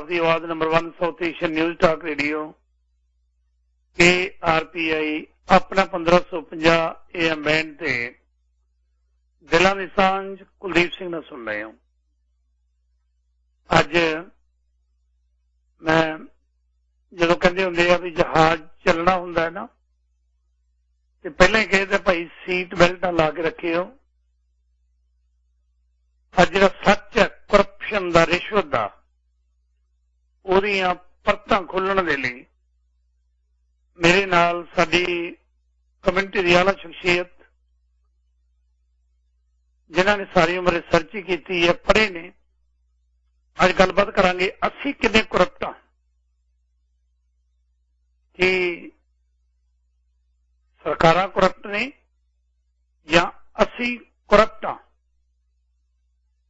पंजाब की आवाज number 1 south Asian news talk radio KRPI अपना 1550 AM बैंड ते दिलों की सांझ कुलदीप सिंह ने सुन रहे हो। अज मैं जो कहते होंगे आ भी जहाज चलना होंगे है ना, तो पहले ही कहते भाई सीट बेल्ट ला के रखियो। अज जो सच है करप्शन का, रिश्वत का, ओदियां परतां खोलण दे लई मेरे नाल साडी कम्युनिटी दी आला शख्सियत जिन्हां ने सारी उम्र रिसर्च ही की है, पढ़े ने, अज गलबात करांगे असी किन्ने करप्ट हां कि सरकारां करप्ट ने या असी करप्ट हां।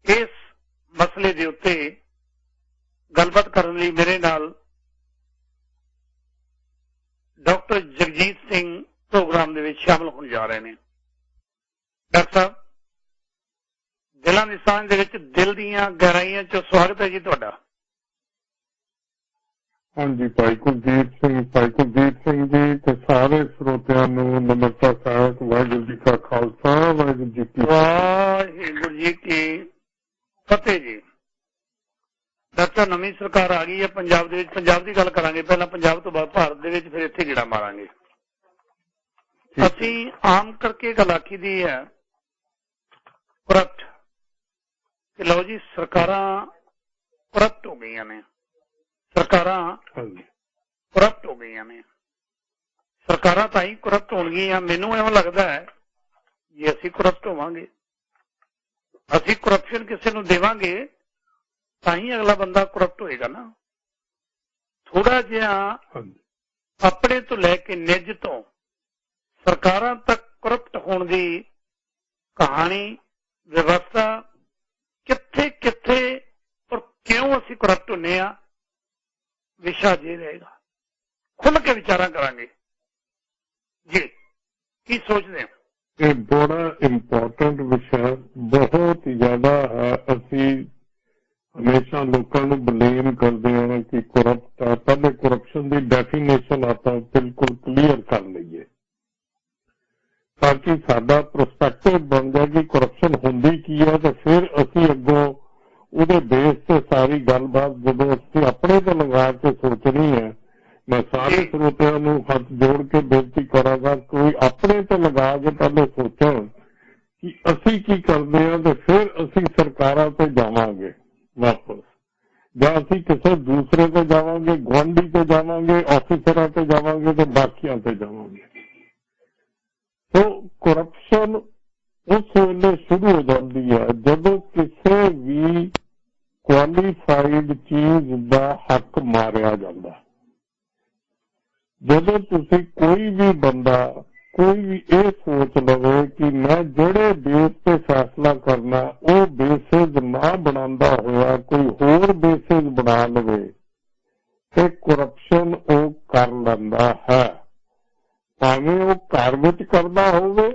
इस मसले दे उत्ते गलबात करने लई मेरे नाल डॉक्टर जगजीत सिंह प्रोग्राम दे विच शामिल होने जा रहे हैं। डॉक्टर साहब, दिलों की सांझ दे विच दिल दीयां गहराइयां चो स्वागत है जी तुहाडा। हाँ जी, भाई कुलदीप सिंह जी ते सारे श्रोतियां नूं नमस्ता साहब। वाहिगुरू जी का खालसा, वाहिगुरू जी की फतेह जी। डॉक्टर नवीं सरकार आ गई है पंजाब दे विच, पंजाब की गल करांगे पहला, पंजाब तो बाद भारत दे विच, फिर इत्थे गेड़ा मारांगे। असीं आम करके गल आखी दी है करप्ट कि लो जी सरकारां करप्ट हो गई ने, सरकारां करप्ट हो गई ने, सरकारां तां ही करप्ट होणगीਆਂ। मैनूं इवें लगदा है जे असीं करप्ट होवांगे, असीं करप्शन किसी नूं देवांगे तां ही अगला बंदा करप्ट होएगा ना। थोड़ा जिहा अपने तो लैके निज तो सरकारां तक करप्ट होने की कहानी, व्यवस्था कित्थे कित्थे और क्यों असीं करप्ट होने आ, विशा जे रहेगा। खुल के विचारा करांगे जी, की सोचते हैं? ये बड़ा इम्पोर्टेंट विषय बहुत ज्यादा है। असी हमेशा लोगों को ब्लेम करते हैं कि करप्ट है। पहले करप्शन की डेफिनेशन आप बिल्कुल क्लीयर कर लीए ताकि साडा परस्पैक्टिव बन जाए कि करप्शन होंदी की है, तो फिर असी अगों उहदे बेस से सारी गलबात जो असी अपने तो लगा के सोचनी है। मैं सारे श्रोतियों को हाथ जोड़ के बेनती करांगा, कोई अपने तो लगा के पहले सोचण कि असी की करते हैं, तो फिर असी सरकारां ते जावांगे वापस, ਜਾਂ ਅਸੀਂ ਕਿਸੇ दूसरे ਤੇ ਜਾਵਾਂਗੇ, ਗੁਆਂਢੀ ਤੇ ਜਾਵਾਂਗੇ, ਆਫਿਸਰਾਂ ਤੇ ਜਾਵਾਂਗੇ ਤੇ ਬਾਕੀਆਂ ਤੇ ਜਾਵਾਂਗੇ। तो करप्शन उस वेले शुरू हो जाती है जदों किसी भी क्वालीफाइड चीज का हक मारिया जाता। जदों तुसी कोई भी बंदा कोई भी ये सोच लवे कि मैं जेड़े बेस पे फैसला करना वो बेसिस ना बनांदा होया कोई होर बेसिस बना लवे, तो करप्शन वो कर लैंदा है। भावें वो घर विच करदा होवे,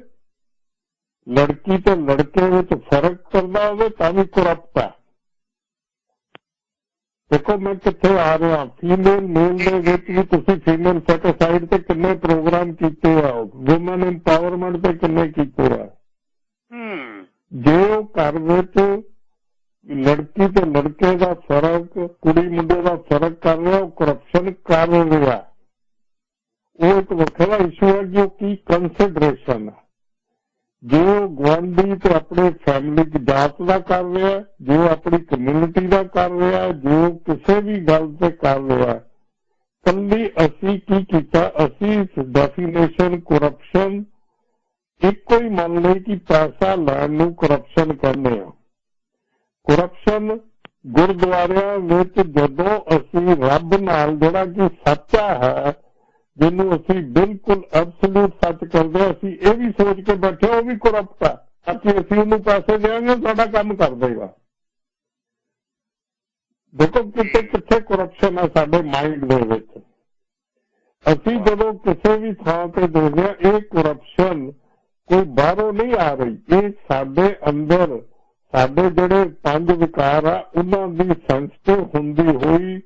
लड़की ते लड़के विच फर्क करदा होवे, तां भी करप्ट है। देखो मैं कित्थे आ रहा, फीमेल मेल दे विच भी तुसीं फीमेल सैटिस्फाइड ते किन्ने प्रोग्राम कीते आ, वुमन एम्पावरमेंट ते किन्ने कीते आ। जे वो घर विच लड़की ते लड़के का फर्क, कुड़ी मुंडे का फर्क कर रहा, करप्शन कर रहा। वो एक वखरा इशू है जो की कंसिडरेशन है, जो गुआढ़ी तो अपने फैमिली की जात का कर रहा है, जो अपनी कम्यूनिटी का कर रहा है, जो किसी भी गल से कर रहा है। कल्ली असी की कीता, असी डेफिनेशन करप्शन एक ही मान ले कि पैसा लैन नूं करप्शन कहने आ। करप्शन गुरुद्वारियां विच जदों असी रब नाल जिहड़ा कि सच्चा है, जिन्हों असी बिल्कुल एब्सोल्यूट सच करते, असी ये भी सोच के बैठे वो भी करप्ट है, ताकि असी उन्हें पैसे देंगे साडा काम कर देगा। देखो कितने कितने करप्शन है साडे माइंड दे विच। असी जदों किसी भी थां ते देखदे हां ये करप्शन कोई बाहरों नहीं आ रही, ये साडे अंदर साडे जिहड़े 5 विकार आ उन्हां दी सेंसिटिव हुंदी होई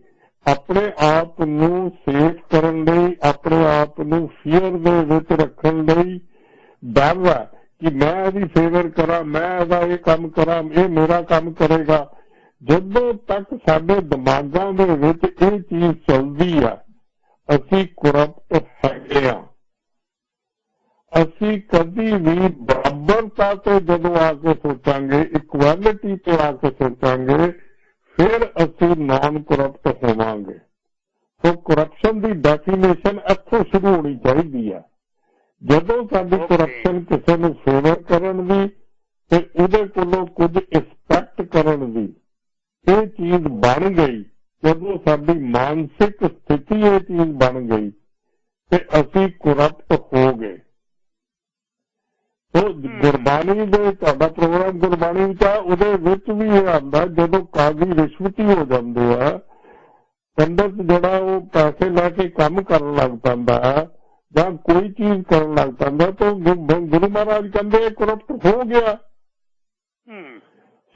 ਆਪਣੇ ਆਪ ਨੂੰ ਸੇਫ ਕਰਨ ਲਈ, ਆਪਣੇ ਆਪ ਨੂੰ ਫੀਅਰ ਦੇ ਵਿੱਚ ਰੱਖਣ ਲਈ ਡਰ ਹੈ ਕਿ ਮੈਂ ਇਹਦੀ ਫੇਵਰ ਕਰਾਂ, ਮੈਂ ਇਹਦਾ ਇਹ ਕੰਮ ਕਰਾਂ, ਇਹ ਮੇਰਾ ਕੰਮ ਕਰੇਗਾ। ਜਦੋਂ ਤੱਕ ਸਾਡੇ ਦਿਮਾਗਾਂ ਦੇ ਵਿੱਚ ਇਹ ਚੀਜ਼ ਚੱਲਦੀ ਆ, ਅਸੀਂ ਕਰਪਟ ਹੈਗੇ ਆ। ਅਸੀਂ ਕਦੀ ਵੀ ਬਰਾਬਰਤਾ ਤੇ ਜਦੋਂ ਆ ਕੇ ਸੋਚਾਂਗੇ, ਇਕੁਐਲਿਟੀ ਤੇ ਆ ਕੇ ਸੋਚਾਂਗੇ, ਫਿਰ ਅਸੀਂ ਨਾਨ ਕਰਪਟ ਹੋਵਾਂਗੇ। ਸੋ ਕਰਪਸ਼ਨ ਦੀ ਡੈਫੀਨੇਸ਼ਨ ਇੱਥੋਂ ਸ਼ੁਰੂ ਹੋਣੀ ਚਾਹੀਦੀ ਹੈ। ਜਦੋਂ ਸਾਡੀ ਕਰਪਸ਼ਨ ਕਿਸੇ ਨੂੰ ਫੇਵਰ ਕਰਨ ਦੀ ਤੇ ਉਹਦੇ ਕੋਲੋਂ ਕੁਝ ਐਕਸਪੈਕਟ ਕਰਨ ਦੀ ਇਹ ਚੀਜ਼ ਬਣ ਗਈ, ਜਦੋਂ ਸਾਡੀ ਮਾਨਸਿਕ ਸਥਿਤੀ ਇਹ ਚੀਜ਼ ਬਣ ਗਈ ਤੇ ਅਸੀਂ ਕਰਪਟ ਹੋ ਗਏ। ਸੋ ਗੁਰਬਾਣੀ ਦੇ, ਤੁਹਾਡਾ ਪ੍ਰੋਗਰਾਮ ਗੁਰਬਾਣੀ ਵਿੱਚ ਆ, ਉਹਦੇ ਵਿੱਚ ਵੀ ਇਹ ਆਉਂਦਾ ਜਦੋਂ ਕਾਜ਼ੀ ਰਿਸ਼ਵਤੀ ਹੋ ਜਾਂਦੇ ਆ, ਪੰਡਤ ਜਿਹੜਾ ਉਹ ਪੈਸੇ ਲੈ ਕੇ ਕੰਮ ਕਰਨ ਲੱਗ ਪੈਂਦਾ ਜਾਂ ਕੋਈ ਚੀਜ਼ ਕਰਨ ਲੱਗ ਪੈਂਦਾ ਤਾਂ ਗੁਰੂ ਮਹਾਰਾਜ ਕਹਿੰਦੇ ਕਰਪਟ ਹੋ ਗਿਆ।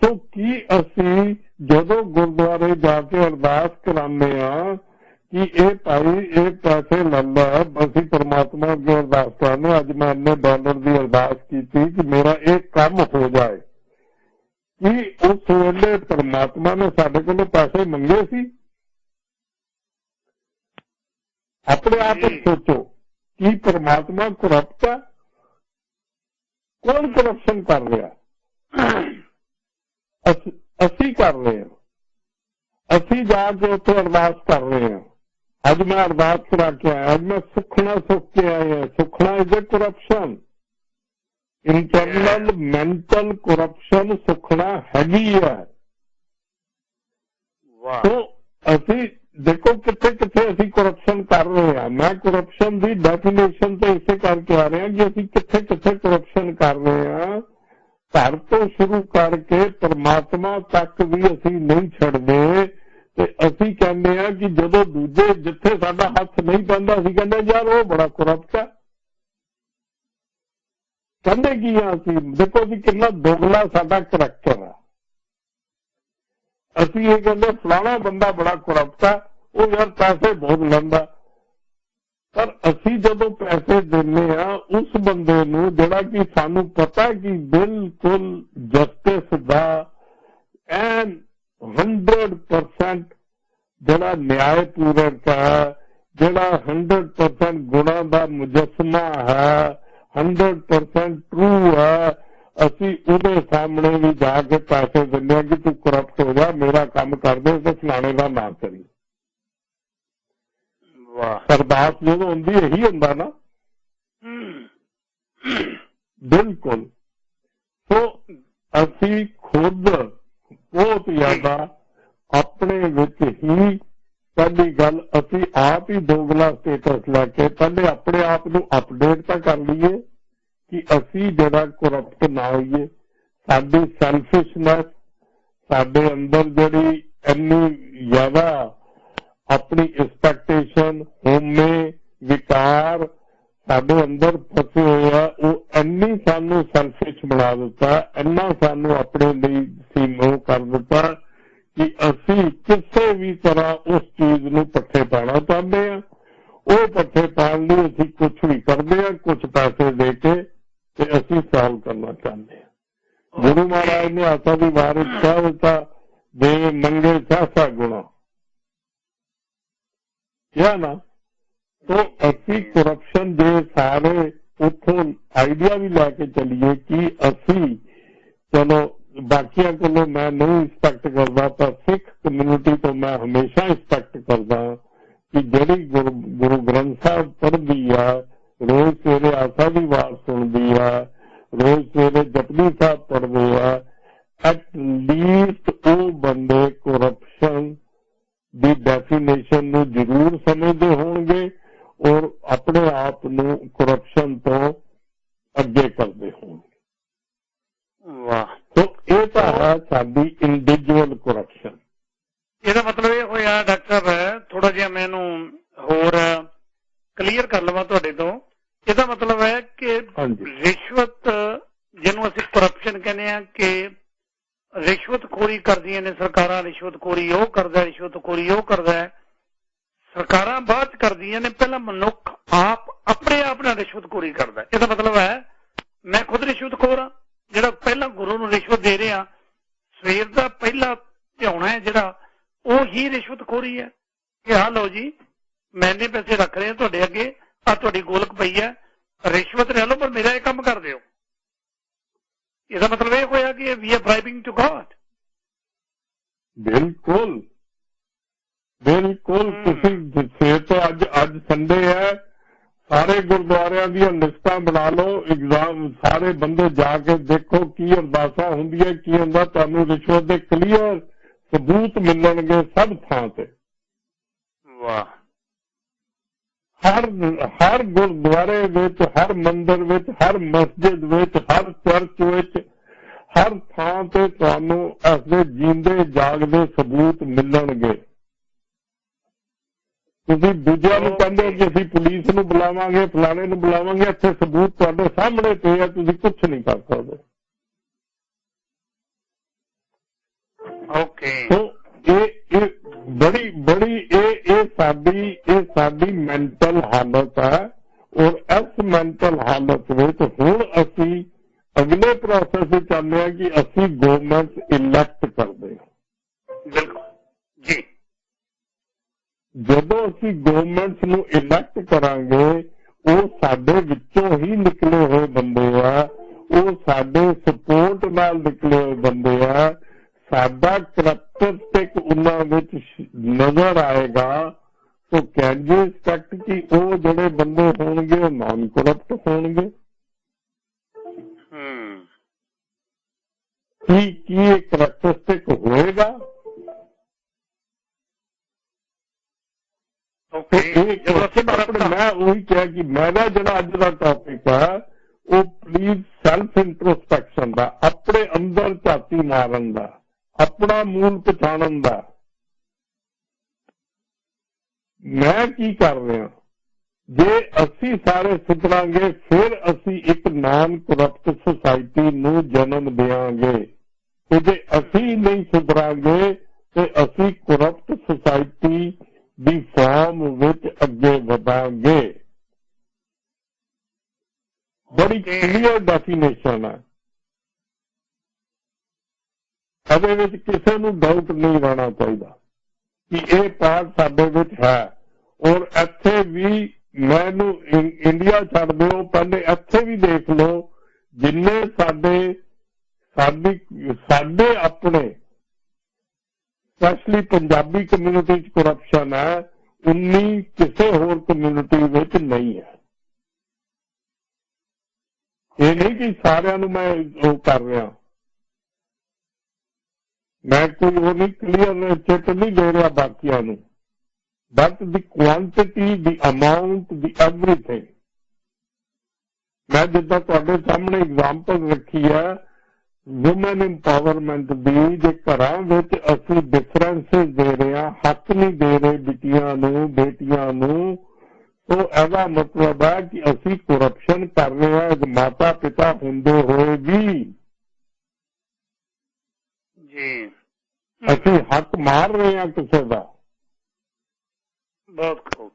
ਸੋ ਕੀ ਅਸੀਂ ਜਦੋਂ ਗੁਰਦੁਆਰੇ ਜਾ ਕੇ ਅਰਦਾਸ ਕਰਾਉਂਦੇ ਆ ਕਿ ਇਹ ਭਾਈ ਇਹ ਪੈਸੇ ਲੈ ਲੈ, ਅਸੀਂ ਪਰਮਾਤਮਾ ਅੱਗੇ ਅਰਦਾਸ ਕਰਦੇ, ਅੱਜ ਮੈਂ ਇੰਨੇ ਡਾਲਰ ਦੀ ਅਰਦਾਸ ਕੀਤੀ ਕਿ ਮੇਰਾ ਇਹ ਕੰਮ ਹੋ ਜਾਏ, ਕੀ ਉਸ ਵੇਲੇ ਪਰਮਾਤਮਾ ਨੇ ਸਾਡੇ ਕੋਲੋਂ ਪੈਸੇ ਮੰਗੇ ਸੀ? ਆਪਣੇ ਆਪ ਸੋਚੋ, ਕੀ ਪਰਮਾਤਮਾ ਕਰਪਟ ਹੈ? ਕੌਣ ਕਰਪਸ਼ਨ ਕਰ ਰਿਹਾ? ਅਸੀਂ ਕਰ ਰਹੇ ਹਾਂ। ਅਸੀਂ ਜਾ ਕੇ ਉੱਥੇ ਅਰਦਾਸ ਕਰ ਰਹੇ ਹਾਂ। ਅੱਜ ਮੈਂ ਅਰਦਾਸ ਕਰਾ ਕੇ ਆਇਆ, ਅੱਜ ਮੈਂ ਸੁਖਣਾ ਸੁੱਖ ਕੇ ਆਇਆ। ਸੁਖਣਾ is a corruption, internal mental corruption ਸੁਖਣਾ ਹੈਗੀ ਹੈ। ਸੋ ਅਸੀਂ ਦੇਖੋ ਕਿੱਥੇ ਕਿੱਥੇ ਅਸੀਂ ਕਰਪਸ਼ਨ ਕਰ ਰਹੇ ਹਾਂ। ਮੈਂ ਕਰਪਸ਼ਨ ਦੀ ਡੈਫੀਨੇਸ਼ਨ ਤੇ ਇਸੇ ਕਰਕੇ ਆ ਰਹੇ ਹਾਂ ਕਿ ਅਸੀਂ ਕਿੱਥੇ ਕਿੱਥੇ ਕਰਪਸ਼ਨ ਕਰ ਰਹੇ ਹਾਂ। ਘਰ ਤੋਂ ਸ਼ੁਰੂ ਕਰਕੇ ਪਰਮਾਤਮਾ ਤੱਕ ਵੀ ਅਸੀਂ ਨਹੀਂ ਛੱਡਦੇ ਤੇ ਅਸੀਂ ਕਹਿੰਦੇ ਆ ਕਿ ਜਦੋਂ ਦੂਜੇ ਜਿੱਥੇ ਸਾਡਾ ਹੱਥ ਨਹੀਂ ਪੈਂਦਾ ਅਸੀਂ ਕਹਿੰਦੇ ਯਾਰ ਉਹ ਬੜਾ ਕਰਪਟ ਹੈ। ਕਹਿੰਦੇ ਕੀ ਆ ਅਸੀਂ? ਦੇਖੋ ਜੀ ਕਿੰਨਾ ਦੋਗਲਾ ਸਾਡਾ ਕਰੈਕਟਰ ਆ। ਅਸੀਂ ਇਹ ਕਹਿੰਦੇ ਫਲਾਣਾ ਬੰਦਾ ਬੜਾ ਕਰਪਟ ਆ, ਉਹ ਯਾਰ ਪੈਸੇ ਬਹੁਤ ਲੈਂਦਾ। ਪਰ ਅਸੀਂ ਜਦੋਂ ਪੈਸੇ ਦਿੰਦੇ ਆ ਉਸ ਬੰਦੇ ਨੂੰ ਜਿਹੜਾ ਕਿ ਸਾਨੂੰ ਪਤਾ ਕਿ ਬਿਲਕੁਲ ਜਸਟਿਸ ਦਾ ਐਨ 100% ਜਿਹੜਾ ਨਿਆਂਪੂਰਕ ਹੈ, ਜਿਹੜਾ 100% ਗੁਣਾਂ ਦਾ ਮੁਜੱਸਮਾ ਹੈ, 100% ਟਰੂ ਹੈ, ਅਸੀਂ ਉਹਦੇ ਸਾਹਮਣੇ ਵੀ ਜਾ ਕੇ ਪੈਸੇ ਦਿੰਦੇ ਹਾਂ ਕਿ ਤੂੰ ਕਰਪਟ ਹੋ ਜਾ, ਮੇਰਾ ਕੰਮ ਕਰ ਦੇ ਤੇ ਫਲਾਣੇ ਦਾ ਨਾ ਕਰੀ। ਅਰਦਾਸ ਜਦੋਂ ਹੁੰਦੀ ਇਹੀ ਹੁੰਦਾ ਨਾ, ਬਿਲਕੁਲ। ਸੋ ਅਸੀਂ ਖੁਦ ਬਹੁਤ ਜ਼ਿਆਦਾ ਆਪਣੇ ਵਿੱਚ ਹੀ, ਪਹਿਲੀ ਗੱਲ ਅਸੀਂ ਆਪ ਹੀ ਦੋਗਲਾ ਸਟੇਟਸ ਲੈ ਕੇ ਪਹਿਲੇ ਆਪਣੇ ਆਪ ਨੂੰ ਅਪਡੇਟ ਤਾਂ ਕਰ ਲਈਏ ਕਿ ਅਸੀਂ ਜਿਹੜਾ ਕਰਪਟ ਨਾ ਹੋਈਏ। ਸਾਡੀ ਸੈਲਫਿਸ਼ਨੈਸ, ਸਾਡੇ ਅੰਦਰ ਜਿਹੜੀ ਇੰਨੀ ਜ਼ਿਆਦਾ ਆਪਣੀ ਐਕਸਪੈਕਟੇਸ਼ਨ, ਹੋਮੇ ਵਿਕਾਰ ਸਾਡੇ ਅੰਦਰ ਫਸੇ ਹੋਏ ਆ, ਉਹ ਇੰਨੀ ਸਾਨੂੰ ਸੈਲਫਿਸ਼ ਬਣਾ ਦਿੱਤਾ, ਇੰਨਾ ਸਾਨੂੰ ਆਪਣੇ ਲਈ ਸੀਮੋ ਕਰ ਦਿੱਤਾ ਕਿ ਅਸੀਂ ਕਿਸੇ ਵੀ ਤਰ੍ਹਾਂ ਉਸ ਚੀਜ਼ ਨੂੰ ਪੱਠੇ ਪਾਉਣਾ ਚਾਹੁੰਦੇ ਹਾਂ। ਉਹ ਪੱਠੇ ਪਾਉਣ ਲਈ ਅਸੀਂ ਕੁਝ ਵੀ ਕਰਦੇ ਹਾਂ, ਕੁਝ ਪੈਸੇ ਦੇ ਕੇ ਤੇ ਅਸੀਂ ਸੋਲਵ ਕਰਨਾ ਚਾਹੁੰਦੇ ਹਾਂ। ਗੁਰੂ ਮਹਾਰਾਜ ਨੇ ਆਸਾ ਦੀ ਵਾਰ ਵਿੱਚ ਕਹਿ ਦਿੱਤਾ, ਜੇ ਮੰਗੇ ਸਹਸਾ ਗੁਣਾ ਕਿਹਾ ਨਾ। तो ਅਸੀਂ ਕਰਪਸ਼ਨ ਦੇ ਸਾਰੇ ਉੱਥੋਂ ਆਈਡੀਆ ਵੀ ਲੈ ਕੇ ਚੱਲੀਏ ਕਿ ਅਸੀਂ ਚਲੋ ਬਾਕੀਆਂ ਕੋਲੋਂ ਮੈਂ ਨਹੀਂ ਐਕਸਪੈਕਟ ਕਰਦਾ, ਪਰ ਸਿੱਖ ਕਮਿਊਨਿਟੀ ਤੋਂ ਮੈਂ ਹਮੇਸ਼ਾ ਐਕਸਪੈਕਟ ਕਰਦਾ ਕਿ ਜਿਹੜੀ ਗੁਰੂ ਗ੍ਰੰਥ ਸਾਹਿਬ ਪੜ੍ਹਦੀ ਆ, ਰੋਜ਼ ਸਵੇਰੇ ਆਸਾ ਦੀ ਆਵਾਜ਼ ਸੁਣਦੀ ਆ, ਰੋਜ਼ ਸਵੇਰੇ ਜਪਜੀ ਸਾਹਿਬ ਪੜ੍ਹਦੇ ਆ, ਐਟ ਲੀਸਟ ਉਹ ਬੰਦੇ ਕਰਪਸ਼ਨ ਦੀ ਡੈਫੀਨੇਸ਼ਨ ਨੂੰ ਜ਼ਰੂਰ ਸਮਝਦੇ ਹੋਣਗੇ ਔਰ ਆਪਣੇ ਆਪ ਨੂੰ ਕਰਪਸ਼ਨ ਤੋਂ ਅੱਗੇ ਕਰਦੇ ਹੋਣਗੇ। ਵਾਹ। ਸੋ ਇਹ ਤਾਂ ਹੈ ਸਾਡੀ ਇੰਡੀਵਿਜੂਅਲ ਕਰਪਸ਼ਨ। ਇਹਦਾ ਮਤਲਬ ਇਹ ਹੋਇਆ ਡਾਕਟਰ, ਥੋੜਾ ਜਿਹਾ ਮੈਨੂੰ ਹੋਰ ਕਲੀਅਰ ਕਰ ਲਵਾਂ ਤੁਹਾਡੇ ਤੋਂ। ਇਹਦਾ ਮਤਲਬ ਹੈ ਕਿ ਰਿਸ਼ਵਤ ਜਿਹਨੂੰ ਅਸੀਂ ਕਰਪਸ਼ਨ ਕਹਿੰਦੇ ਆ ਕਿ ਰਿਸ਼ਵਤਖੋਰੀ ਕਰਦੀਆਂ ਨੇ ਸਰਕਾਰਾਂ, ਰਿਸ਼ਵਤਖੋਰੀ ਉਹ ਕਰਦਾ, ਰਿਸ਼ਵਤਖੋਰੀ ਉਹ ਕਰਦਾ, ਸਰਕਾਰਾਂ ਬਾਅਦ ਚ ਕਰਦੀਆਂ ਨੇ, ਪਹਿਲਾਂ ਮਨੁੱਖ ਆਪ ਆਪਣੇ ਆਪ ਨਾਲ ਰਿਸ਼ਵਤਖੋਰੀ ਕਰਦਾ। ਇਹਦਾ ਮਤਲਬ ਹੈ ਮੈਂ ਖੁਦ ਰਿਸ਼ਵਤਖੋਰ ਹਾਂ, ਜਿਹੜਾ ਪਹਿਲਾਂ ਗੁਰੂ ਨੂੰ ਰਿਸ਼ਵਤ ਦੇ ਰਿਹਾ, ਸਵੇਰ ਦਾ ਪਹਿਲਾ ਧਿਆਉਣਾ ਹੈ ਜਿਹੜਾ ਉਹ ਹੀ ਰਿਸ਼ਵਤਖੋਰੀ ਹੈ ਕਿ ਆਹ ਲਓ ਜੀ ਮੈਂ ਇੰਨੇ ਪੈਸੇ ਰੱਖ ਰਹੇ ਤੁਹਾਡੇ ਅੱਗੇ, ਆਹ ਤੁਹਾਡੀ ਗੋਲਕ ਪਈ ਹੈ, ਰਿਸ਼ਵਤ ਲੈ ਲਓ ਪਰ ਮੇਰਾ ਇਹ ਕੰਮ ਕਰ ਦਿਓ। ਇਹਦਾ ਮਤਲਬ ਇਹ ਹੋਇਆ ਕਿ ਵੀ ਆਰ ਬ੍ਰਾਈਬਿੰਗ ਟੂ ਗॉड। ਬਿਲਕੁਲ ਬਿਲਕੁਲ। ਤੁਸੀਂ ਸਵੇਰ ਤੋਂ ਅੱਜ ਸੰਡੇ ਹੈ, ਸਾਰੇ ਗੁਰਦੁਆਰਿਆਂ ਦੀਆਂ ਲਿਸਟਾਂ ਬਣਾ ਲਓ, ਐਗਜ਼ਾਮ ਸਾਰੇ ਬੰਦੇ ਜਾ ਕੇ ਦੇਖੋ ਕੀ ਅਰਦਾਸਾਂ ਹੁੰਦੀਆਂ, ਕੀ ਹੁੰਦਾ, ਤੁਹਾਨੂੰ ਰਿਸ਼ਵਤ ਦੇ ਕਲੀਅਰ ਸਬੂਤ ਮਿਲਣਗੇ ਸਭ ਥਾਂ ਤੇ। ਵਾਹ। ਹਰ ਗੁਰਦੁਆਰੇ ਵਿੱਚ, ਹਰ ਮੰਦਿਰ ਵਿੱਚ, ਹਰ ਮਸਜਿਦ ਵਿੱਚ, ਹਰ ਚਰਚ ਵਿੱਚ, ਹਰ ਥਾਂ ਤੇ ਤੁਹਾਨੂੰ ਇਸਦੇ ਜੀਂਦੇ ਜਾਗਦੇ ਸਬੂਤ ਮਿਲਣਗੇ। ਤੁਸੀਂ ਦੂਜਿਆਂ ਨੂੰ ਕਹਿੰਦੇ ਹੋ ਕਿ ਅਸੀਂ ਪੁਲਿਸ ਨੂੰ ਬੁਲਾਵਾਂਗੇ, ਫਲਾਣੇ ਨੂੰ ਬੁਲਾਵਾਂਗੇ, ਇੱਥੇ ਸਬੂਤ ਤੁਹਾਡੇ ਸਾਹਮਣੇ ਪਏ ਆ, ਤੁਸੀਂ ਕੁਛ ਨਹੀਂ ਕਰ ਸਕਦੇ। ਇਹ ਬੜੀ ਇਹ ਸਾਡੀ ਮੈਂਟਲ ਹਾਲਤ ਹੈ। ਔਰ ਇਸ ਮੈਂਟਲ ਹਾਲਤ ਵਿੱਚ ਹੁਣ ਅਸੀਂ ਅਗਲੇ ਪ੍ਰੋਸੈਸ ਵਿੱਚ ਆਉਂਦੇ ਹਾਂ ਕਿ ਅਸੀਂ ਗਵਰਨਮੈਂਟ ਇਲੈਕਟ ਕਰਦੇ ਹਾਂ। ਬਿਲਕੁਲ ਜੀ। ਜਦੋਂ ਅਸੀਂ ਗਵਰਨਮੈਂਟ ਨੂੰ ਇਲੈਕਟ ਕਰਾਂਗੇ, ਉਹ ਸਾਡੇ ਵਿੱਚੋਂ ਹੀ ਨਿਕਲੇ ਹੋਏ ਬੰਦੇ ਆ, ਉਹ ਸਾਡੇ ਸਪੋਰਟ ਨਾਲ ਨਿਕਲੇ ਹੋਏ ਬੰਦੇ ਆ। ਸਾਡਾ ਕਰੈਕਟਰਿਸਟਿਕ ਉਹਨਾਂ ਵਿੱਚ ਨਜ਼ਰ ਆਏਗਾ। ਸੋ ਕੈਨ ਯੂ ਐਕਸਪੈਕਟ ਕਿ ਉਹ ਜਿਹੜੇ ਬੰਦੇ ਹੋਣਗੇ ਉਹ ਨਾਨ ਕਰਪਟ ਹੋਣਗੇ? ਕੀ ਇਹ ਕਰੈਕਟਰਿਸਟਿਕ ਹੋਏਗਾ? ਮੈਂ ਉਹੀ ਕਿਹਾ ਕਿ ਮੇਰਾ ਜਿਹੜਾ ਅੱਜ ਦਾ ਟੌਪਿਕ ਹੈ ਉਹ ਪਲੀਜ਼ ਸੈਲਫ ਇੰਟਰੋਸਪੈਕਸ਼ਨ ਦਾ, ਆਪਣੇ ਅੰਦਰ ਝਾਤੀ ਮਾਰਨ ਦਾ, ਆਪਣਾ ਮੂਲ ਪਛਾਣਨ ਦਾ। ਮੈਂ ਕੀ ਕਰ ਰਿਹਾ? ਜੇ ਅਸੀਂ ਸਾਰੇ ਸੁਧਰਾਂਗੇ ਫਿਰ ਅਸੀਂ ਇੱਕ ਨਾਨ ਕਰਪਟ ਸੁਸਾਇਟੀ ਨੂੰ ਜਨਮ ਦੇਵਾਂਗੇ, ਤੇ ਜੇ ਅਸੀਂ ਨਹੀਂ ਸੁਧਰਾਂਗੇ ਤੇ ਅਸੀਂ ਕਰਪਟ ਸੁਸਾਇਟੀ ਦੀ ਫਾਰਮ ਵਿੱਚ ਅੱਗੇ ਵਧਾਂਗੇ। ਬੜੀ ਕਲੀਅਰ ਡੈਫੀਨੇਸ਼ਨ ਹੈ, ਇਹਦੇ ਵਿੱਚ ਕਿਸੇ ਨੂੰ ਡਾਊਟ ਨਹੀਂ ਰਹਿਣਾ ਚਾਹੀਦਾ ਕਿ ਇਹ ਪਾਰਟ ਸਾਡੇ ਵਿੱਚ ਹੈ। ਔਰ ਇੱਥੇ ਵੀ ਮੈਨੂੰ ਇੰਡੀਆ ਛੱਡ ਦਿਓ, ਪਹਿਲੇ ਇੱਥੇ ਵੀ ਦੇਖ ਲਓ, ਜਿੰਨੇ ਸਾਡੇ ਆਪਣੇ ਸਪੈਸ਼ਲੀ ਪੰਜਾਬੀ ਕਮਿਊਨਿਟੀ 'ਚ ਕਰਪਸ਼ਨ ਹੈ, ਉਨੀ ਕਿਸੇ ਹੋਰ ਕਮਿਊਨਿਟੀ ਵਿੱਚ ਨਹੀਂ ਹੈ। ਇਹ ਨਹੀਂ ਕਿ ਸਾਰਿਆਂ ਨੂੰ ਮੈਂ ਉਹ ਕਰ ਰਿਹਾ, ਮੈਂ ਕੋਈ ਉਹ ਨਹੀਂ ਕਲੀਅਰ ਚਿੱਟ ਨਹੀਂ ਦੇ ਰਿਹਾ ਬਾਕੀਆਂ ਨੂੰ, but the quantity, the amount, the everything. ਮੈਂ ਜਿੱਦਾਂ ਤੁਹਾਡੇ ਸਾਹਮਣੇ ਐਗਜ਼ਾਮਪਲ ਰੱਖੀ ਹੈ ਵੂਮਨ ਇੰਪਾਵਰਮੈਂਟ ਦੀ, ਜੇ ਘਰਾਂ ਵਿੱਚ ਅਸੀਂ ਡਿਫਰੈਂਸਿਸ ਦੇ ਰਹੇ ਹਾਂ, ਹੱਕ ਨਹੀਂ ਦੇ ਰਹੇ ਬਿਟੀਆਂ ਨੂੰ, ਬੇਟੀਆਂ ਨੂੰ, ਸੋ ਇਹਦਾ ਮਤਲਬ ਹੈ ਕਿ ਅਸੀਂ ਕਰਪਸ਼ਨ ਕਰ ਰਹੇ ਹਾਂ ਇੱਕ ਮਾਤਾ ਪਿਤਾ ਹੁੰਦੇ ਹੋਏ ਵੀ। ਜੀ ਅਸੀਂ ਹੱਕ ਮਾਰ ਰਹੇ ਹਾਂ ਕਿਸੇ ਦਾ। ਬਹੁਤ ਖੂਬ।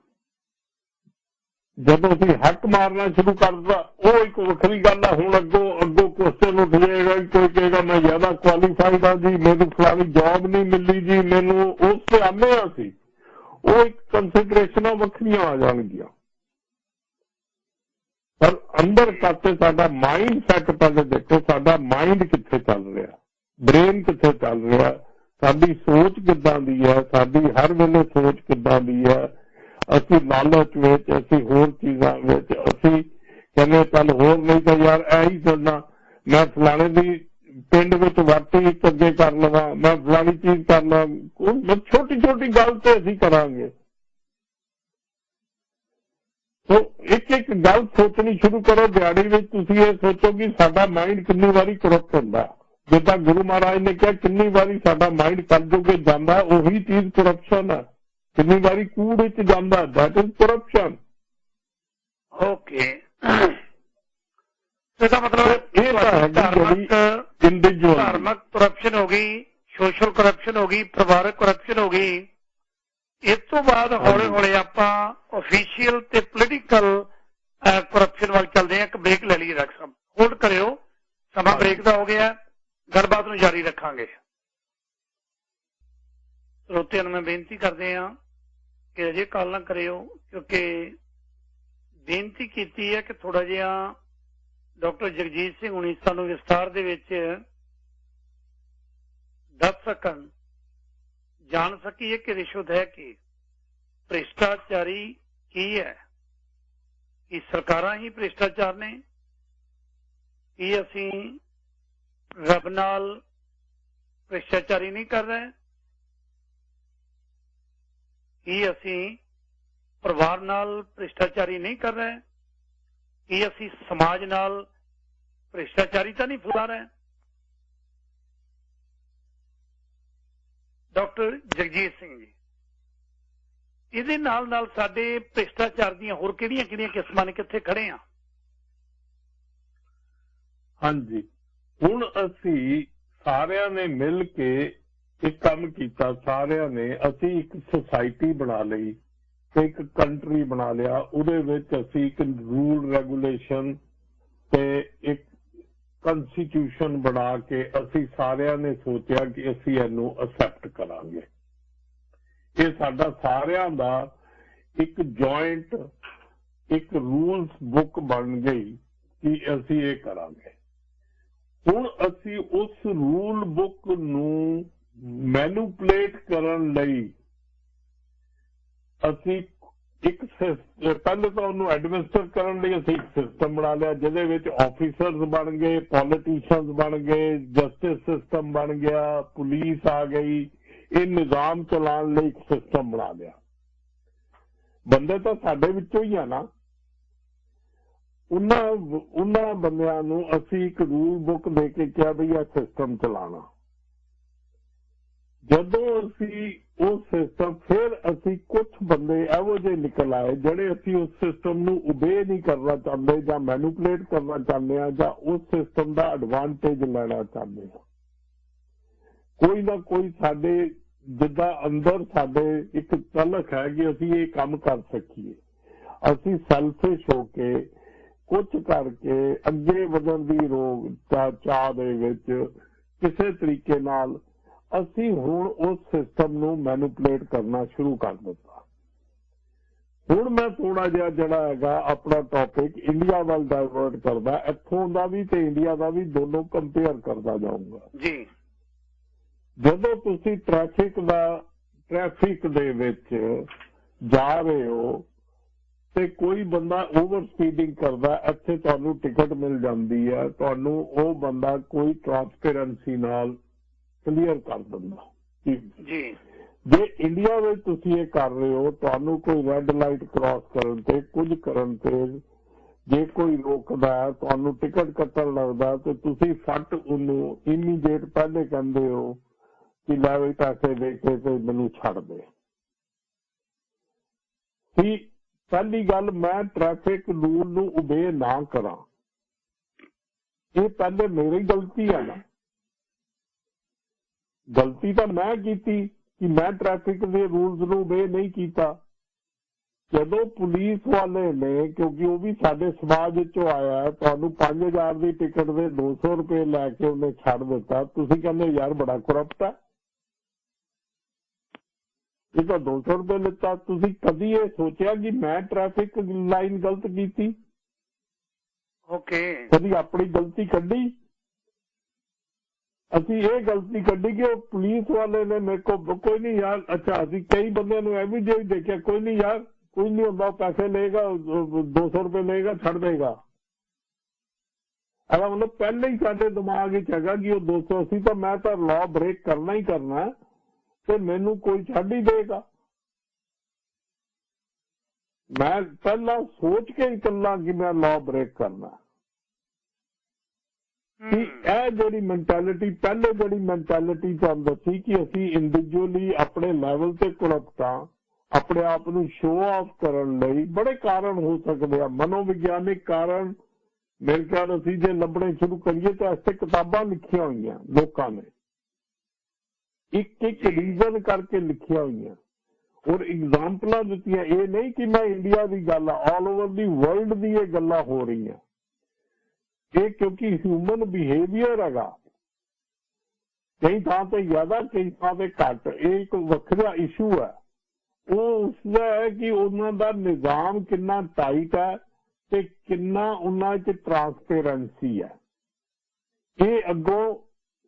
ਜਦੋਂ ਅਸੀਂ ਹੱਕ ਮਾਰਨਾ ਸ਼ੁਰੂ ਕਰਦਾ ਉਹ ਇੱਕ ਵੱਖਰੀ ਗੱਲ ਹੈ। ਹੁਣ ਅੱਗੋਂ ਕੁਐਸਚਨ ਉੱਠ ਜਾਏਗਾ, ਕੋਈ ਕਹੇਗਾ ਮੈਂ ਜ਼ਿਆਦਾ ਕੁਆਲੀਫਾਈਡ ਹਾਂ ਜੀ, ਮੈਨੂੰ ਫਲਾਣੀ ਜੌਬ ਨਹੀਂ ਮਿਲੀ ਜੀ, ਮੈਨੂੰ ਉਸ ਤੇ ਆਉਂਦੇ ਹਾਂ ਅਸੀਂ, ਉਹ ਇੱਕ ਕੰਸੀਡਰੇਸ਼ਨਾਂ ਵੱਖਰੀਆਂ ਆ ਜਾਣਗੀਆਂ। ਪਰ ਅੰਦਰ ਕਰਕੇ ਸਾਡਾ ਮਾਈਂਡ ਸੈੱਟ ਪਹਿਲੇ ਦੇਖੋ, ਸਾਡਾ ਮਾਈਂਡ ਕਿੱਥੇ ਚੱਲ ਰਿਹਾ, ਬ੍ਰੇਨ ਕਿੱਥੇ ਚੱਲ ਰਿਹਾ, ਸਾਡੀ ਸੋਚ ਕਿੱਦਾਂ ਦੀ ਹੈ, ਸਾਡੀ ਹਰ ਵੇਲੇ ਸੋਚ ਕਿੱਦਾਂ ਦੀ ਹੈ। ਅਸੀਂ ਲਾਲਚ ਵਿੱਚ, ਅਸੀਂ ਹੋਰ ਚੀਜ਼ਾਂ ਵਿੱਚ, ਅਸੀਂ ਕਹਿੰਦੇ ਚੱਲ ਹੋਰ ਨਹੀਂ ਤਾਂ ਯਾਰ ਇਹੀ ਚੱਲਣਾ, ਮੈਂ ਫਲਾਣੇ ਦੀ ਪਿੰਡ ਵਿੱਚ ਵਾਟੀ ਇੱਕ ਅੱਗੇ ਕਰ ਲਵਾਂ, ਮੈਂ ਫਲਾਣੀ ਚੀਜ਼ ਕਰ ਲਵਾਂ, ਛੋਟੀ ਛੋਟੀ ਗੱਲ ਤੇ ਅਸੀਂ ਕਰਾਂਗੇ। ਸੋ ਇੱਕ ਗੱਲ ਸੋਚਣੀ ਸ਼ੁਰੂ ਕਰੋ ਦਿਹਾੜੀ ਵਿੱਚ। ਤੁਸੀਂ ਇਹ ਸੋਚੋ ਕਿ ਸਾਡਾ ਮਾਈਂਡ ਕਿੰਨੀ ਵਾਰੀ ਕਰਪਟ ਹੁੰਦਾ, ਜਿੱਦਾਂ ਗੁਰੂ ਮਹਾਰਾਜ ਨੇ ਕਿਹਾ ਕਿੰਨੀ ਵਾਰੀ ਸਾਡਾ ਮਾਈਂਡ ਕਲਯੁੱਗ ਜਾਂਦਾ, ਉਹੀ ਚੀਜ਼ ਕਰਪਸ਼ਨ ਹੈ। ਕਿੰਨੀ ਵਾਰੀ ਕੂੜ ਵਿੱਚ ਜਾਂਦਾ, ਦੈਟ ਇਜ਼ ਕਰਪਸ਼ਨ। ਓਕੇ, ਇਹਦਾ ਮਤਲਬ ਇਹ ਤਾਂ ਹੈ ਇੰਡੀਵਿਜੂਅਲ ਧਾਰਮਿਕ ਕਰਪਸ਼ਨ ਹੋ ਗਈ, ਸੋਸ਼ਲ ਕਰਪਸ਼ਨ ਹੋ ਗਈ, ਪਰਿਵਾਰਕ ਕਰਪਸ਼ਨ ਹੋ ਗਈ, इस तो बाद हौले हौले आपां ऑफिशियल ते पोलिटिकल करप्शन वाल चलते हैं। एक ब्रेक ले लीए डॉक्टर साहब, होल्ड करियो, समा ब्रेक का हो गया, गलबात नूं जारी रखांगे। श्रोतिਆਂ ਨੂੰ मैं बेनती करते हैं कि अजे कॉल ना करियो, क्योंकि बेनती की है कि थोड़ा जिहा डॉक्टर जगजीत सिंह हुणी सानूं विस्तार दे विच दस सकन, जान सकीए कि रिश्वत है कि भ्रिष्टाचारी की है, कि सरकारां ही भ्रिष्टाचार ने, कि असीं रब नाल भ्रिष्टाचारी नहीं कर रहे, कि असीं परिवार नाल भ्रिष्टाचारी नहीं कर रहे, कि असीं समाज नाल भ्रिष्टाचारी तो नहीं फैला रहे। डॉक्टर जगजीत सिंह जी, ਇਹਦੇ ਨਾਲ ਸਾਡੇ ਭ੍ਰਿਸ਼ਟਾਚਾਰ ਦੀਆਂ ਹੋਰ ਕਿਹੜੀਆਂ ਕਿਸਮਾਂ ਨੇ, ਕਿੱਥੇ ਖੜੇ ਆ? ਹਾਂਜੀ, ਹੁਣ ਅਸੀਂ ਸਾਰਿਆਂ ਨੇ ਮਿਲ ਕੇ ਇੱਕ ਕੰਮ ਕੀਤਾ। ਸਾਰਿਆਂ ਨੇ ਅਸੀਂ ਇੱਕ ਸੁਸਾਇਟੀ ਬਣਾ ਲਈ ਤੇ ਇੱਕ ਕੰਟਰੀ ਬਣਾ ਲਿਆ। ਉਹਦੇ ਵਿੱਚ ਅਸੀਂ ਇੱਕ ਰੂਲ ਰੈਗੂਲੇਸ਼ਨ ਤੇ ਇੱਕ ਕਨਸਟੀਟਿਊਸ਼ਨ ਬਣਾ ਕੇ ਅਸੀਂ ਸਾਰਿਆਂ ਨੇ ਸੋਚਿਆ ਕਿ ਅਸੀਂ ਇਹਨੂੰ ਅਸੈਪਟ ਕਰਾਂਗੇ। ਇਹ ਸਾਡਾ ਸਾਰਿਆਂ ਦਾ ਇੱਕ ਜੁਆਇੰਟ ਇੱਕ ਰੂਲਸ ਬੁੱਕ ਬਣ ਗਈ ਕਿ ਅਸੀਂ ਇਹ ਕਰਾਂਗੇ। ਹੁਣ ਅਸੀਂ ਉਸ ਰੂਲ ਬੁੱਕ ਨੂੰ ਮੈਨੂਪਲੇਟ ਕਰਨ ਲਈ ਅਸੀਂ ਇੱਕ ਪਹਿਲੇ ਤਾਂ ਉਹਨੂੰ ਐਡਮਿਨਿਸਟਰ ਕਰਨ ਲਈ ਅਸੀਂ ਇੱਕ ਸਿਸਟਮ ਬਣਾ ਲਿਆ, ਜਿਹਦੇ ਵਿੱਚ ਆਫੀਸਰਸ ਬਣ ਗਏ, ਪੋਲੀਟੀਸ਼ੀਅਨਸ ਬਣ ਗਏ, ਜਸਟਿਸ ਸਿਸਟਮ ਬਣ ਗਿਆ, ਪੁਲਿਸ ਆ ਗਈ। ਇਹ ਨਿਜ਼ਾਮ ਚਲਾਉਣ ਲਈ ਇੱਕ ਸਿਸਟਮ ਬਣਾ ਲਿਆ। ਬੰਦੇ ਤਾਂ ਸਾਡੇ ਵਿੱਚੋਂ ਹੀ ਆ ਨਾ, ਉਹਨਾਂ ਬੰਦਿਆਂ ਨੂੰ ਅਸੀਂ ਇੱਕ ਰੂਲ ਬੁੱਕ ਦੇ ਕੇ ਕਿਹਾ ਵੀ ਇਹ ਸਿਸਟਮ ਚਲਾਉਣਾ। ਜਦੋਂ ਅਸੀਂ ਉਹ ਸਿਸਟਮ, ਫਿਰ ਅਸੀਂ ਕੁਝ ਬੰਦੇ ਇਹੋ ਜਿਹੇ ਨਿਕਲ ਆਏ ਜਿਹੜੇ ਅਸੀਂ ਉਸ ਸਿਸਟਮ ਨੂੰ ਓਬੇ ਨਹੀਂ ਕਰਨਾ ਚਾਹੁੰਦੇ ਜਾਂ ਮੈਨੂਪਲੇਟ ਕਰਨਾ ਚਾਹੁੰਦੇ ਹਾਂ ਜਾਂ ਉਸ ਸਿਸਟਮ ਦਾ ਐਡਵਾਂਟੇਜ ਲੈਣਾ ਚਾਹੁੰਦੇ ਹਾਂ। ਕੋਈ ਨਾ ਕੋਈ ਸਾਡੇ ਜਿੱਦਾਂ ਅੰਦਰ ਸਾਡੇ ਇੱਕ ਤਲਕ ਹੈ ਕਿ ਅਸੀਂ ਇਹ ਕੰਮ ਕਰ ਸਕੀਏ। ਅਸੀਂ ਸੈਲਫਿਸ਼ ਹੋ ਕੇ ਕੁਝ ਕਰਕੇ ਅੱਗੇ ਵਧਣ ਦੀ ਚਾਹ ਦੇ ਵਿੱਚ ਕਿਸੇ ਤਰੀਕੇ ਨਾਲ ਅਸੀਂ ਹੁਣ ਉਸ ਸਿਸਟਮ ਨੂੰ ਮੈਨੂਪਲੇਟ ਕਰਨਾ ਸ਼ੁਰੂ ਕਰ ਦਿੱਤਾ। ਹੁਣ ਮੈਂ ਥੋੜਾ ਜਿਹਾ ਜਿਹੜਾ ਹੈਗਾ ਆਪਣਾ ਟੌਪਿਕ ਇੰਡੀਆ ਵੱਲ ਡਾਇਵਰਟ ਕਰਦਾ, ਇੱਥੋਂ ਦਾ ਵੀ ਤੇ ਇੰਡੀਆ ਦਾ ਵੀ ਦੋਨੋਂ ਕੰਪੇਅਰ ਕਰਦਾ ਜਾਊਂਗਾ ਜੀ। ਜਦੋਂ ਤੁਸੀਂ ਟ੍ਰੈਫਿਕ ਦੇ ਵਿੱਚ ਜਾ ਰਹੇ ਹੋ ਤੇ ਕੋਈ ਬੰਦਾ ਓਵਰ ਸਪੀਡਿੰਗ ਕਰਦਾ, ਇੱਥੇ ਤੁਹਾਨੂੰ ਟਿਕਟ ਮਿਲ ਜਾਂਦੀ ਹੈ, ਤੁਹਾਨੂੰ ਉਹ ਬੰਦਾ ਕੋਈ ਟ੍ਰਾਂਸਪੇਰੈਂਸੀ ਨਾਲ ਕਲੀਅਰ ਕਰ ਦਿੰਦਾ ਜੀ। ਜੇ ਇੰਡੀਆ ਵਿੱਚ ਤੁਸੀਂ ਇਹ ਕਰ ਰਹੇ ਹੋ, ਤੁਹਾਨੂੰ ਕੋਈ ਰੈੱਡ ਲਾਈਟ ਕ੍ਰਾਸ ਕਰਨ ਤੇ ਕੁਝ ਕਰਨ ਤੇ ਜੇ ਕੋਈ ਰੋਕਦਾ ਹੈ, ਤੁਹਾਨੂੰ ਟਿਕਟ ਕੱਟਣ ਲੱਗਦਾ ਤੇ ਤੁਸੀਂ ਫੱਟ ਉਹਨੂੰ ਇਮੀਡੀਏਟ ਪਹਿਲੇ ਕਹਿੰਦੇ ਹੋ ਕਿ ਲੈ ਵੀ ਪੈਸੇ ਦੇ ਕੇ ਤੇ ਮੈਨੂੰ ਛੱਡ ਦੇ। ਪਹਿਲੀ ਗੱਲ, ਮੈਂ ਟ੍ਰੈਫਿਕ ਰੂਲ ਨੂੰ ਓਬੇ ਨਾ ਕਰਾਂ, ਇਹ ਪਹਿਲੇ ਮੇਰੀ ਗਲਤੀ ਹੈ ਨਾ। ਗਲਤੀ ਤਾਂ ਮੈਂ ਕੀਤੀ ਕਿ ਮੈਂ ਟ੍ਰੈਫਿਕ ਦੇ ਰੂਲਸ ਨੂੰ ਓਬੇ ਨਹੀਂ ਕੀਤਾ। ਜਦੋਂ ਪੁਲਿਸ ਵਾਲੇ ਨੇ, ਕਿਉਂਕਿ ਉਹ ਵੀ ਸਾਡੇ ਸਮਾਜ ਵਿੱਚੋਂ ਆਇਆ, ਤੁਹਾਨੂੰ 5000 ਦੀ ਟਿਕਟ ਦੇ 200 ਰੁਪਏ ਲੈ ਕੇ ਉਹਨੇ ਛੱਡ ਦਿੱਤਾ, ਤੁਸੀਂ ਕਹਿੰਦੇ ਯਾਰ ਬੜਾ ਕਰਪਟ ਹੈ, ਇਹ ਤਾਂ 200 ਰੁਪਏ ਲਿੱਤਾ। ਤੁਸੀਂ ਕਦੀ ਇਹ ਸੋਚਿਆ ਕਿ ਮੈਂ ਟ੍ਰੈਫਿਕ ਲਾਈਨ ਗਲਤ ਕੀਤੀ? ਕਦੀ ਆਪਣੀ ਗਲਤੀ ਕੱਢੀ? ਅਸੀਂ ਇਹ ਗਲਤੀ ਕੱਢੀ ਕਿ ਉਹ ਪੁਲਿਸ ਵਾਲੇ ਨੇ ਮੇਰੇ ਕੋਲ ਕੋਈ ਨਹੀਂ ਯਾਰ, ਅੱਛਾ ਅਸੀਂ ਕਈ ਬੰਦਿਆਂ ਨੂੰ ਇਹ ਵੀ ਜੇ ਦੇਖਿਆ, ਕੋਈ ਨਹੀਂ ਯਾਰ, ਕੋਈ ਨਹੀਂ ਹੁੰਦਾ, ਪੈਸੇ ਲਏਗਾ, 200 ਰੁਪਏ ਲਏਗਾ, ਛੱਡ ਦੇਗਾ। ਇਹਦਾ ਮਤਲਬ ਪਹਿਲਾਂ ਹੀ ਸਾਡੇ ਦਿਮਾਗ ਵਿੱਚ ਹੈਗਾ ਕਿ ਉਹ 200, ਅਸੀਂ ਤਾਂ ਮੈਂ ਤਾਂ ਲਾਅ ਬ੍ਰੇਕ ਕਰਨਾ ਹੀ ਕਰਨਾ ਤੇ ਮੈਨੂੰ ਕੋਈ ਛੱਡ ਹੀ ਦੇਗਾ। ਮੈਂ ਪਹਿਲਾਂ ਸੋਚ ਕੇ ਹੀ ਚੱਲਾਂ ਕਿ ਮੈਂ ਲਾਅ ਬ੍ਰੇਕ ਕਰਨਾ। ਕਿ ਇਹ ਜਿਹੜੀ ਮੈਂਟੈਲਿਟੀ, ਪਹਿਲੇ ਜਿਹੜੀ ਮੈਂਟੈਲਿਟੀ ਤੁਹਾਨੂੰ ਦੱਸੀ ਕਿ ਅਸੀਂ ਇੰਡੀਵਿਜੂਅਲੀ ਆਪਣੇ ਲੈਵਲ ਤੇ ਕਰਪਟ ਹਾਂ, ਆਪਣੇ ਆਪ ਨੂੰ ਸ਼ੋਅ ਆਫ ਕਰਨ ਲਈ ਬੜੇ ਕਾਰਨ ਹੋ ਸਕਦੇ ਆ, ਮਨੋਵਿਗਿਆਨਿਕ ਕਾਰਨ। ਮੇਰੇ ਖਿਆਲ ਅਸੀਂ ਜੇ ਲੱਭਣੇ ਸ਼ੁਰੂ ਕਰੀਏ ਤਾਂ ਇੱਥੇ ਕਿਤਾਬਾਂ ਲਿਖੀਆਂ ਹੋਈਆਂ ਲੋਕਾਂ ਨੇ, ਇੱਕ ਰੀਜ਼ਨ ਕਰਕੇ ਲਿਖੀਆਂ ਹੋਈਆਂ। और एग्जाम्पल दित्तियां। ये नहीं कि मैं इंडिया की गल, ऑल ओवर दी वर्ल्ड दी ये गल्लां हो रही हैं। ये क्योंकि ह्यूमन बिहेवियर हैगा, कई थां ते ज्यादा कई थां ते घट, एक वखरा इशू है। वो उसका है कि उन्हां दा निजाम कितना टाइट है ते कितना उन्हां च ट्रांसपेरेंसी है। ये अगों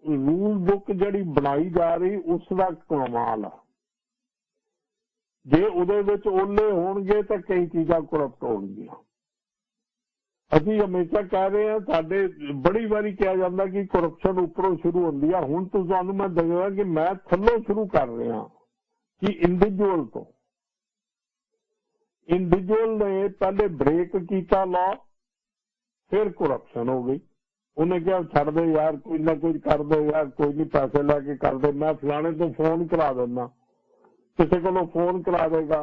रूल बुक जिहड़ी बनाई जा रही उसका कमाल है। जे उहदे विच ओले होणगे तो कई चीज़ां करप्ट होणगियां। ਅਸੀਂ हमेशा कह रहे हैं, साडे बड़ी बारी कहा जाता कि करप्शन उपरों शुरू होती है। हुण तो तुहानूं मैं दस्सां कि मैं थल्लों शुरू कर रहा कि इंडिविजुअल तो। इंडिविजुअल ने पहले ब्रेक किया लॉ, फिर करप्शन हो गई। उन्हें क्या छड़ दे यार, कोई ना कोई कर दे यार, कोई नहीं पैसे लैके कर दे, मैं फलाने तो फोन करा देना, किसी को फोन करा देगा।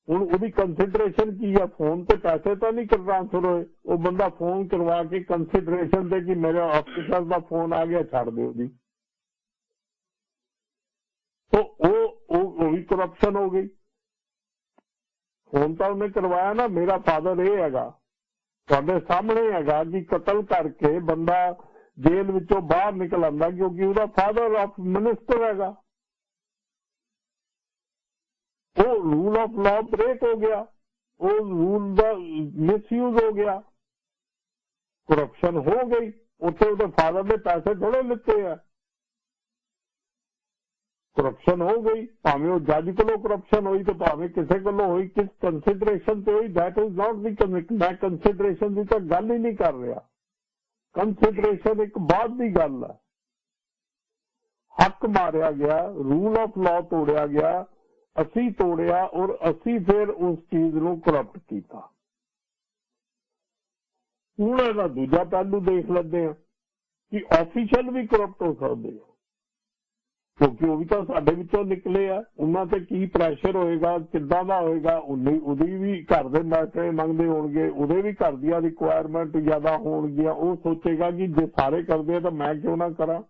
हुण उहदी कंसिडरेशन की है, फोन ते पैसे तो नहीं ट्रांसफर होए, वो बंदा फोन करवा के कंसिडरेशन दे कि मेरे ऑफिसर का फोन आ गया, छड़ दे दी, तो वो भी करप्शन हो गई। फोन तो उन्हें करवाया ना, मेरा फादर ये हैगा, तुहाडे सामने हैगा कि कतल करके बंदा जेल विचों बाहर निकल आंदा क्योंकि उसका फादर ऑफ मिनिस्टर हैगा। वो रूल ऑफ लॉ ब्रेक हो गया, वो रूल का मिसयूज हो गया, करप्शन हो गई। उत्थे उसके फादर ने पैसे थोड़े लिते हैं, करप्शन हो गई। भावें वो जज को करप्शन हुई तो भावें किसी को हुई, किस कंसिडरेशन से हुई, दैट इज नॉट दी। मैं कंसिडरेशन की तो गल ही नहीं कर रहा। कंसिडरेशन एक बाद की गल है। हक मारिया गया, रूल ऑफ लॉ तोड़िया गया, असी तोड़िया और असी फिर उस चीज को करप्ट किया। हुण इहदा दूजा पहलू देख लेते हैं कि ऑफिशियल भी करप्ट हो सकते हैं, क्योंकि वो भी तो साडे विचों निकले आ। उन्हां ते की प्रैशर होएगा, किद्दां दा होएगा, उहदी भी घर दे पैसे मंगदे होणगे, उहदे भी घर दी रिक्वायरमेंट ज्यादा होणगियां। वो सोचेगा कि जे सारे करदे तो मैं क्यों ना करा।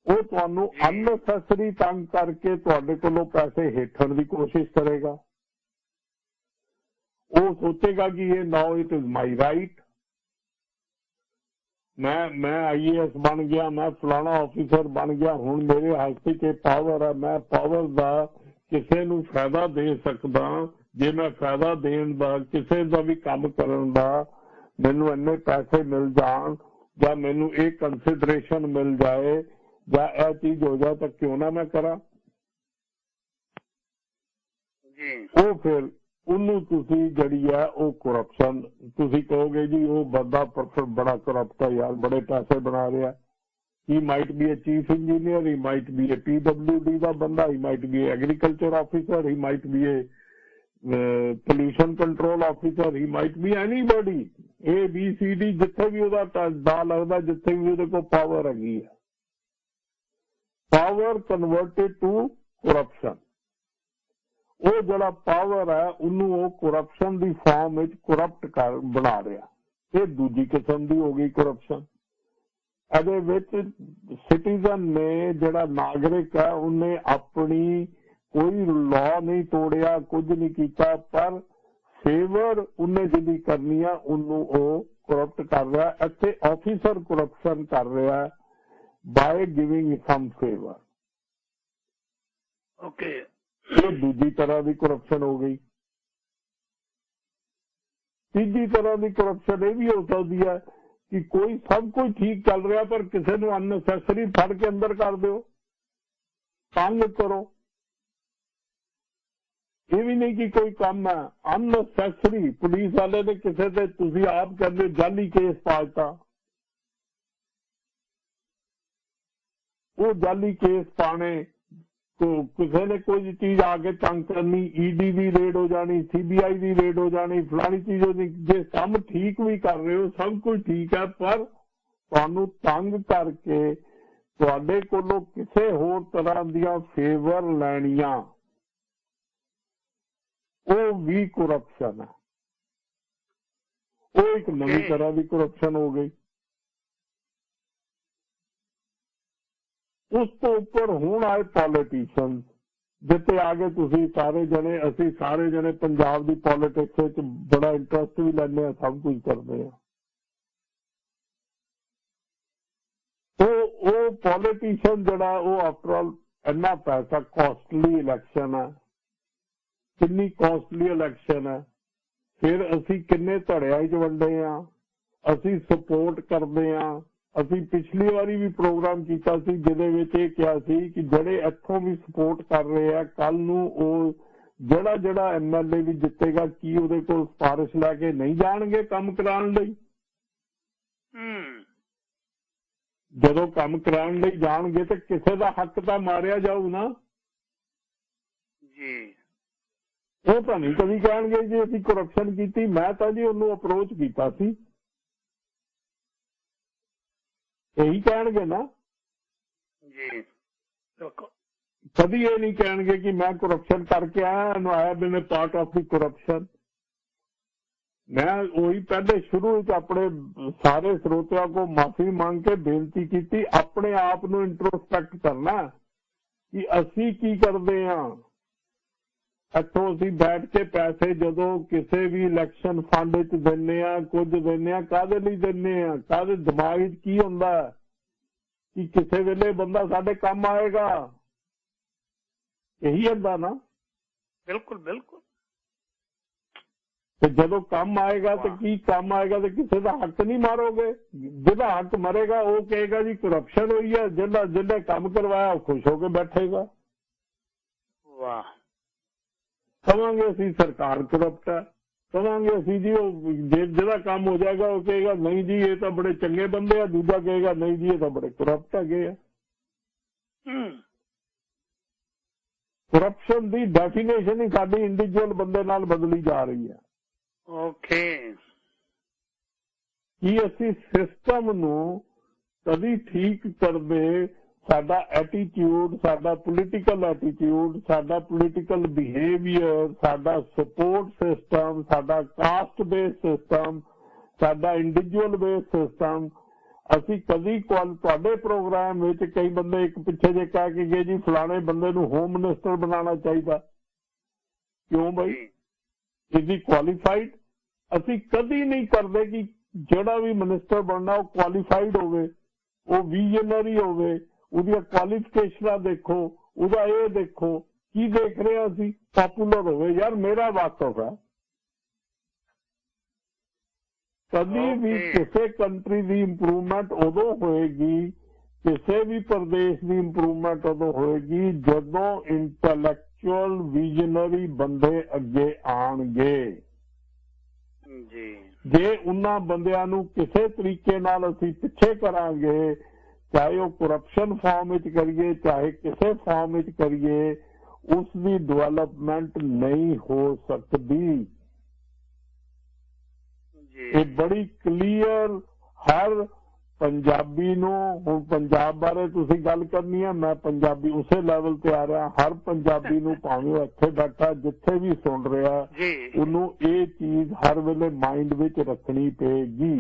वो तुहानूं अननेसेसरी तंग करके तुहाडे कोलों पैसे हेठण की कोशिश करेगा। वो सोचेगा कि ये now it is my right, मैं IAS बन गया, मैं फलाना ऑफिसर बन गया, हुण मेरे हत्थ च पावर है, मैं पावर का किसी नूं फायदा दे सकदा। जे मैं फायदा देण दा, किसी का भी काम करन दा मैनूं इन्ने पैसे मिल जाण या मैनूं ये कंसिडरेशन मिल जाए या यह चीज हो जाए तो क्यों ना मैं करा। वो फिर उन्नू तुसी जड़ी है वो करप्शन, तुसी कहोगे जी वो बंदा बड़ा करप्ट है यार, बड़े पैसे बना रहा है। He might be a chief engineer, he might be A PWD का बंदा, he might be agriculture officer, he might be A pollution control officer, he might be anybody, ABCD, जिथे भी उसका दा लगता, जिथे भी उसदे कोल पावर हैगी है। Power converted to corruption. वो जड़ा पावर है उन्होंने करप्शन की फॉर्म में करप्ट कर बना रहा। ये दूजी किस्म की हो गई करप्शन। ये सिटीजन ने जड़ा नागरिक है उन्हें अपनी कोई लॉ नहीं तोड़िया, कुछ नहीं किया, पर फेवर उन्हें जिंदी करनी है उन्होंने करप्ट कर रहा है। इत्थे ऑफिसर करप्शन कर रहा है by giving some favour. Okay, ये दूसरी तरह की करप्शन हो गई। तीसरी तरह की करप्शन ये भी हो सकती है कि कोई सब कुछ ठीक चल रहा पर किसी को अननेसेसरी फड़ के अंदर कर दो, तंग करो। ये भी नहीं कि कोई काम है अननेसेसरी, पुलिस वाले ने किसी से तुसी आप कहते जाली केस पाता, वो जाली केस पाने तो किसी ने कोई चीज आके तंग करनी, ED भी रेड हो जानी, CBI भी रेड हो जानी, फलानी चीज हो जानी। जे सब ठीक भी कर रहे हो, सब कुछ ठीक है, पर तुहानू तंग करके तुहाडे कोलों किसी होर तरह दियां फेवर लैनियां, वो भी करप्शन है। वो एक नवी तरह की करप्शन हो गई। उस तो ऊपर हुण आए पॉलिटिशियन जिते आ गए तुसी सारे जने, असी सारे जने पंजाब की पॉलिटिक्स विच बड़ा इंटरस्ट भी लैंदे, सब कुछ करते हैं। तो पॉलिटिशियन जड़ा आफ्टर ऑल इन्ना पैसा, कॉस्टली इलैक्शन है, कितनी कॉस्टली इलैक्शन है, फिर असी किन्ने धड़िया च वंडे आ, असी सपोर्ट करते हैं। असी पिछली बारी भी प्रोग्राम किया जिहदे विच इह कहा सी कि जिहड़े इत्थों भी सपोर्ट कर रहे हैं, कल नूं ओह जिहड़ा जिहड़ा MLA भी जितेगा की उहदे कोल सिफारिश लैके नहीं जाणगे काम कराउण लई। जदों काम कराउण लई जाणगे तो किसी का हक तो मारिया जाऊ ना जी। वो तो नहीं कभी कहेंगे जी असीं करप्शन की। मैं तो जी उन्होंने अप्रोच किया सी, यही कहेंगे ना जी। कभी ये नहीं कहेंगे कि मैं करप्शन करके आया, I have been a part of the corruption. मैं वही पहले शुरू अपने सारे श्रोतियों को माफी मांग के बेनती की, अपने आप को इंट्रोस्पैक्ट करना कि असी की करते हैं। इतों असी बैठ के पैसे जदों किसी भी इलैक्शन फंड च देने, कुछ देने, काहदे लई देने, काहदे दिमाग च की हुंदा कि किसी वेले बंदा साडे काम आएगा, यही हुंदा ना। बिल्कुल बिल्कुल। तो जदों काम आएगा तो की काम आएगा, तो किसी का हक नहीं मारोगे। जिहदा हक मरेगा वो कहेगा जी करप्शन हुई है, जिन्हें काम करवाया वो खुश होकर बैठेगा। वाह। कहांगे असी सरकार करप्ट है, कहांगे असी जी जिहदा काम हो जाएगा वो कहेगा नहीं जी ये तो बड़े चंगे बंदे आ, दूजा कहेगा नहीं जी ये तो बड़े करप्ट है। करप्शन की डेफिनेशन ही साडी इंडिविजुअल बंदे नाल बदली जा रही है। ओके। कि असी सिस्टम नूं कदी ठीक करदे, साडा एटीट्यूड, साडा पोलिटिकल एटीट्यूड, साडा पोलिटिकल बिहेवियर, साडा सपोर्ट सिस्टम, साडा कास्ट बेस्ड सिस्टम, साडा इंडिविजुअल बेस्ड सिस्टम, असी कदी तुहाडे प्रोग्राम विच कई बंदे एक पिछे जे कह के गए जी फलाने बंदे नूं होम मिनिस्टर बनाना चाहिए। क्यों भाई, इज ही क्वालीफाइड? असी कदी नहीं करते कि जिहड़ा भी मिनिस्टर बनना वो क्वालीफाइड होवे, वो विजनरी होवे, उहदियां क्वालिफिकेशनां देखो, उहदा ये देखो की देख रहे हैं असी, पॉपुलर होवे। यार मेरा वाकफ है कभी भी किसी कंट्री की इंप्रूवमेंट उदों होएगी, किसी भी प्रदेश की इंप्रूवमेंट उदों होएगी जदों इंटैलेक्चुअल विजनरी बंदे अगे आणगे। जे उन्हां बंदियां नूं किसी तरीके नाल असीं पिछे करांगे, चाहे वो करप्शन फॉर्म विच करिए चाहे किसी फॉर्म विच करिए, उसकी डिवेलपमेंट नहीं हो सकती। ये बड़ी क्लीयर हर पंजाबी नूं, हुण पंजाब बारे तुसीं गल करनी है, मैं पंजाबी उसे लैवल ते आ रहा, हर पंजाबी नूं भावें इत्थे बैठा जिथे भी सुन रहा उन्हों ये चीज हर वेले माइंड विच रखनी पेगी।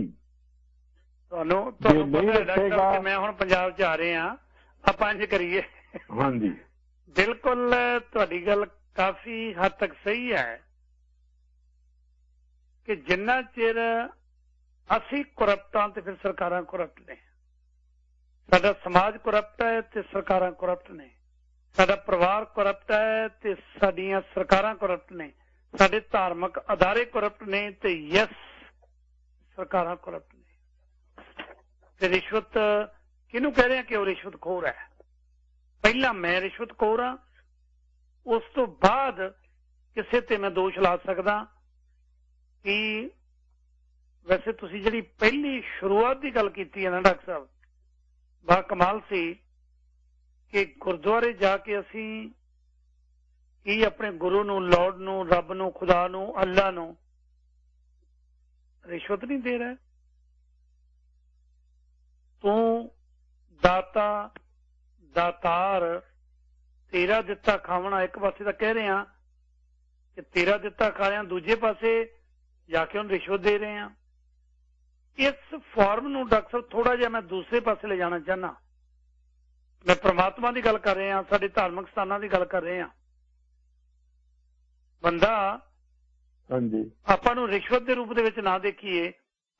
नहीं रखेगा, मैं हुण पंजाब च आ रहे हैं, आपां इंज करिए। हाँ जी बिल्कुल तुहाडी गल काफी हद तक सही है कि जिन्ना चिर असी करप्ट हाँ तो फिर सरकारां करप्ट ने, साडा समाज करप्ट है तो सरकारां करप्ट ने, साडा परिवार करप्ट है तो साडियां सरकारां करप्ट ने, साडे धार्मिक अदारे करप्ट ने तो यस सरकारां करप्ट ने। ते रिश्वत किनू कह रहे हैं कि वो रिश्वतखोर है? पहला मैं रिश्वतखोर हाँ, उस तो बाद किसी ते मैं दोष ला सकदा कि वैसे तुसी जिहड़ी पहली शुरुआत की गल कीती है ना डॉक्टर साहब, बा कमाल सी कि गुरुद्वारे जाके असी की अपने गुरु नूं, लॉर्ड नूं, रब नूं, खुदा नूं, अल्लाह नूं रिश्वत नहीं दे रहा। तू दाता दातार, तेरा दिता खावना, एक पासे तो कह रहे हैं कि तेरा दिता खा रहे हैं, दूजे पासे जाके उन्हें रिश्वत दे रहे हैं। इस फॉर्म नूं डॉक्टर साहब थोड़ा जिहा मैं दूसरे पासे ले जाना चाहना। मैं परमात्मा की गल कर रहे हैं, साडे धार्मिक स्थानां की गल कर रहे हैं, ਬੰਦਾ ਹਾਂਜੀ ਆਪਾਂ ਨੂੰ ਰਿਸ਼ਵਤ ਦੇ ਰੂਪ ਦੇ ਵਿੱਚ ਨਾ ਦੇਖੀਏ,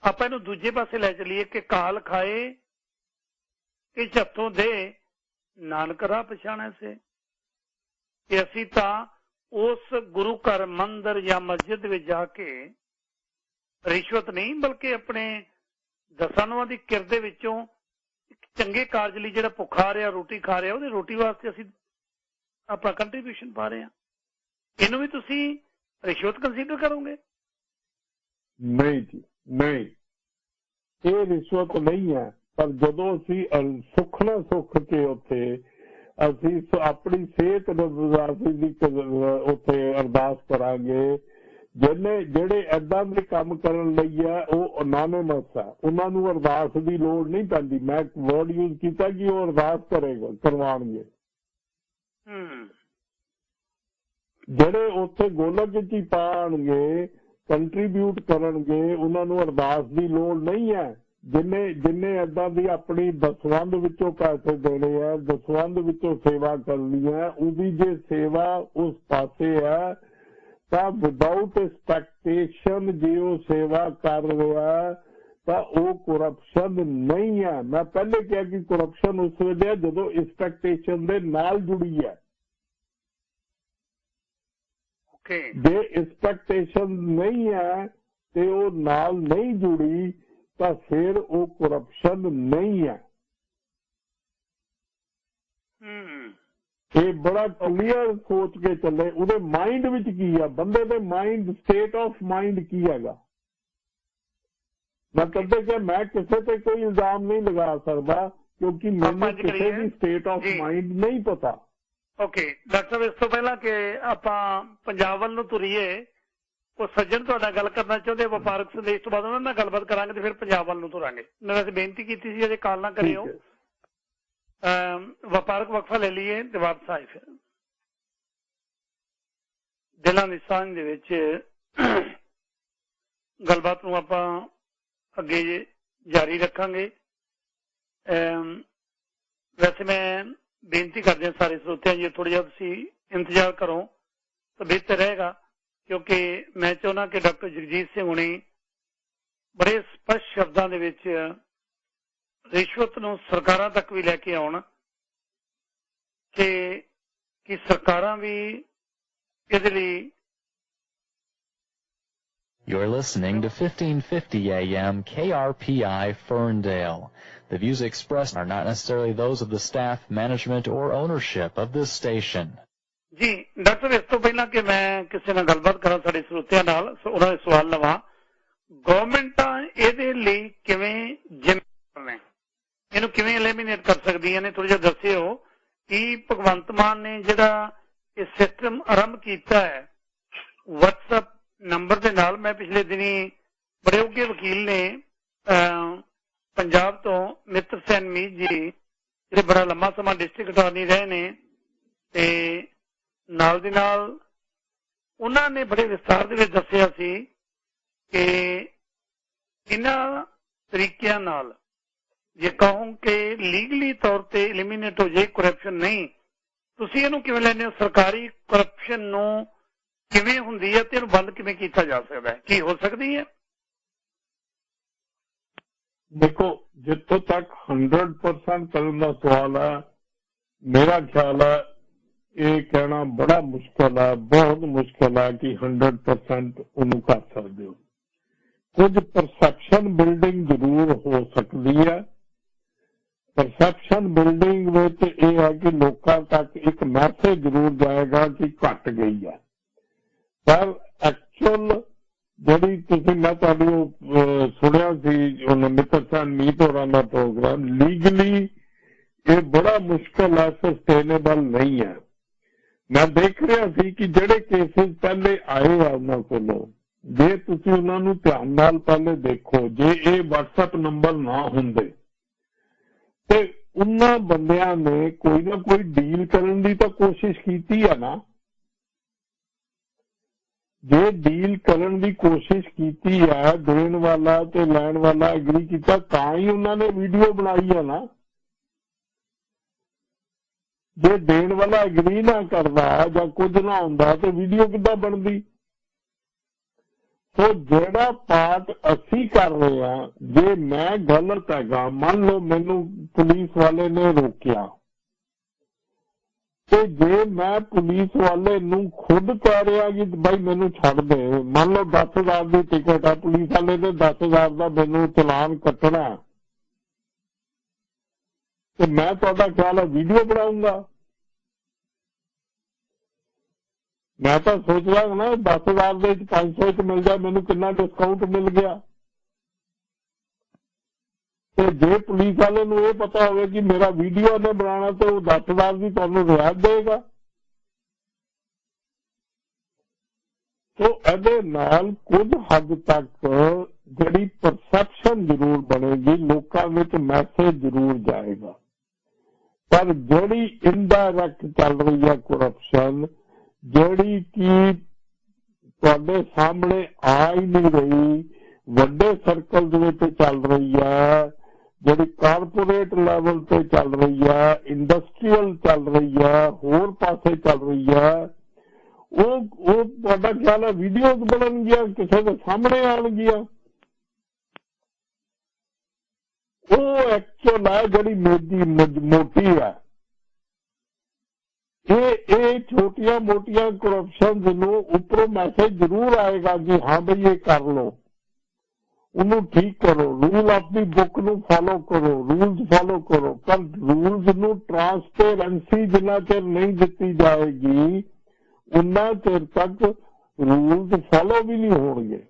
ਆਪਾਂ ਇਹਨੂੰ ਦੂਜੇ ਪਾਸੇ ਲੈ ਚਲੀਏ ਕਿ ਕਾਲ ਖਾਏ ਕਿ ਝੱਥੋਂ ਦੇ ਨਾਨਕ ਰਾਹ ਪਛਾਣੈ ਸੇ, ਕਿ ਅਸੀਂ ਤਾਂ ਉਸ ਗੁਰੂ ਘਰ ਮੰਦਰ ਜਾਂ ਮਸਜਿਦ ਵਿੱਚ ਜਾ ਕੇ ਰਿਸ਼ਵਤ ਨਹੀਂ ਬਲਕਿ ਆਪਣੇ ਦਸਾਂ ਨੋਆਂ ਦੀ ਕਿਰਤ ਦੇ ਵਿੱਚੋਂ ਇੱਕ ਚੰਗੇ ਕਾਰਜ ਲਈ ਜਿਹੜਾ ਭੁੱਖਾ ਰਿਹਾ ਰੋਟੀ ਖਾ ਰਿਹਾ ਉਹਦੀ ਰੋਟੀ ਵਾਸਤੇ ਅਸੀਂ ਆਪਣਾ ਕੰਟਰੀਬਿਊਸ਼ਨ ਪਾ ਰਹੇ ਹਾਂ। ਇਹਨੂੰ ਵੀ ਤੁਸੀਂ ਰਿਸ਼ਵਤ ਕੰਸੀਡਰ ਕਰੋਗੇ? ਨਹੀਂ ਜੀ ਨਹੀਂ, ਇਹ ਰਿਸ਼ਵਤ ਨਹੀਂ ਹੈ। ਪਰ ਜਦੋਂ ਅਸੀਂ ਸੁੱਖ ਨਾ ਸੁੱਖ ਕੇ ਉੱਥੇ ਅਸੀਂ ਆਪਣੀ ਸਿਹਤ ਦੀ ਉੱਥੇ ਅਰਦਾਸ ਕਰਾਂਗੇ, ਜਿਹੜੇ ਏਦਾਂ ਦੇ ਕੰਮ ਕਰਨ ਲਈ ਆ ਉਹ ਅਨਾਨਿਮਸ ਆ, ਉਹਨਾਂ ਨੂੰ ਅਰਦਾਸ ਦੀ ਲੋੜ ਨਹੀਂ ਪੈਂਦੀ। ਮੈਂ ਵਰਡ ਯੂਜ਼ ਕੀਤਾ ਕਿ ਉਹ ਅਰਦਾਸ ਕਰਵਾਉਣਗੇ। ਜਿਹੜੇ ਉੱਥੇ ਗੋਲਕ ਚ ਹੀ ਪਾਣਗੇ ਕੰਟਰੀਬਿਊਟ ਕਰਨਗੇ ਉਹਨਾਂ ਨੂੰ ਅਰਦਾਸ ਦੀ ਲੋੜ ਨਹੀਂ ਹੈ। ਜਿੰਨੇ ਏਦਾਂ ਦੀ ਆਪਣੀ ਦਸਵੰਧ ਵਿੱਚੋਂ ਪੈਸੇ ਦੇਣੇ ਆ, ਦਸਵੰਧ ਵਿੱਚੋਂ ਸੇਵਾ ਕਰਨੀ ਹੈ, ਉਹਦੀ ਜੇ ਸੇਵਾ ਉਸ ਪਾਸੇ ਹੈ ਤਾਂ ਵਿਦਾਊਟ ਐਕਸਪੈਕਟੇਸ਼ਨ ਜੇ ਉਹ ਸੇਵਾ ਕਰ ਰਿਹਾ ਤਾਂ ਉਹ ਕਰਪਸ਼ਨ ਨਹੀਂ ਹੈ। ਮੈਂ ਪਹਿਲੇ ਕਿਹਾ ਕਿ ਕਰਪਸ਼ਨ ਉਸ ਵੇਲੇ ਹੈ ਜਦੋਂ ਐਕਸਪੈਕਟੇਸ਼ਨ ਦੇ ਨਾਲ ਜੁੜੀ ਹੈ। ਜੇ ਐਕਸਪੈਕਟੇਸ਼ਨ ਨਹੀਂ ਹੈ ਤੇ ਉਹ ਨਾਲ ਨਹੀਂ ਜੁੜੀ ਤਾਂ ਫਿਰ ਉਹ ਕਰਪਸ਼ਨ ਨਹੀਂ ਹੈ। ਇਹ ਬੜਾ ਕਲੀਅਰ ਸੋਚ ਕੇ ਚੱਲੇ ਉਹਦੇ ਮਾਈਂਡ ਵਿੱਚ ਕੀ ਆ, ਬੰਦੇ ਦੇ ਮਾਈਂਡ ਸਟੇਟ ਆਫ ਮਾਈਂਡ ਕੀ ਹੈਗਾ। ਮੈਂ ਕਦੇ ਕਿ ਮੈਂ ਕਿਸੇ ਤੇ ਕੋਈ ਇਲਜ਼ਾਮ ਨਹੀਂ ਲਗਾ ਸਕਦਾ ਕਿਉਂਕਿ ਮੈਨੂੰ ਕਿਸੇ ਦੀ ਸਟੇਟ ਆਫ ਮਾਈਂਡ ਨਹੀਂ ਪਤਾ। ਓਕੇ ਡਾਕਟਰ ਸਾਹਿਬ, ਇਸ ਤੋਂ ਪਹਿਲਾਂ ਕਿ ਆਪਾਂ ਪੰਜਾਬ ਵੱਲ ਨੂੰ ਤੁਰੀਏ, ਉਹ ਸੱਜਣ ਤੁਹਾਡਾ ਗੱਲ ਕਰਨਾ ਚਾਹੁੰਦੇ ਵਪਾਰਕ ਸੰਦੇਸ਼ ਤੋਂ ਬਾਅਦ ਉਹਨਾਂ ਨਾਲ ਗੱਲਬਾਤ ਕਰਾਂਗੇ ਤੇ ਫਿਰ ਪੰਜਾਬ ਵੱਲ ਨੂੰ ਤੁਰਾਂਗੇ। ਮੈਂ ਵੈਸੇ ਬੇਨਤੀ ਕੀਤੀ ਸੀ ਅਜੇ ਕਾਲ ਨਾ ਕਰਿਓ, ਵਪਾਰਕ ਵਕਫਾ ਲੈ ਲਈਏ ਤੇ ਵਾਪਸ ਆਏ। ਫਿਰ ਦਿਲਾਂ ਦੀ ਸਾਂਝ ਦੇ ਵਿੱਚ ਗੱਲਬਾਤ ਨੂੰ ਆਪਾਂ ਅੱਗੇ ਜਾਰੀ ਰੱਖਾਂਗੇ। ਵੈਸੇ ਮੈਂ ਬੇਨਤੀ ਕਰਦੇ ਹਾਂ ਸਾਰੇ ਸਰੋਤਿਆਂ ਜੀ ਥੋੜ੍ਹਾ ਜਿਹਾ ਤੁਸੀਂ ਇੰਤਜ਼ਾਰ ਕਰੋ ਤਾਂ ਬਿਹਤਰ ਰਹੇਗਾ, ਕਿਉਂਕਿ ਮੈਂ ਚਾਹੁੰਦਾ ਕਿ ਡਾਕਟਰ ਜਗਜੀਤ ਸਿੰਘ ਹੁਣੀ ਬੜੇ ਸਪਸ਼ਟ ਸ਼ਬਦਾਂ ਦੇ ਵਿੱਚ ਰਿਸ਼ਵਤ ਨੂੰ ਸਰਕਾਰਾਂ ਤੱਕ ਵੀ ਲੈ ਕੇ ਆਉਣ ਕਿ ਸਰਕਾਰਾਂ ਵੀ ਇਹਦੇ ਲਈ। You're listening to 1550 AM KRPI Ferndale. The views expressed are not necessarily those of the staff, management, or ownership of this station. ਜੀ ਡਾਕਟਰ, ਇਸ ਤੋਂ ਪਹਿਲਾਂ ਕਿ ਮੈਂ ਕਿਸੇ ਨਾਲ ਗੱਲਬਾਤ ਕਰਾਂ ਸਾਡੇ ਸਰੋਤਿਆਂ ਨਾਲ, ਉਹਨਾਂ ਦੇ ਸਵਾਲ ਲਵਾਂ, ਗੌਰਮੈਂਟਾਂ ਇਹਦੇ ਲਈ ਕਿਵੇਂ ਜ਼ਿੰਮੇਵਾਰ ਨੇ, ਇਹਨੂੰ ਕਿਵੇਂ ਐਲੀਮੀਨੇਟ ਕਰ ਸਕਦੀਆਂ ਨੇ? ਥੋੜ੍ਹਾ ਜਿਹਾ ਦੱਸਿਓ ਕਿ ਭਗਵੰਤ ਮਾਨ ਨੇ ਜਿਹੜਾ ਇਹ ਸਿਸਟਮ ਆਰੰਭ ਕੀਤਾ ਹੈ WhatsApp ਨੰਬਰ ਦੇ ਨਾਲ। ਮੈਂ ਪਿਛਲੇ ਦਿਨੀ ਬੜੇ ਉੱਘੇ ਵਕੀਲ ਨੇ ਪੰਜਾਬ ਤੋਂ ਮਿੱਤਰ ਸੈਨ ਮੀਤ ਜੀ, ਜਿਹੜੇ ਬੜਾ ਲੰਮਾ ਸਮਾਂ ਡਿਸਟ੍ਰਿਕਟ ਅਟਾਰਨੀ ਰਹੇ ਨੇ, ਤੇ ਨਾਲ ਦੀ ਨਾਲ ਉਹਨਾਂ ਨੇ ਬੜੇ ਵਿਸਤਾਰ ਦੇ ਵਿੱਚ ਦੱਸਿਆ ਸੀ ਕਿ ਇਹਨਾਂ ਤਰੀਕਿਆਂ ਨਾਲ ਜੇ ਕਹੋ ਕਿ ਲੀਗਲੀ ਤੌਰ ਤੇ ਐਲੀਮੀਨੇਟ ਹੋ ਜਾਏ ਕਰਪਸ਼ਨ ਨਹੀਂ, ਤੁਸੀਂ ਇਹਨੂੰ ਕਿਵੇਂ ਲੈਂਦੇ ਹੋ? ਸਰਕਾਰੀ ਕਰਪਸ਼ਨ ਨੂੰ ਕਿਵੇਂ ਹੁੰਦੀ ਹੈ ਤੇ ਇਹਨੂੰ ਬੰਦ ਕਿਵੇਂ ਕੀਤਾ ਜਾ ਸਕਦਾ ਹੈ? ਕੀ ਹੋ ਸਕਦੀ ਹੈ? ਦੇਖੋ, ਜਿੱਥੋਂ ਤੱਕ 100% ਕਰਨ ਦਾ ਸਵਾਲ ਹੈ, ਮੇਰਾ ਖਿਆਲ ਹੈ ਇਹ ਕਹਿਣਾ ਬੜਾ ਮੁਸ਼ਕਲ ਹੈ, ਬਹੁਤ ਮੁਸ਼ਕਲ ਹੈ ਕਿ 100% ਉਹਨੂੰ ਕਰ ਸਕਦੇ ਹੋ। ਕੁਝ ਪਰਸੈਪਸ਼ਨ ਬਿਲਡਿੰਗ ਜ਼ਰੂਰ ਹੋ ਸਕਦੀ ਹੈ। ਪਰਸੈਪਸ਼ਨ ਬਿਲਡਿੰਗ ਵਿੱਚ ਇਹ ਹੈ ਕਿ ਲੋਕਾਂ ਤੱਕ ਇੱਕ ਮੈਸੇਜ ਜ਼ਰੂਰ ਜਾਏਗਾ ਕਿ ਘਟ ਗਈ ਹੈ, ਪਰ ਐਕਚੁਅਲ ਜਿਹੜੀ ਤੁਸੀਂ ਮੈਂ ਤੁਹਾਨੂੰ ਸੁਣਿਆ ਸੀ ਮਿੱਤਰ ਸੈਨ ਮੀਤ ਹੋਰਾਂ ਦਾ ਪ੍ਰੋਗਰਾਮ, ਲੀਗਲੀ ਇਹ ਬੜਾ ਮੁਸ਼ਕਲ ਹੈ, ਸਸਟੇਨੇਬਲ ਨਹੀਂ ਹੈ। ਮੈਂ ਦੇਖ ਰਿਹਾ ਸੀ ਕਿ ਜਿਹੜੇ ਕੇਸਿਸ ਪਹਿਲੇ ਆਏ ਆ ਉਹਨਾਂ ਕੋਲੋਂ, ਜੇ ਤੁਸੀਂ ਉਹਨਾਂ ਨੂੰ ਧਿਆਨ ਨਾਲ ਪਹਿਲੇ ਦੇਖੋ, ਜੇ ਇਹ WhatsApp ਨੰਬਰ ਨਾ ਹੁੰਦੇ ਤੇ ਉਹਨਾਂ ਬੰਦਿਆਂ ਨੇ ਕੋਈ ਨਾ ਕੋਈ ਡੀਲ ਕਰਨ ਦੀ ਤਾਂ ਕੋਸ਼ਿਸ਼ ਕੀਤੀ ਆ ਨਾ। ਜੇ ਡੀਲ ਕਰਨ ਦੀ ਕੋਸ਼ਿਸ਼ ਕੀਤੀ ਹੈ, ਦੇਣ ਵਾਲਾ ਤੇ ਲੈਣ ਵਾਲਾ ਐਗਰੀ ਕੀਤਾ, ਤਾਂ ਹੀ ਉਹਨਾਂ ਨੇ ਵੀਡੀਓ ਬਣਾਈ ਹੈ ਨਾ। जे देण वाला एग्री ना करदा जां कुछ ना हुंदा तो वीडियो किद्दां बनदी। तो जिहड़ा पार्ट असी कर रहे हैं, जे मैं गलत हैगा, मान लो मैनू पुलिस वाले ने रोकिया, तो जे मैं पुलिस वाले नू खुद कह रहा कि भाई मैनू छड़ दे, मान लो 10,000 की टिकट है, पुलिस वाले ने 10,000 का मैनू चलान कटना, तो मैं तुहाडा ख्याल है वीडियो बनाऊंगा? मैं तो सोच रहा ना 10,000 के 500 च मिल जाए, मैनू कितना डिस्काउंट मिल गया। तो जे पुलिस वाले नू ये पता हो कि मेरा वीडियो ने बनाना, तो वो 10,000 की तुहानू रियायत देगा। तो इहदे नाल कुछ हद तक जिहड़ी परसैप्शन जरूर बनेगी, लोकां विच मैसेज जरूर जाएगा, पर जिहड़ी इनडायरैक्ट चल रही है करप्शन, जिहड़ी कि तुहाडे सामने आ ही नहीं रही, वड्डे सर्कल दे विच चल रही है, जिहड़ी कारपोरेट लैवल पे चल रही है, इंडस्ट्रीयल चल रही है, होर पासे चल रही है, वो तुहाडा ख्याल है वीडियोज बननगियां, किसी के सामने आउणगियां? वो एक्चुअल है जिहड़ी मोटी है। ये छोटिया मोटिया करप्शन नूं उपरों मैसेज जरूर आएगा कि हाँ भाई ये कर लो, उन्होंने ठीक करो, रूल ऑफ दी बुक नूं फॉलो करो, रूल्स फॉलो करो, पर रूल्स नूं ट्रांसपेरेंसी जिन्ना चिर नहीं दिती जाएगी उन्ना चिर तक रूल्स फॉलो भी नहीं होंगे।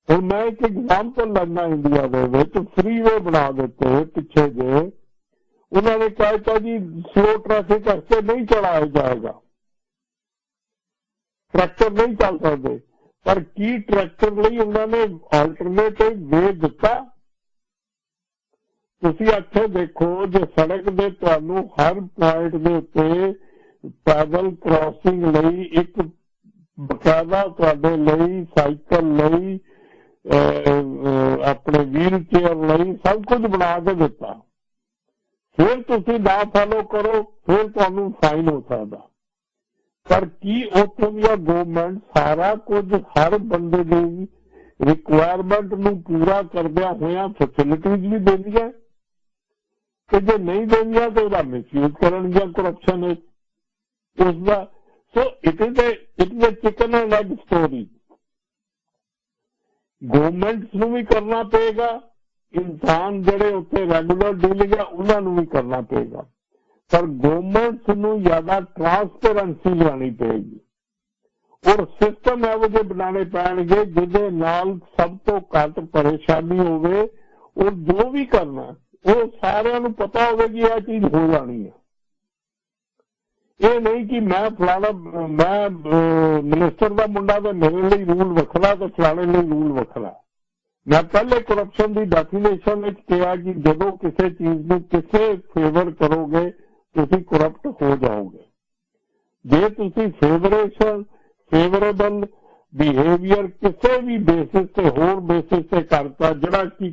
और मैं एक एग्जाम्पल लेना, इंडिया के फ्रीवे बना देते पिछे जे, उन्होंने कहा जी स्लो ट्रैफिक ऐसे नहीं चलाया जाएगा, ट्रैक्टर नहीं चल सकते, पर की ट्रैक्टर लिए उन्होंने आल्टरनेटिव वे दिता? तुसी इत्थे देखो, जो सड़क दे तुहानू हर पॉइंट दे उत्ते पैदल क्रॉसिंग लई एक बकायदा तुहाडे लई साइकिल लई अपने व्हील चेयर लई सब कुछ बना के दिता, फिर तुसी ना फॉलो करो, फिर तुहानू फाइन हो सकता। पर की उत्थों दी गवर्नमेंट सारा कुछ हर बंदे की रिक्वायरमेंट नू पूरा करदिया होया फैसिलिटीज भी देंदी है, कि जे नहीं देंदियां तो उसका मिसयूज करनगियां करप्शन है उसका। So it is a chicken and egg story. Governments नू भी करना पेगा, इंसान जिहड़े उत्थे रेगुलर डीलिंग है उन्होंने भी करना पेगा, पर गवर्नमेंट्स नू ज्यादा ट्रांसपेरेंसी लानी पेगी और सिस्टम एवो जे बनाने पैणगे जिहदे नाल सब तो घट परेशानी होवे, और जो भी करना वो सारिਆਂ ਨੂੰ पता होवे कि यह चीज हो जानी है। ये नहीं कि मैं फलाना मैं मिनिस्टर का मुंडा तो मेरे लिए रूल वखरा तो फलाने लिए रूल वखरा। मैं पहले करप्शन की डेफिनेशन में कहा कि जदों किसी चीज में किसे फेवर करोगे तुसी करप्ट हो जाओगे। जे तुसी फेवरेबल बिहेवियर किसी भी बेसिस से होर बेसिस से करता जिहड़ा कि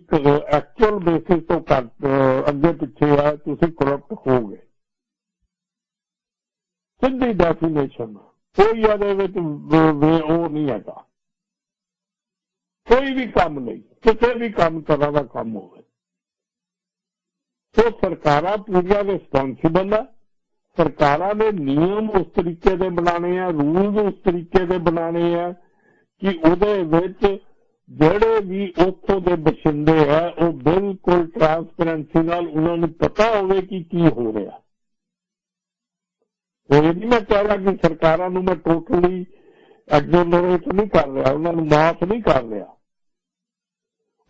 एक्चुअल बेसिस तो अगे पिछे है, तुसी करप्ट हो गए। सीधी डेफिनेशन, कोई वो नहीं है, कोई भी काम नहीं, किसी भी काम तरह का काम हो। तो सरकारां पूरी रिस्पॉन्सिबल है, सरकारां ने नियम उस तरीके से बनाने हैं, रूल्स उस तरीके से बनाने हैं कि उहदे विच जिहड़े भी उत्थों दे बशिंदे है वो बिल्कुल ट्रांसपेरेंसी नाल उन्हां नूं पता होवे कि की हो रहा। तो ये नहीं मैं कह रहा कि सरकारां नूं मैं टोटली एक्सोनरेट नहीं कर रहा, उन्हां नूं माफ नहीं कर रहा,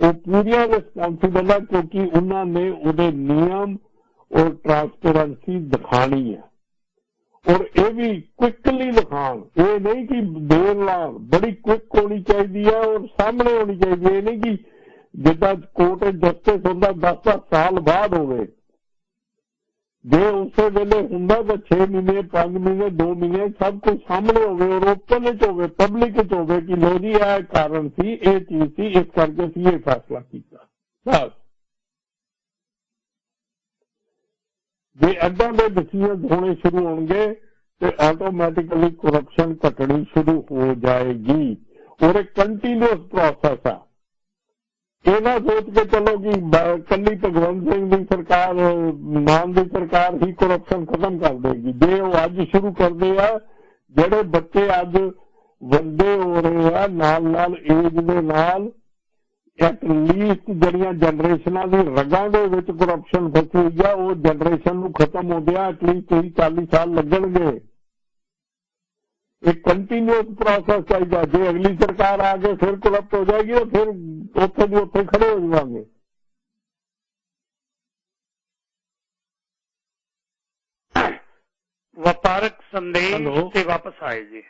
वो पूरी रिस्पॉन्सिबल है क्योंकि उन्होंने उहदे नियम और ट्रांसपेरेंसी दिखानी है, और ये भी क्विकली दिखान। ये नहीं कि देर नाल, बड़ी क्विक होनी चाहिए है और सामने होनी चाहिए। ये नहीं कि जिदा कोर्ट जस्टिस होंदा 10 साल बाद होवे, जे उस वेले हुंदा तो 6 महीने 5 महीने 2 महीने सब कुछ सामने होवे और ओपन होवे, पब्लिक होवे कि लो जी यह कारण सी, ये चीज सी, इस करके सी ये फैसला किया। बस ਜੇ ਇੱਦਾਂ ਦੇ ਡਿਸੀਜ਼ਨ ਹੋਣੇ ਸ਼ੁਰੂ ਹੋਣਗੇ ਤੇ ਆਟੋਮੈਟਿਕਲੀ ਕਰਪਸ਼ਨ ਘਟਣੀ ਸ਼ੁਰੂ ਹੋ ਜਾਏਗੀ। ਔਰ ਇਹ ਕੰਟੀਨਿਊਸ ਪ੍ਰੋਸੈਸ ਆ। ਇਹ ਨਾ ਸੋਚ ਕੇ ਚਲੋ ਕਿ ਕੱਲੀ ਭਗਵੰਤ ਸਿੰਘ ਦੀ ਸਰਕਾਰ, ਮਾਨ ਦੀ ਸਰਕਾਰ ਹੀ ਕਰਪਸ਼ਨ ਖਤਮ ਕਰ ਦੇਗੀ। ਜੇ ਉਹ ਅੱਜ ਸ਼ੁਰੂ ਕਰਦੇ ਆ, ਜਿਹੜੇ ਬੱਚੇ ਅੱਜ ਵੱਡੇ ਹੋ ਰਹੇ ਆ ਨਾਲ ਨਾਲ ਏਜ ਦੇ ਨਾਲ, ਐਟਲੀਸਟ ਜਿਹੜੀਆਂ ਜਨਰੇਸ਼ਨਾਂ ਦੀ ਰਗਾਂ ਦੇ ਵਿੱਚ ਕਰਪਸ਼ਨ ਫਸੀ ਹੋਈ ਆ, ਉਹ ਜਨਰੇਸ਼ਨ ਨੂੰ ਖਤਮ ਹੁੰਦਿਆਂ ਐਟਲੀਸਟ 30-40 ਸਾਲ ਲੱਗਣਗੇ। एक कंटीन्यूअस प्रोसेस चाहिए। जो अगली सरकार आगे फिर करप्ट हो जाएगी तो फिर उत्थे भी उत्थे खड़े हो जाएंगे। व्यापारक संदेश से वापस आए जी।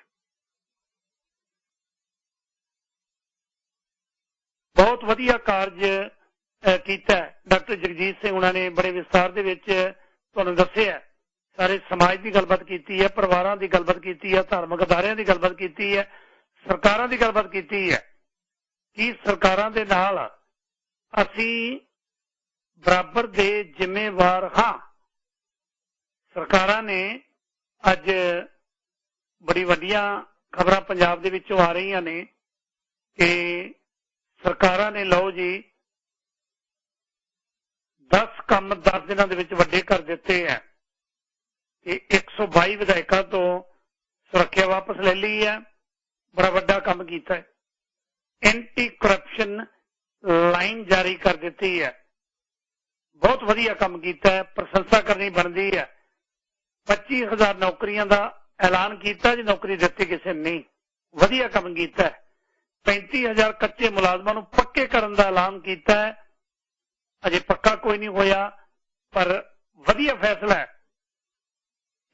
बहुत वधिया कार्य कीता डॉक्टर जगजीत सिंह उन्होंने बड़े विस्तार दे विच तुहानूं दस्सिआ। सारे समाज की गलबात की है, परिवारों की गलबात की है, धार्मिक अदारियां की गलबात की है, सरकारों की गलबात की है कि सरकारों के नाल असी बराबर दे जिम्मेवार हाँ। सरकारों ने अज बड़ी वड्डियां खबरां पंजाब दे विचों आ रही ने कि सरकारों ने लो जी 10 काम 10 दिनों दे विच वड्डे कर दिते हैं। 122 विधायकों तो सुरक्षा वापस ले ली है। बड़ा वड्डा काम किया है। एंटी करप्शन लाइन जारी कर दी है। बहुत वधिया काम किया है, प्रशंसा करनी बनती है। 25,000 नौकरियों का ऐलान किया जी, नौकरी दी किसी ने नहीं। वधिया काम किया है। 35,000 कच्चे मुलाजमां नूं पक्के करने का ऐलान किया है। अजे पक्का कोई नहीं होया पर वधिया फैसला है।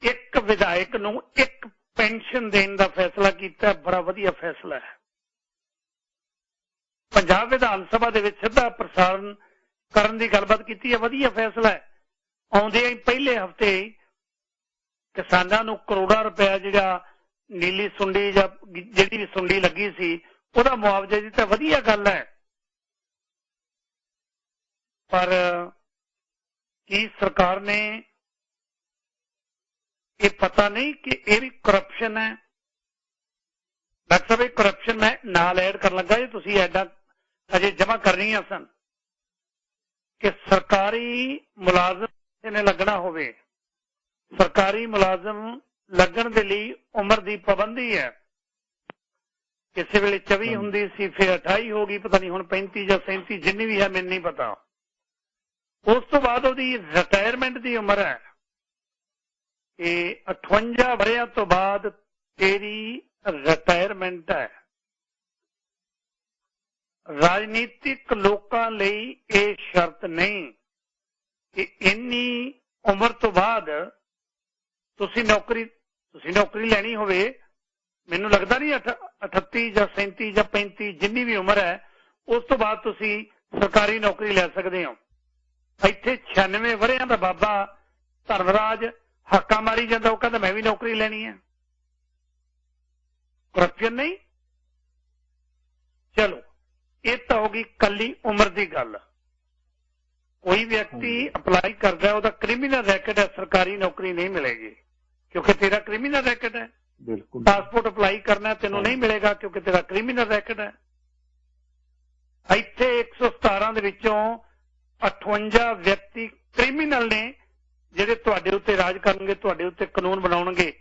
एक विधायक नूं एक पेंशन देने का फैसला किया, बड़ा वधिया फैसला है। पंजाब विधान सभा दे विच सीधा प्रसारण करन दी गलबात की है, वधिया फैसला है। आउंदे ही पहले हफ्ते किसानां नूं करोड़ां रुपया जिहड़ा नीली सुंडी जां जिहड़ी भी सुंडी लगी सी ਉਹਦਾ मुआवजा दिता, वधिया गल है। पर की सरकार ने ये पता नहीं कि ये भी करप्शन है। डॉक्टर साहब करप्शन मैं नाल ऐड कर लगा जी, तुसीं ऐडां अजे जमा करनियां सन कि सरकारी मुलाजम ने लगना होवे। सरकारी मुलाजम लगन दे लई उम्र दी पाबंदी है। किसी वेले 24 हुंदी सी, फिर 28 हो गई, पता नहीं हुण 35 या 37 जिन्नी भी है, मैनूं नहीं पता। उस तो बाद उहदी रिटायरमेंट दी उम्र है 58 वरियां तो बाद तेरी रिटायरमेंट है। राजनीतिक लोकां लई ये शर्त नहीं कि इन्नी उम्र तो बाद तुसी नौकरी लैनी होवे। मैनूं लगदा नहीं 38 या 37 या 35 जिन्नी भी उम्र है उस तो बाद तुसी सरकारी नौकरी लै सकदे हो। इत्थे 96 वरियां दा बाबा धर्मराज हक्का मारी जाता, वो कहता मैं भी नौकरी लेनी है। करप्शन नहीं। चलो ये तो होगी कली उम्र की गल। कोई व्यक्ति अपलाई करता है, उसका क्रिमिनल रैकेट है, सरकारी नौकरी नहीं मिलेगी क्योंकि तेरा क्रिमिनल रैकेट है। पासपोर्ट अपलाई करना है, तेनों नहीं मिलेगा क्योंकि तेरा क्रिमिनल रैकेट है। इत्थे 117 दे विचों 58 व्यक्ति क्रिमिनल ने ਜਿਹੜੇ ਤੁਹਾਡੇ ਉੱਤੇ ਰਾਜ ਕਰਨਗੇ, ਤੁਹਾਡੇ ਉੱਤੇ ਕਾਨੂੰਨ ਬਣਾਉਣਗੇ।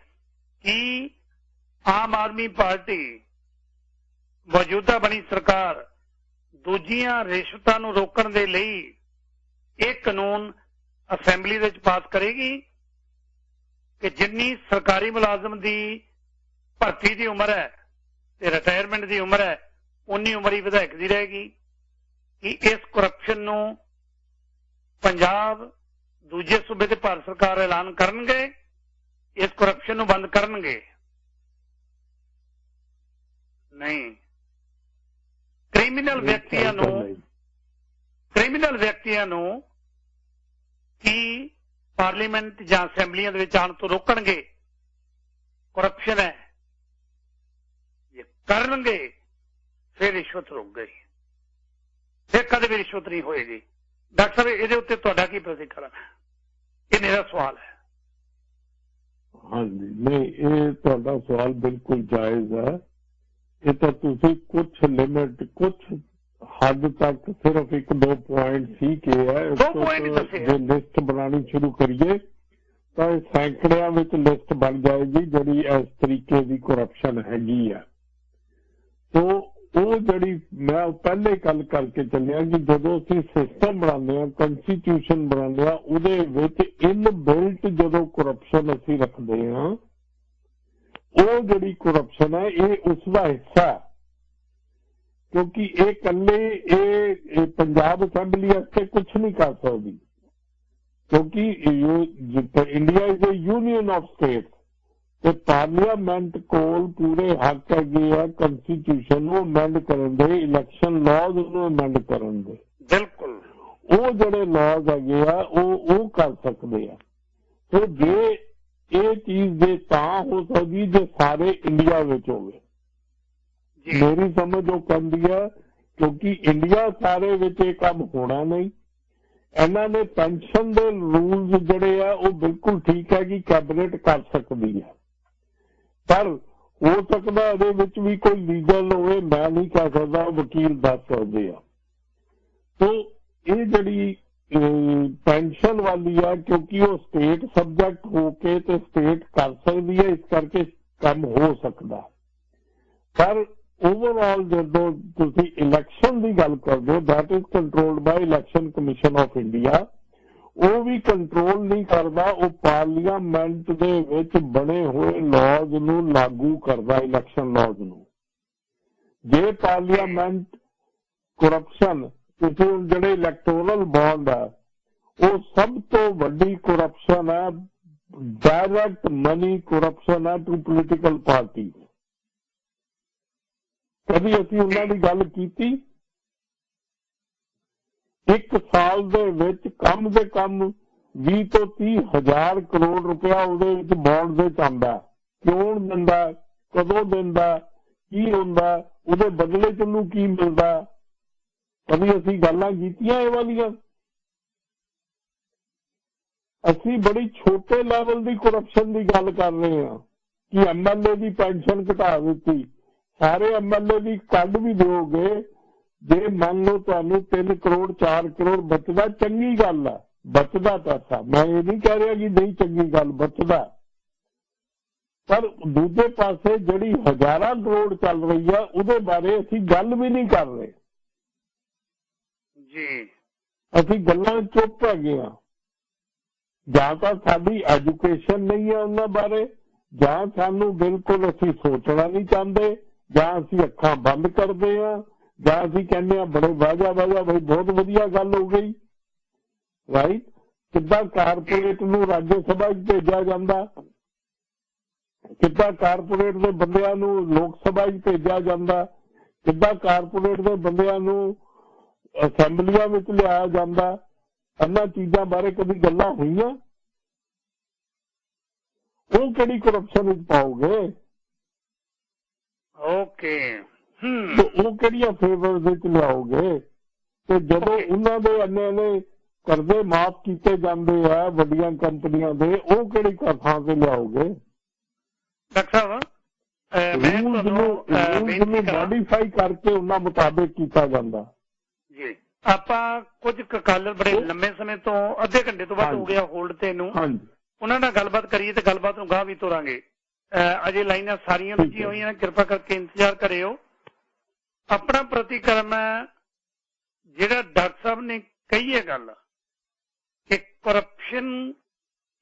ਕਿ ਆਮ ਆਦਮੀ ਪਾਰਟੀ ਮੌਜੂਦਾ ਬਣੀ ਸਰਕਾਰ ਦੂਜੀਆਂ ਰਿਸ਼ਵਤਾਂ ਨੂੰ ਰੋਕਣ ਦੇ ਲਈ ਇਹ ਕਾਨੂੰਨ ਅਸੈਂਬਲੀ ਵਿੱਚ ਪਾਸ ਕਰੇਗੀ ਕਿ ਜਿੰਨੀ ਸਰਕਾਰੀ ਮੁਲਾਜ਼ਮ ਦੀ ਭਰਤੀ ਦੀ ਉਮਰ ਹੈ ਤੇ ਰਿਟਾਇਰਮੈਂਟ ਦੀ ਉਮਰ ਹੈ, ਉਨੀ ਉਮਰ ਹੀ ਵਿਧਾਇਕ ਦੀ ਰਹੇਗੀ। ਕਿ ਇਸ ਕਰਪਸ਼ਨ ਨੂੰ ਪੰਜਾਬ दूजे सूबे ते भारत सरकार ऐलान करनगे, इस करप्शन नूं बंद करनगे। नहीं, क्रिमिनल व्यक्तियां नूं की पार्लीमेंट जां असैंबलियां दे विच आउण तों रोकणगे। करप्शन है, ये करनगे फिर रिश्वत रुक गई, फिर कदे भी रिश्वत नहीं होएगी। डॉक्टर साहब इहदे उत्ते तुहाडा की प्रतिक्रिया है? ਇਹ ਮੇਰਾ ਸਵਾਲ ਹੈ। ਹਾਂਜੀ, ਨਹੀਂ ਇਹ ਤੁਹਾਡਾ ਸਵਾਲ ਬਿਲਕੁਲ ਜਾਇਜ਼ ਹੈ। ਇਹ ਤਾਂ ਤੁਸੀਂ ਕੁਛ ਲਿਮਿਟ, ਕੁਛ ਹੱਦ ਤੱਕ ਸਿਰਫ 1-2 ਪੁਆਇੰਟ ਸੀ ਕਿ ਹੈ, ਜੇ ਲਿਸਟ ਬਣਾਉਣੀ ਸ਼ੁਰੂ ਕਰੀਏ ਤਾਂ ਇਹ ਸੈਂਕੜਿਆਂ ਵਿੱਚ ਲਿਸਟ ਬਣ ਜਾਏਗੀ ਜਿਹੜੀ ਇਸ ਤਰੀਕੇ ਦੀ ਕਰਪਸ਼ਨ ਹੈਗੀ ਆ। ਸੋ ਉਹ ਜਿਹੜੀ ਮੈਂ ਪਹਿਲੇ ਗੱਲ ਕਰਕੇ ਚੱਲਿਆ ਕਿ ਜਦੋਂ ਅਸੀਂ ਸਿਸਟਮ ਬਣਾਉਂਦੇ ਹਾਂ, ਕੰਸਟੀਟਿਊਸ਼ਨ ਬਣਾਉਂਦੇ ਹਾਂ, ਉਹਦੇ ਵਿੱਚ ਇਨਬਿਲਟ ਜਦੋਂ ਕਰਪਸ਼ਨ ਅਸੀਂ ਰੱਖਦੇ ਹਾਂ, ਉਹ ਜਿਹੜੀ ਕਰਪਸ਼ਨ ਹੈ ਇਹ ਉਸ ਦਾ ਹਿੱਸਾ ਹੈ। ਕਿਉਂਕਿ ਇਹ ਇਕੱਲੇ ਇਹ ਪੰਜਾਬ ਅਸੈਂਬਲੀ ਵਾਸਤੇ ਕੁਛ ਨਹੀਂ ਕਰ ਸਕਦੀ, ਕਿਉਂਕਿ India is a union of states ਤੇ ਪਾਰਲੀਮੈਂਟ ਕੋਲ ਪੂਰੇ ਹੱਕ ਹੈਗੇ ਆ ਕੰਸਟੀਟਿਊਸ਼ਨ ਨੂੰ ਅਮੈਂਡ ਕਰਨ ਦੇ, ਇਲੈਕਸ਼ਨ ਲਾਜ਼ ਨੂੰ ਅਮੈਂਡ ਕਰਨ ਦੇ। ਬਿਲਕੁਲ ਉਹ ਜਿਹੜੇ ਲਾਜ਼ ਹੈਗੇ ਆ ਉਹ ਕਰ ਸਕਦੇ ਆ। ਸੋ ਜੇ ਇਹ ਚੀਜ਼ ਜੇ ਤਾਂ ਹੋ ਸਕਦੀ ਜੇ ਸਾਰੇ ਇੰਡੀਆ ਵਿੱਚ ਹੋਵੇ। ਮੇਰੀ ਸਮਝ ਉਹ ਕਹਿੰਦੀ ਹੈ ਕਿਉਂਕਿ ਇੰਡੀਆ ਸਾਰੇ ਵਿੱਚ ਇਹ ਕੰਮ ਹੋਣਾ ਨਹੀਂ। ਇਹਨਾਂ ਨੇ ਪੈਨਸ਼ਨ ਦੇ ਰੂਲਸ ਜਿਹੜੇ ਆ ਉਹ ਬਿਲਕੁਲ ਠੀਕ ਹੈ ਕਿ ਕੈਬਨਿਟ ਕਰ ਸਕਦੀ ਹੈ, ਪਰ ਹੋ ਸਕਦਾ ਇਹਦੇ ਵਿੱਚ ਵੀ ਕੋਈ ਲੀਗਲ ਹੋਵੇ, ਮੈਂ ਨਹੀਂ ਕਹਿ ਸਕਦਾ, ਵਕੀਲ ਦੱਸ ਸਕਦੇ ਆ। ਸੋ ਇਹ ਜਿਹੜੀ ਪੈਨਸ਼ਨ ਵਾਲੀ ਆ ਕਿਉਂਕਿ ਉਹ ਸਟੇਟ ਸਬਜੈਕਟ ਹੋ ਕੇ ਤੇ ਸਟੇਟ ਕਰ ਸਕਦੀ ਹੈ, ਇਸ ਕਰਕੇ ਕੰਮ ਹੋ ਸਕਦਾ। ਪਰ ਓਵਰਆਲ ਜਦੋਂ ਤੁਸੀਂ ਇਲੈਕਸ਼ਨ ਦੀ ਗੱਲ ਕਰਦੇ ਹੋ, that is controlled by election commission of India. ਉਹ ਵੀ ਕੰਟਰੋਲ ਨਹੀਂ ਕਰਦਾ, ਉਹ ਪਾਰਲੀਮੈਂਟ ਦੇ ਵਿੱਚ ਬਣੇ ਹੋਏ ਲਾਜ਼ ਨੂੰ ਲਾਗੂ ਕਰਦਾ, ਇਲੈਕਸ਼ਨ ਲਾਜ਼ ਨੂੰ। ਜੇ ਪਾਰਲੀਮੈਂਟ ਕਰਪਸ਼ਨ, ਤੁਸੀਂ ਜਿਹੜੇ ਇਲੈਕਟੋਰਲ ਬੌਂਡ ਆ, ਉਹ ਸਭ ਤੋਂ ਵੱਡੀ ਕਰਪਸ਼ਨ ਹੈ, ਡਾਇਰੈਕਟ ਮਨੀ ਕਰਪਸ਼ਨ ਹੈ ਟੂ ਪੋਲੀਟੀਕਲ ਪਾਰਟੀ। ਕਦੀ ਅਸੀਂ ਉਹਨਾਂ ਦੀ ਗੱਲ ਕੀਤੀ? 1 ਸਾਲ ਦੇ ਵਿੱਚ ਕਮ ਸੇ ਕਮ 20 ਤੋਂ 30 ਹਜ਼ਾਰ ਕਰੋੜ ਰੁਪਇਆ ਉਹਦੇ ਵਿੱਚ ਬੌਂਡ ਦੇ ਆਉਂਦਾ। ਕਿਉਂ ਦਿੰਦਾ, ਕਦੋਂ ਦਿੰਦਾ, ਕੀ ਹੁੰਦਾ, ਉਹਦੇ ਬਦਲੇ ਚ ਉਹਨੂੰ ਕੀ ਮਿਲਦਾ? ਕਦੀ ਅਸੀਂ ਗੱਲਾਂ ਕੀਤੀਆਂ ਇਹ ਵਾਲੀਆਂ? ਅਸੀਂ ਬੜੀ ਛੋਟੇ ਲੈਵਲ ਦੀ ਕਰਪਸ਼ਨ ਦੀ ਗੱਲ ਕਰ ਰਹੇ ਹਾਂ ਕਿ ਐਮਐਲਏ ਦੀ ਪੈਨਸ਼ਨ ਘਟਾ ਦਿੱਤੀ। ਸਾਰੇ ਐਮਐਲਏ ਦੀ ਕੱਢ ਵੀ ਦਿਓਗੇ, ਜੇ ਮੰਨ ਲਓ ਤੁਹਾਨੂੰ 3 ਕਰੋੜ 4 ਕਰੋੜ ਬਚਦਾ, ਚੰਗੀ ਗੱਲ ਆ, ਬਚਦਾ ਪੈਸਾ, ਮੈਂ ਇਹ ਨਹੀਂ ਕਹਿ ਰਿਹਾ ਕਿ ਨਹੀਂ ਚੰਗੀ ਗੱਲ, ਬਚਦਾ। ਪਰ ਦੂਜੇ ਪਾਸੇ ਜਿਹੜੀ ਹਜ਼ਾਰਾਂ ਕਰੋੜ ਚੱਲ ਰਹੀ ਆ ਉਹਦੇ ਬਾਰੇ ਅਸੀਂ ਗੱਲ ਵੀ ਨਹੀਂ ਕਰ ਰਹੇ ਜੀ। ਅਸੀਂ ਗੱਲਾਂ ਚੁੱਪ ਹੈਗੇ ਆ। ਜਾਂ ਤਾਂ ਸਾਡੀ ਐਜੂਕੇਸ਼ਨ ਨਹੀਂ ਹੈ ਉਹਨਾਂ ਬਾਰੇ, ਜਾਂ ਸਾਨੂੰ ਬਿਲਕੁਲ ਅਸੀਂ ਸੋਚਣਾ ਨਹੀਂ ਚਾਹੁੰਦੇ, ਜਾਂ ਅਸੀਂ ਅੱਖਾਂ ਬੰਦ ਕਰਦੇ ਹਾਂ, ਜਾਂ ਅਸੀਂ ਕਹਿੰਦੇ ਹਾਂ ਬੜੇ ਵਾਜਾ ਬਈ ਬਹੁਤ ਵਧੀਆ ਗੱਲ ਹੋ ਗਈ। ਰਾਈਟ? ਕਿੱਦਾਂ ਕਾਰਪੋਰੇਟ ਨੂੰ ਰਾਜ ਸਭਾ 'ਚ ਭੇਜਿਆ ਜਾਂਦਾ, ਕਿੱਦਾਂ ਕਾਰਪੋਰੇਟ ਦੇ ਬੰਦਿਆਂ ਨੂੰ ਲੋਕ ਸਭਾ 'ਚ ਭੇਜਿਆ ਜਾਂਦਾ, ਕਿੱਦਾਂ ਕਾਰਪੋਰੇਟ ਦੇ ਬੰਦਿਆਂ ਨੂੰ ਅਸੈਂਬਲੀਆਂ ਵਿੱਚ ਲਿਆਇਆ ਜਾਂਦਾ। ਇਹਨਾਂ ਚੀਜ਼ਾਂ ਬਾਰੇ ਕਦੀ ਗੱਲਾਂ ਹੋਈਆਂ? ਉਹ ਕਿਹੜੀ ਕਰਪਸ਼ਨ ਵਿੱਚ ਪਾਓਗੇ? ਓਕੇ, ਉਹ ਕਿਹੜੀਆਂ ਫੇਵਰ ਵਿੱਚ ਲਿਆਓਗੇ? ਤੇ ਜਦੋਂ ਉਹਨਾਂ ਦੇ ਇੰਨੇ ਕਰਜ਼ੇ ਮਾਫ ਕੀਤੇ ਜਾਂਦੇ ਆ ਵੱਡੀਆਂ ਕੰਪਨੀਆਂ ਦੇ, ਉਹ ਕਿਹੜੀ ਥਾਂ ਤੇ ਲਿਆਓਗੇ? ਡਾਕਟਰ ਸਾਹਿਬ, ਰੂਲਸ ਨੂੰ ਮੋਡੀਫਾਈ ਕਰਕੇ ਉਹਨਾਂ ਮੁਤਾਬਿਕ ਕੀਤਾ ਜਾਂਦਾ ਜੀ। ਆਪਾਂ ਕੁਝ ਕਾਲਰ ਬੜੇ ਲੰਮੇ ਸਮੇਂ ਤੋਂ, ਅੱਧੇ ਘੰਟੇ ਤੋਂ ਵੱਧ ਹੋ ਗਿਆ ਹੋਲਡ ਤੇ ਨੂੰ, ਉਹਨਾਂ ਨਾਲ ਗੱਲਬਾਤ ਕਰੀਏ ਤੇ ਗੱਲਬਾਤ ਨੂੰ ਗਾਹ ਵੀ ਤੋਰਾਂਗੇ। ਅਜੇ ਲਾਈਨਾਂ ਸਾਰੀਆਂ ਲੱਗੀਆਂ ਹੋਈਆਂ, ਕਿਰਪਾ ਕਰਕੇ ਇੰਤਜ਼ਾਰ ਕਰਿਓ। ਆਪਣਾ ਪ੍ਰਤੀਕਰਮ ਹੈ ਜਿਹੜਾ ਡਾਕਟਰ ਸਾਹਿਬ ਨੇ ਕਹੀ ਹੈ ਗੱਲ ਕਿ ਕਰਪਸ਼ਨ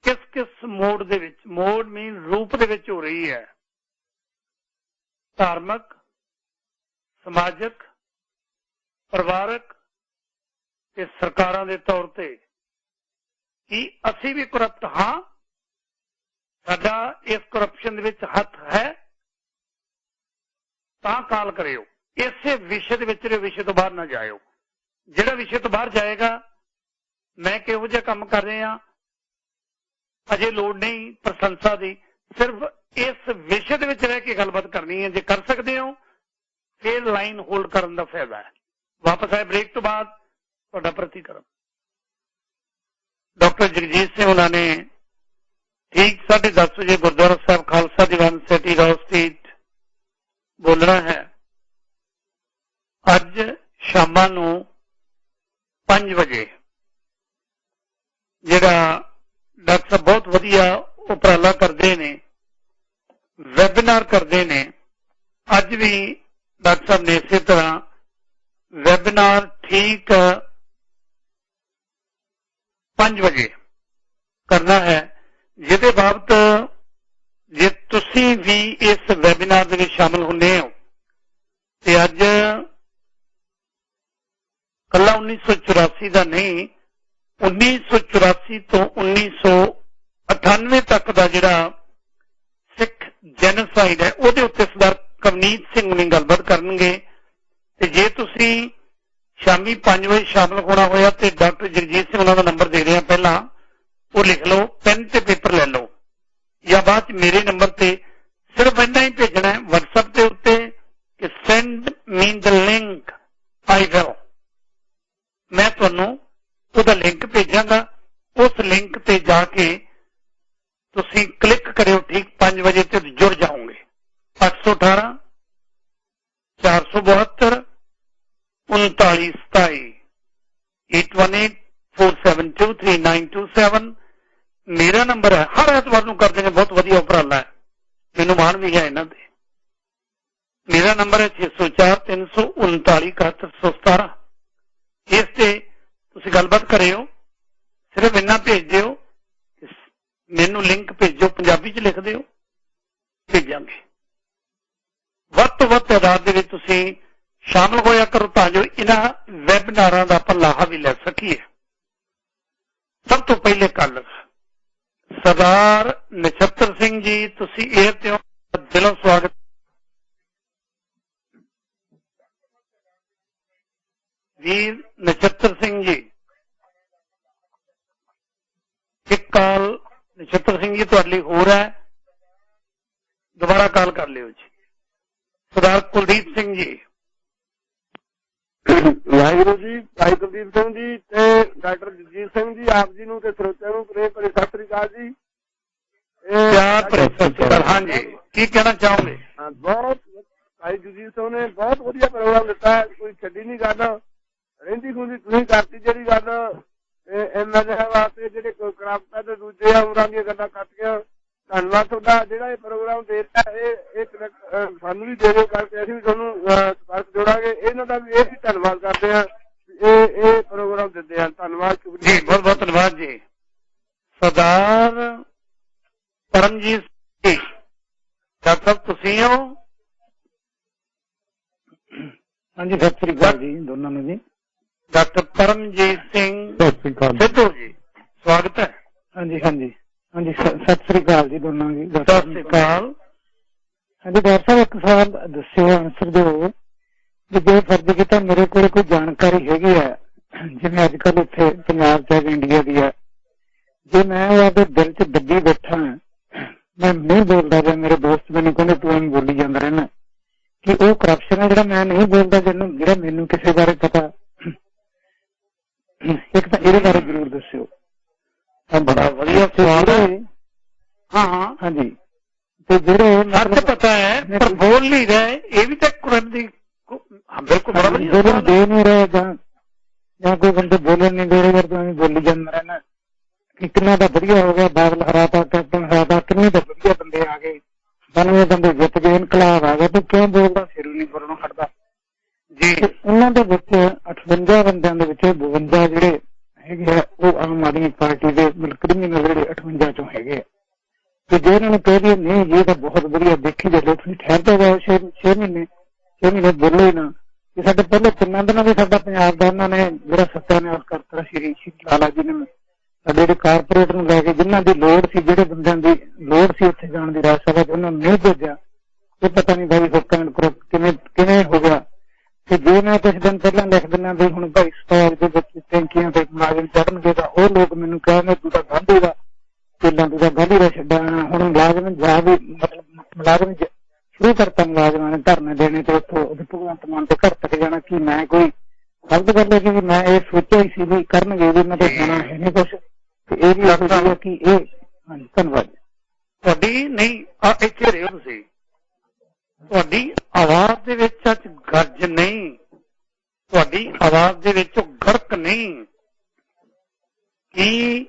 ਕਿਸ ਮੋਡ ਦੇ ਵਿੱਚ, ਮੋਡ ਮੀਨ ਰੂਪ ਦੇ ਵਿੱਚ ਹੋ ਰਹੀ ਹੈ, ਧਾਰਮਿਕ, ਸਮਾਜਿਕ, ਪਰਿਵਾਰਕ ਤੇ ਸਰਕਾਰਾਂ ਦੇ ਤੌਰ ਤੇ। ਕੀ ਅਸੀਂ ਵੀ ਕਰਪਟ ਹਾਂ? ਸਾਡਾ ਇਸ ਕਰਪਸ਼ਨ ਦੇ ਵਿੱਚ ਹੱਥ ਹੈ? ਤਾਂ ਕਾਲ ਕਰਿਓ। ਇਸੇ ਵਿਸ਼ੇ ਦੇ ਵਿੱਚ ਵਿਸ਼ੇ ਤੋਂ ਬਾਹਰ ਨਾ ਜਾਇਓ। ਜਿਹੜਾ ਵਿਸ਼ੇ ਤੋਂ ਬਾਹਰ ਜਾਏਗਾ, ਮੈਂ ਕਿਹੋ ਜਿਹਾ ਕੰਮ ਕਰ ਰਹੇ ਹਾਂ, ਅਜੇ ਲੋੜ ਨਹੀਂ ਪ੍ਰਸ਼ੰਸਾ ਦੀ, ਸਿਰਫ ਇਸ ਵਿਸ਼ੇ ਦੇ ਵਿੱਚ ਰਹਿ ਕੇ ਗੱਲਬਾਤ ਕਰਨੀ ਹੈ। ਜੇ ਕਰ ਸਕਦੇ ਹੋ ਫਿਰ ਲਾਈਨ ਹੋਲਡ ਕਰਨ ਦਾ ਫਾਇਦਾ ਹੈ। ਵਾਪਸ ਆਏ ਬ੍ਰੇਕ ਤੋਂ ਬਾਅਦ ਤੁਹਾਡਾ ਪ੍ਰਤੀਕਰਮ। डॉक्टर जगजीत सिंह ਉਹਨਾਂ ਨੇ ठीक 10:30 ਵਜੇ ਗੁਰਦੁਆਰਾ ਸਾਹਿਬ ਖਾਲਸਾ ਦੀਵਾਨ ਸਿਟੀ ਰਾਓ ਸਟਰੀਟ ਬੋਲਣਾ ਹੈ। ਅੱਜ ਸ਼ਾਮਾਂ ਨੂੰ 5 ਵਜੇ ਜਿਹੜਾ ਡਾਕਟਰ ਸਾਹਿਬ ਬਹੁਤ ਵਧੀਆ ਉਪਰਾਲਾ ਕਰਦੇ ਨੇ, ਵੈਬਿਨਾਰ ਕਰਦੇ ਨੇ। ਅੱਜ ਵੀ ਡਾਕਟਰ ਸਾਹਿਬ ਨੇ ਇਸੇ ਤਰ੍ਹਾਂ ਵੈਬਿਨਾਰ ਠੀਕ 5 ਵਜੇ ਕਰਨਾ ਹੈ, ਜਿਹਦੇ ਬਾਬਤ ਜੇ ਤੁਸੀਂ ਵੀ ਇਸ ਵੈਬਿਨਾਰ ਦੇ ਵਿੱਚ ਸ਼ਾਮਲ ਹੁੰਦੇ ਹੋ ਤੇ ਅੱਜ ਕੱਲਾ 1984 ਦਾ ਨਹੀਂ, 1984 ਤੋਂ 1998 ਤੱਕ ਦਾ ਜਿਹੜਾ ਸਿੱਖ ਜੈਨੋਸਾਈਡ ਹੈ ਉਹਦੇ ਉੱਤੇ ਸਰਦਾਰ ਕਵਨੀਤ ਸਿੰਘ ਨੇ ਗੱਲਬਾਤ ਕਰਨਗੇ। ਤੇ ਜੇ ਤੁਸੀਂ ਸ਼ਾਮੀ 5 ਵਜੇ ਸ਼ਾਮਲ ਹੋਣਾ ਹੋਇਆ ਤੇ ਡਾਕਟਰ ਜਗਜੀਤ ਸਿੰਘ ਉਹਨਾਂ ਦਾ ਨੰਬਰ ਦੇ ਰਿਹਾ, ਪਹਿਲਾਂ ਉਹ ਲਿਖ ਲਓ, ਪੈਨ ਤੇ ਪੇਪਰ ਲੈ ਲਓ, ਜਾਂ ਬਾਅਦ ਚ ਮੇਰੇ ਨੰਬਰ ਤੇ ਸਿਰਫ ਇੰਨਾ ਹੀ ਭੇਜਣਾ ਹੈ WhatsApp ਦੇ ਉੱਤੇ ਕਿ send me the link I will. ਮੈਂ ਤੁਹਾਨੂੰ ਉਹਦਾ ਲਿੰਕ ਭੇਜਾਂਗਾ, ਉਸ ਲਿੰਕ ਤੇ ਜਾ ਕੇ ਤੁਸੀਂ ਕਲਿੱਕ ਕਰਿਓ ਠੀਕ 5 ਵਜੇ ਤੇ ਜੁੜ ਜਾਓਗੇ। 818 472 3927 818 4723927 ਮੇਰਾ ਨੰਬਰ ਹੈ। ਹਰ ਐਤਵਾਰ ਨੂੰ ਕਰਦੇ ਨੇ, ਬਹੁਤ ਵਧੀਆ ਉਪਰਾਲਾ ਹੈ, ਮੈਨੂੰ ਮਾਣ ਵੀ ਹੈ ਇਹਨਾਂ ਤੇ। ਮੇਰਾ ਨੰਬਰ ਹੈ 604 339 7117। ਇਸ ਤੇ ਤੁਸੀਂ ਗੱਲਬਾਤ ਕਰਿਓ, ਸਿਰਫ ਇੰਨਾ ਭੇਜ ਦਿਓ, ਮੈਨੂੰ ਲਿੰਕ ਭੇਜੋ, ਪੰਜਾਬੀ ਚ ਲਿਖ ਦਿਓ, ਭੇਜਾਂਗੇ। ਵੱਧ ਤੋਂ ਵੱਧ ਤਾਦਾਦ ਦੇ ਵਿੱਚ ਤੁਸੀਂ ਸ਼ਾਮਲ ਹੋਇਆ ਕਰੋ ਤਾਂ ਜੋ ਇਹਨਾਂ ਵੈਬਿਨਾਰਾਂ ਦਾ ਆਪਾਂ ਲਾਹਾ ਵੀ ਲੈ ਸਕੀਏ। ਸਭ ਤੋਂ ਪਹਿਲੇ ਕੱਲ ਸਰਦਾਰ ਨਛੱਤਰ ਸਿੰਘ ਜੀ, ਤੁਸੀਂ ਏਅਰ ਤੇ ਹੋ, ਦਿਲੋਂ ਸਵਾਗਤ। ਵੀਰ ਨਛੱਤਰ ਸਿੰਘ ਜੀ, ਇੱਕ ਕਾਲ ਨਛੱਤਰ ਸਿੰਘ ਜੀ ਤੁਹਾਡੇ ਲਈ ਹੋਰ ਹੈ, ਦੁਬਾਰਾ ਕਾਲ ਕਰ ਲਿਓ ਜੀ। ਸਰਦਾਰ ਕੁਲਦੀਪ ਸਿੰਘ ਜੀ। ਵਾਹਿਗੁਰੂ ਜੀ, ਭਾਈ ਕੁਲਦੀਪ ਸਿੰਘ ਜੀ ਤੇ ਡਾਕਟਰ ਜਗਜੀਤ ਸਿੰਘ ਜੀ, ਆਪ ਜੀ ਨੂੰ ਤੇ ਸਰੋਤਿਆਂ ਨੂੰ ਪ੍ਰੇਮ ਭਰੀ ਸਤਿ ਸ੍ਰੀ ਅਕਾਲ ਜੀ। ਪਿਆਰ ਭਰੀ ਸਤਿ ਸ੍ਰੀ ਅਕਾਲ। ਹਾਂਜੀ, ਕੀ ਕਹਿਣਾ ਚਾਹੋਗੇ? ਬਹੁਤ ਭਾਈ ਜਗਜੀਤ ਸਿੰਘ ਨੇ ਬਹੁਤ ਵਧੀਆ ਪ੍ਰੋਗਰਾਮ ਦਿੱਤਾ ਹੈ, ਕੋਈ ਛੱਡੀ ਨਹੀਂ ਗੱਲ, ਰਹਿੰਦੀ ਖੁੰਦੀ ਤੁਸੀਂ ਕਰਤੀ ਜਿਹੜੀ ਗੱਲ ਐਮਐਲਏ ਵਾਸਤੇ, ਜਿਹੜੇ ਕਰਾਪਤਾ ਤੇ ਦੂਜੇ ਉਮਰਾਂ ਦੀਆਂ ਗੱਲਾਂ ਕੱਟੀਆਂ। ਧੰਨਵਾਦ ਤੁਹਾਡਾ ਜਿਹੜਾ ਇਹ ਪ੍ਰੋਗਰਾਮ ਦੇ ਦਿੱਤਾ, ਇਹ ਸਾਨੂੰ ਵੀ ਦੇ ਦਿਓ ਕਰਕੇ ਅਸੀਂ ਵੀ ਤੁਹਾਨੂੰ ਸੰਪਰਕ ਜੋੜਾਂਗੇ। ਇਹਨਾਂ ਦਾ ਵੀ ਇਹ ਵੀ ਧੰਨਵਾਦ ਕਰਦੇ ਹਾਂ, ਇਹ ਪ੍ਰੋਗਰਾਮ ਦਿੰਦੇ ਹਨ। ਧੰਨਵਾਦ, ਸ਼ੁਕਰੀਆ ਜੀ, ਬਹੁਤ ਬਹੁਤ ਧੰਨਵਾਦ ਜੀ। ਸਰਦਾਰ ਪਰਮਜੀਤ ਸਿੰਘ ਡਾਕਟਰ ਸਾਹਿਬ ਤੁਸੀਂ ਹੋ? ਹਾਂਜੀ, ਸਤਿ ਸ੍ਰੀ ਅਕਾਲ ਜੀ ਦੋਨਾਂ ਨੂੰ ਜੀ। ਡਾਕਟਰ ਪਰਮਜੀਤ ਸਿੰਘ ਸਿੱਧੂ ਜੀ, ਸਵਾਗਤ ਹੈ। ਹਾਂਜੀ ਹਾਂਜੀ ਹਾਂਜੀ, ਸਤਿ ਸ੍ਰੀ ਅਕਾਲ ਜੀ ਦੋਨਾਂ ਨੂੰ। ਸਤਿ ਸ੍ਰੀ ਅਕਾਲ। ਹਾਂਜੀ ਡਾਕਟਰ ਸਾਹਿਬ, ਇੱਕ ਸਵਾਲ ਦੱਸਿਓ, ਆਨਸਰ ਦਿਓ ਵੀ ਜੇ ਫਰਜ਼ ਕੀਤਾ ਮੇਰੇ ਕੋਲ ਕੋਈ ਜਾਣਕਾਰੀ ਹੈਗੀ ਹੈ, ਜਿਵੇਂ ਅੱਜ ਕੱਲ੍ਹ ਇੱਥੇ ਪੰਜਾਬ ਚ ਇੰਡੀਆ ਦੀ ਹੈ, ਜੇ ਮੈਂ ਉਹਦੇ ਦਿਲ ਚ ਦੱਬੀ ਬੈਠਾ, ਮੈਂ ਨਹੀਂ ਬੋਲਦਾ, ਜਾਂ ਮੇਰੇ ਦੋਸਤ ਮੈਨੂੰ ਕਹਿੰਦੇ ਤੂੰ ਐਵੇਂ ਬੋਲੀ ਜਾਂਦਾ ਰਹਿਣਾ, ਕਿ ਉਹ ਕਰਪਸ਼ਨ ਹੈ ਜਿਹੜਾ ਮੈਂ ਨਹੀਂ ਬੋਲਦਾ, ਜਿਹੜਾ ਮੈਨੂੰ ਕਿਸੇ ਬਾਰੇ ਪਤਾ, ਇੱਕ ਤਾਂ ਇਹਦੇ ਬਾਰੇ ਜ਼ਰੂਰ ਦੱਸਿਓ। ਬੜਾ ਵਧੀਆ ਸਵਾਲ ਹੈ। ਹਾਂ ਹਾਂ ਹਾਂਜੀ, ਤੇ ਜਿਹੜੇ ਸੱਚ ਪਤਾ ਹੈ ਪਰ ਬੋਲ ਨਹੀਂ ਰਹੇ, ਇਹ ਵੀ ਤਾਂ ਕੁਰਾਨ ਦੀ ਬਿਲਕੁਲ ਬੜਾ ਵਧੀਆ ਬੋਲਣ ਦੇ ਨਹੀਂ ਰਹੇ, ਜਾਂ ਕੋਈ ਬੰਦੇ ਬੋਲਣ ਨਹੀਂ ਦੇ ਰਹੇ, ਵਰਤੋਂ ਬੋਲੀ ਜਾਂਦਾ ਰਹਿਣਾ। ਕਿੰਨਾ ਦਾ ਵਧੀਆ ਹੋ ਗਿਆ, ਬਾਦਲ ਹਰਾਤਾ, ਕੈਪਟਨ ਹਰਾਤਾ, ਕਿੰਨੇ ਤਾਂ ਵਧੀਆ ਬੰਦੇ ਆ ਗਏ, 92 ਬੰਦੇ ਜਿੱਤ ਗਏ, ਇਨਕਲਾਬ ਆ ਗਿਆ, ਤੂੰ ਕਿਉਂ ਬੋਲਦਾ? ਫਿਰ ਨਹੀਂ ਬੋਲਣੋਂ ਹਟਦਾ ਜੀ। ਉਹਨਾਂ ਦੇ ਵਿੱਚ 58 ਬੰਦਿਆਂ ਦੇ ਵਿੱਚ 52 ਜਿਹੜੇ ਹੈਗੇ ਆ ਉਹ ਆਮ ਆਦਮੀ ਪਾਰਟੀ ਦੇ ਕ੍ਰਿਮੀਨਲ ਜਿਹੜੇ 58 ਚੋਂ ਹੈਗੇ ਆ। ਤੇ ਜੇ ਇਹਨਾਂ ਨੂੰ ਕਹਿ ਦਈਏ ਨਹੀਂ ਇਹ ਤਾਂ ਬਹੁਤ ਵਧੀਆ, ਦੇਖੀ ਜਾਂਦੇ ਤੁਸੀਂ ਠਹਿਰਦੇ ਜਾਓ 6 ਮਹੀਨੇ ਬੋਲੋ ਹੀ ਨਾ। ਕਿ ਸਾਡੇ ਪਹਿਲੇ 3 ਦਿਨਾਂ ਦੇ ਸਾਡਾ ਪੰਜਾਬ ਦਾ ਉਹਨਾਂ ਨੇ ਜਿਹੜਾ ਸੱਤਿਆਨਾਸ਼ ਕਰਤਾ, ਸ਼੍ਰੀ ਲਾਲਾ ਜੀ ਨੇ, ਸਾਡੇ ਜਿਹੜੇ ਕਾਰਪੋਰੇਟ ਨੂੰ ਲੈ ਕੇ ਜਿਨ੍ਹਾਂ ਦੀ ਲੋੜ ਸੀ, ਜਿਹੜੇ ਬੰਦਿਆਂ ਦੀ ਲੋੜ ਸੀ ਉੱਥੇ ਜਾਣ ਦੀ ਰਾਜ ਸਭਾ ਚ, ਉਹਨਾਂ ਨੂੰ ਨਹੀਂ ਭੇਜਿਆ। ਇਹ ਪਤਾ ਨਹੀਂ ਭਾਈ ਹੁਕਮ ਕਿਵੇਂ ਹੋ ਗਿਆ। ਤੇ ਜੇ ਮੈਂ ਕੁਝ ਦਿਨ ਪਹਿਲਾਂ ਲਿਖ ਦਿੰਦਾ ਵੀ ਹੁਣ ਭਾਈ ਸਟਾਲ ਦੇ ਵਿੱਚ ਟੈਂਕੀਆਂ ਤੇ ਮੁਲਾਜ਼ਮ ਚੜਨਗੇ, ਤਾਂ ਉਹ ਲੋਕ ਮੈਨੂੰ ਕਹਿਣਗੇ ਤੂੰ ਤਾਂ ਗਾਂਧੀ ਦਾ ਪਹਿਲਾਂ, ਤੂੰ ਤਾਂ ਗਾਂਧੀ ਦਾ ਛੱਡਿਆ। ਹੁਣ ਮੁਲਾਜ਼ਮ ਜਾ ਵੀ ਮੁਲਾਜ਼ਮ ਸ਼ੁਰੂ ਕਰਤਾ, ਮੁਲਾਜ਼ਮਾਂ ਨੇ ਧਰਨੇ ਦੇਣੇ ਤੇ ਉੱਥੋਂ ਭਗਵੰਤ ਮਾਨ ਦੇ ਘਰ ਤੱਕ ਜਾਣਾ। ਕਿ ਮੈਂ ਕੋਈ ਗਲਤ ਗੱਲ ਹੈ ਕਿ ਮੈਂ ਇਹ ਸੋਚਿਆ ਹੀ ਸੀ ਵੀ ਕਰਨਗੇ, ਵੀ ਇਹਨਾਂ ਤੇ ਹੋਣਾ ਹੈ ਨਹੀਂ ਕੁਛ, ਇਹ ਵੀ ਹੈ ਕਿ ਇਹ ਹਾਂਜੀ ਧੰਨਵਾਦ ਤੁਹਾਡੀ ਨਹੀਂ ਇੱਥੇ ਰਹੋ ਤੁਸੀਂ ਤੁਹਾਡੀ ਆਵਾਜ਼ ਦੇ ਵਿੱਚ ਅੱਜ ਗੱਜ ਨਹੀਂ ਤੁਹਾਡੀ ਆਵਾਜ਼ ਦੇ ਵਿੱਚ ਗੜਕ ਨਹੀਂ ਕੀ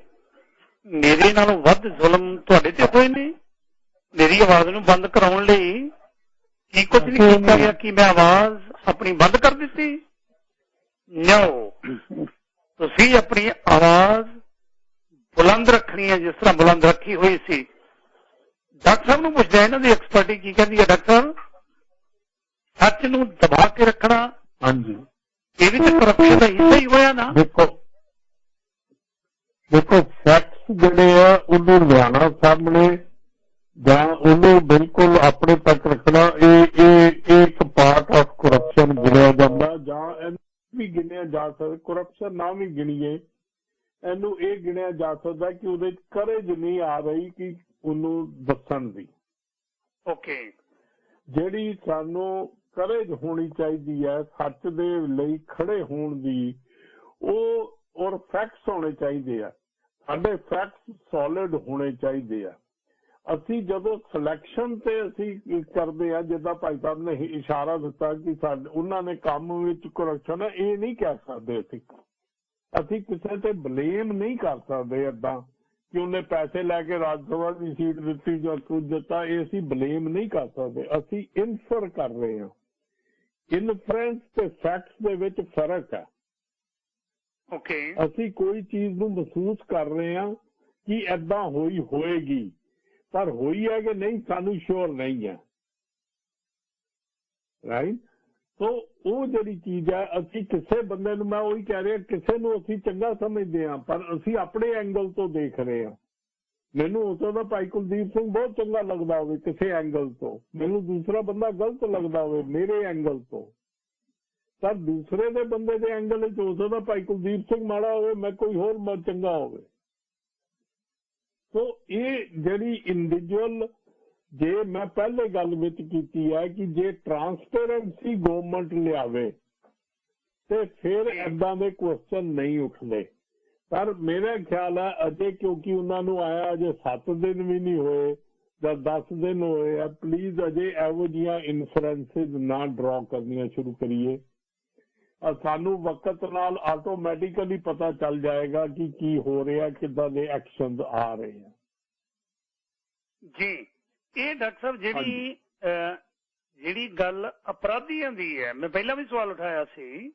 ਮੇਰੇ ਨਾਲੋਂ ਵੱਧ ਜ਼ੁਲਮ ਤੁਹਾਡੇ ਤੇ ਹੋਏ ਨੇ ਮੇਰੀ ਆਵਾਜ਼ ਨੂੰ ਬੰਦ ਕਰਾਉਣ ਲਈ ਕੀ ਕੁਝ ਨਹੀਂ ਕੀਤਾ ਗਿਆ ਕਿ ਮੈਂ ਆਵਾਜ਼ ਆਪਣੀ ਬੰਦ ਕਰ ਦਿੱਤੀ ਨੋ ਤੁਸੀਂ ਆਪਣੀ ਆਵਾਜ਼ ਬੁਲੰਦ ਰੱਖਣੀ ਹੈ ਜਿਸ ਤਰ੍ਹਾਂ ਬੁਲੰਦ ਰੱਖੀ ਹੋਈ ਸੀ ਡਾਕਟਰ ਸਾਹਿਬ ਨੂੰ ਪੁੱਛਦਾ ਇਹਨਾਂ ਦੀ ਐਕਸਪਰਟੀ ਕੀ ਕਹਿੰਦੀ ਹੈ ਡਾਕਟਰ ਸੱਚ ਨੂੰ ਦਬਾ ਕੇ ਰੱਖਣਾ ਹਾਂਜੀ ਇਹ ਵੀ ਤਾਂ ਕਰਪਸ਼ਨ ਦਾ ਹਿੱਸਾ ਹੀ ਹੋਇਆ ਨਾ ਦੇਖੋ ਫੈਕਟਸ ਜਿਹੜੇ ਆ ਉਹਨੂੰ ਲਿਆਉਣਾ ਸਾਹਮਣੇ ਜਾਂ ਉਹਨੂੰ ਬਿਲਕੁਲ ਆਪਣੇ ਤੱਕ ਰੱਖਣਾ ਇਹ ਇੱਕ ਪਾਰਟ ਆਫ ਕਰਪਸ਼ਨ ਗਿਣਿਆ ਜਾਂਦਾ ਜਾਂ ਇਹਨੂੰ ਵੀ ਗਿਣਿਆ ਜਾ ਸਕਦਾ ਕਰਪਸ਼ਨ ਨਾ ਵੀ ਗਿਣੀਏ ਇਹਨੂੰ ਇਹ ਗਿਣਿਆ ਜਾ ਸਕਦਾ ਕਿ ਉਹਦੇ 'ਚ ਕਰੇਜ ਨਹੀਂ ਆ ਰਹੀ ਕਿ ਉਹਨੂੰ ਦੱਸਣ ਦੀ ਓਕੇ ਜਿਹੜੀ ਸਾਨੂੰ ਕਰੇਜ ਹੋਣੀ ਚਾਹੀਦੀ ਹੈ ਸੱਚ ਦੇ ਲਈ ਖੜੇ ਹੋਣ ਦੀ ਉਹ ਔਰ ਫੈਕਟਸ ਹੋਣੇ ਚਾਹੀਦੇ ਆ ਸਾਡੇ ਫੈਕਟਸ ਸੋਲਿਡ ਹੋਣੇ ਚਾਹੀਦੇ ਆ ਅਸੀਂ ਜਦੋਂ ਸਿਲੈਕਸ਼ਨ ਤੇ ਅਸੀਂ ਕਰਦੇ ਆ ਜਿੱਦਾਂ ਭਾਈ ਸਾਹਿਬ ਨੇ ਇਸ਼ਾਰਾ ਦਿੱਤਾ ਕਿ ਉਹਨਾਂ ਨੇ ਕੰਮ ਵਿੱਚ ਕਰਪਸ਼ਨ ਇਹ ਨਹੀਂ ਕਹਿ ਸਕਦੇ ਅਸੀਂ ਕਿਸੇ ਤੇ ਬਲੇਮ ਨਹੀਂ ਕਰ ਸਕਦੇ ਏਦਾਂ ਕਿ ਉਹਨੇ ਪੈਸੇ ਲੈ ਕੇ ਰਾਜ ਸਭਾ ਦੀ ਸੀਟ ਦਿੱਤੀ ਜਾਂ ਕੁਝ ਦਿੱਤਾ ਇਹ ਅਸੀਂ ਬਲੇਮ ਨਹੀਂ ਕਰ ਸਕਦੇ ਅਸੀਂ ਇਨਫਰ ਕਰ ਰਹੇ ਹਾਂ ਇਨਫਰੈਂਸ ਤੇ ਫੈਕਟਸ ਦੇ ਵਿੱਚ ਫਰਕ ਹੈ ਓਕੇ ਅਸੀਂ ਕੋਈ ਚੀਜ਼ ਨੂੰ ਮਹਿਸੂਸ ਕਰ ਰਹੇ ਹਾਂ ਕਿ ਏਦਾਂ ਹੋਏਗੀ ਪਰ ਹੋਈ ਹੈ ਕਿ ਨਹੀਂ ਸਾਨੂੰ ਸ਼ੋਰ ਨਹੀਂ ਹੈ ਰਾਈਟ ਸੋ ਉਹ ਜਿਹੜੀ ਚੀਜ਼ ਹੈ ਅਸੀਂ ਕਿਸੇ ਬੰਦੇ ਨੂੰ ਮੈਂ ਉਹੀ ਕਹਿ ਰਿਹਾ ਕਿਸੇ ਨੂੰ ਅਸੀਂ ਚੰਗਾ ਸਮਝਦੇ ਹਾਂ ਪਰ ਅਸੀਂ ਆਪਣੇ ਐਂਗਲ ਤੋਂ ਦੇਖ ਰਹੇ ਹਾਂ ਮੈਨੂੰ ਉਦੋਂ ਦਾ ਭਾਈ ਕੁਲਦੀਪ ਸਿੰਘ ਬਹੁਤ ਚੰਗਾ ਲੱਗਦਾ ਹੋਵੇ ਕਿਸੇ ਐਂਗਲ ਤੋਂ ਮੈਨੂੰ ਦੂਸਰਾ ਬੰਦਾ ਗਲਤ ਲੱਗਦਾ ਹੋਵੇ ਮੇਰੇ ਐਂਗਲ ਤੋਂ ਪਰ ਦੂਸਰੇ ਦੇ ਬੰਦੇ ਦੇ ਐਂਗਲ ਵਿੱਚ ਉਦੋਂ ਦਾ ਭਾਈ ਕੁਲਦੀਪ ਸਿੰਘ ਮਾੜਾ ਹੋਵੇ ਮੈਂ ਕੋਈ ਹੋਰ ਚੰਗਾ ਹੋਵੇ ਸੋ ਇਹ ਜਿਹੜੀ ਇੰਡੀਵਿਜੂਅਲ ਜੇ ਮੈਂ ਪਹਿਲੇ ਗੱਲ ਵਿੱਚ ਕੀਤੀ ਹੈ ਕਿ ਜੇ ਟਰਾਂਸਪੇਰੈਂਸੀ ਗਵਰਨਮੈਂਟ ਲਿਆਵੇ ਤੇ ਫਿਰ ਏਦਾਂ ਦੇ ਕੁਐਸਚਨ ਨਹੀਂ ਉੱਠਦੇ ਪਰ ਮੇਰਾ ਖਿਆਲ ਹੈ ਅਜੇ ਕਿਉਂਕਿ ਉਹਨਾਂ ਨੂੰ ਆਇਆ ਅਜੇ 7 ਦਿਨ ਵੀ ਨਹੀਂ ਹੋਏ ਜਾਂ 10 ਦਿਨ ਹੋਏ ਆ ਪਲੀਜ਼ ਅਜੇ ਇਹੋ ਜਿਹੀਆਂ ਇਨਫਰੈਂਸਿਸ ਨਾ ਡਰਾ ਕਰਨੀਆਂ ਸ਼ੁਰੂ ਕਰੀਏ ਸਾਨੂੰ ਵਕਤ ਨਾਲ ਆਟੋਮੈਟਿਕਲੀ ਪਤਾ ਚੱਲ ਜਾਏਗਾ ਕਿ ਕੀ ਹੋ ਰਿਹਾ ਕਿੱਦਾਂ ਦੇ ਐਕਸ਼ਨਸ ਆ ਰਹੇ ਆ ਜੀ ਇਹ ਡਾਕਟਰ ਸਾਹਿਬ ਜਿਹੜੀ ਗੱਲ ਅਪਰਾਧੀਆਂ ਦੀ ਹੈ ਮੈਂ ਪਹਿਲਾਂ ਵੀ ਸਵਾਲ ਉਠਾਇਆ ਸੀ